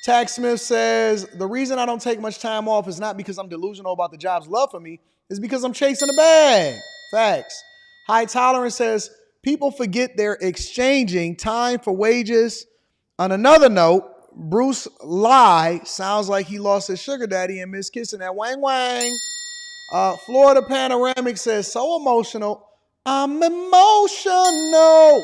Tax Smith says, the reason I don't take much time off is not because I'm delusional about the job's love for me. It's because I'm chasing a bag. Facts. High Tolerance says, people forget they're exchanging time for wages. On another note, Bruce Lie sounds like he lost his sugar daddy and missed kissing that wang wang. Florida Panoramic says, so emotional. I'm emotional.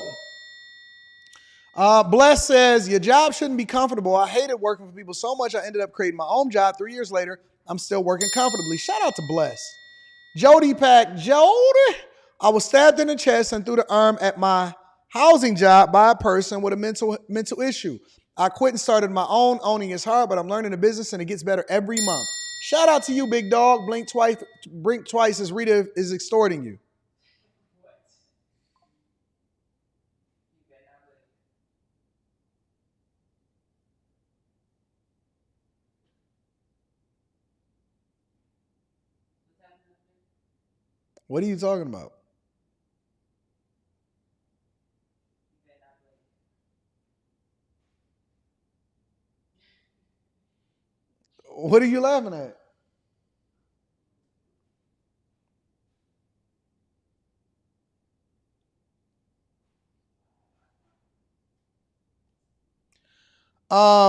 Bless says, your job shouldn't be comfortable. I hated working for people so much I ended up creating my own job. 3 years later, I'm still working comfortably. Shout out to Bless. Jody Pack, Jody, I was stabbed in the chest and through the arm at my housing job by a person with a mental issue. I quit and started my own. Owning is hard, but I'm learning the business and it gets better every month. Shout out to you, big dog. Blink twice as Rita is extorting you. What are you talking about? What are you laughing at?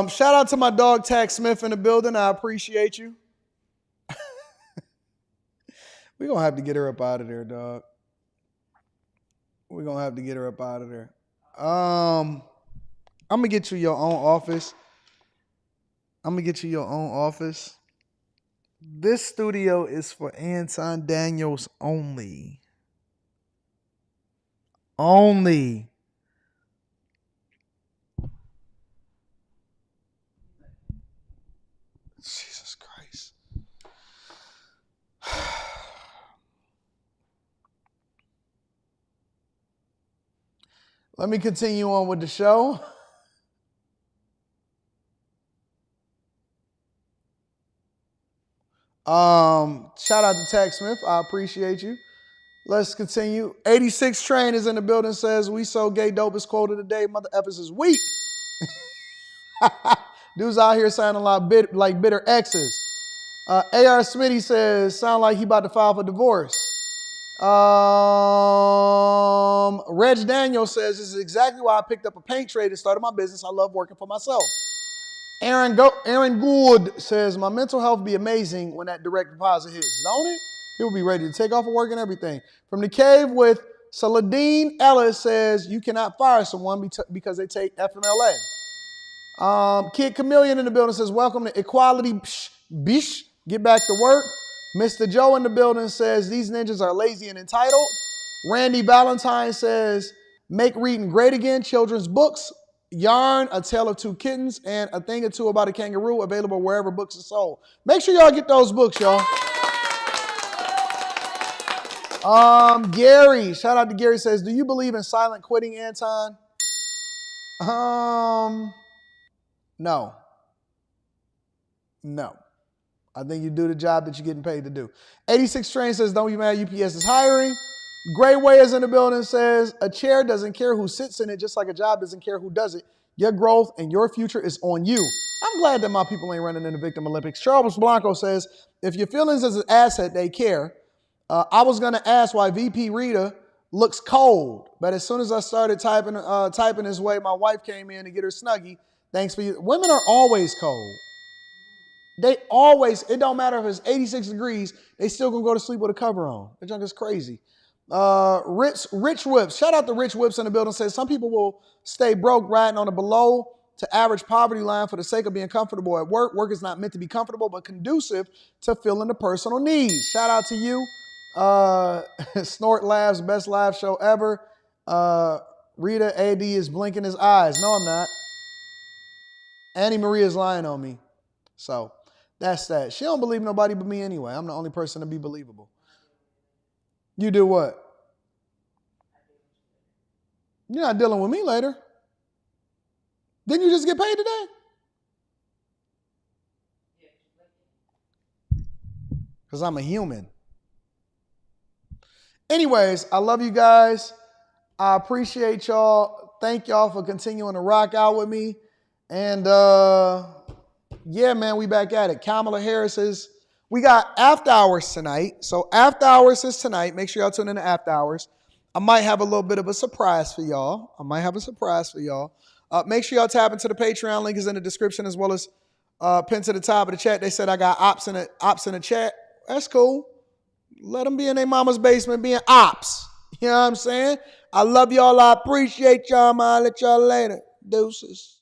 Shout out to my dog Tax Smith in the building. I appreciate you. We're going to have to get her up out of there, dog. We're going to have to get her up out of there. I'm going to get you your own office. This studio is for Anton Daniels only. Jesus Christ. Let me continue on with the show. Shout out to Tax Smith. I appreciate you. Let's continue. 86 Train is in the building, says, we so gay dope is quoted today. Mother effers is weak. Dudes out here sounding like bitter exes. AR Smitty says, sound like he about to file for divorce. Reg Daniel says, this is exactly why I picked up a paint trade and started my business. I love working for myself. Aaron Gould says, my mental health be amazing when that direct deposit hits, don't it? He'll be ready to take off of work and everything. From the Cave with Saladin Ellis says, you cannot fire someone because they take FMLA. Kid Chameleon in the building says, welcome to Equality. Bish, get back to work. Mr. Joe in the building says, these ninjas are lazy and entitled. Randy Valentine says, make reading great again. Children's books, Yarn, A Tale of Two Kittens, and A Thing or Two About a Kangaroo, available wherever books are sold. Make sure y'all get those books, y'all. Gary, shout out to Gary, says, do you believe in silent quitting, Anton? No. I think you do the job that you're getting paid to do. 86 Train says, don't be mad, UPS is hiring. Great Way is in the building, says, a chair doesn't care who sits in it, just like a job doesn't care who does it. Your growth and your future is on you. I'm glad that my people ain't running in the Victim Olympics. Charles Blanco says, if your feelings is an asset, they care. I was going to ask why VP Rita looks cold, but as soon as I started typing his way, my wife came in to get her Snuggie. Thanks for you. Women are always cold. They always, it don't matter if it's 86 degrees, they still gonna go to sleep with a cover on. That junk is crazy. Rich Whips, shout out to Rich Whips in the building, says some people will stay broke riding on a below to average poverty line for the sake of being comfortable at work. Work is not meant to be comfortable, but conducive to filling the personal needs. Shout out to you. Snort Labs, best live show ever. Rita AD is blinking his eyes. No, I'm not. Annie Marie is lying on me. So that's that. She don't believe nobody but me anyway. I'm the only person to be believable. You do what? You're not dealing with me later. Didn't you just get paid today? Because I'm a human. Anyways, I love you guys. I appreciate y'all. Thank y'all for continuing to rock out with me. And yeah, man, we back at it. Kamala Harris we got after hours tonight. So after hours is tonight. Make sure y'all tune in to after hours. I might have a little bit of a surprise for y'all. Make sure y'all tap into the Patreon. Link is in the description as well as pinned to the top of the chat. They said I got ops in the chat. That's cool. Let them be in their mama's basement being ops. You know what I'm saying? I love y'all. I appreciate y'all. I'll let y'all later. Deuces.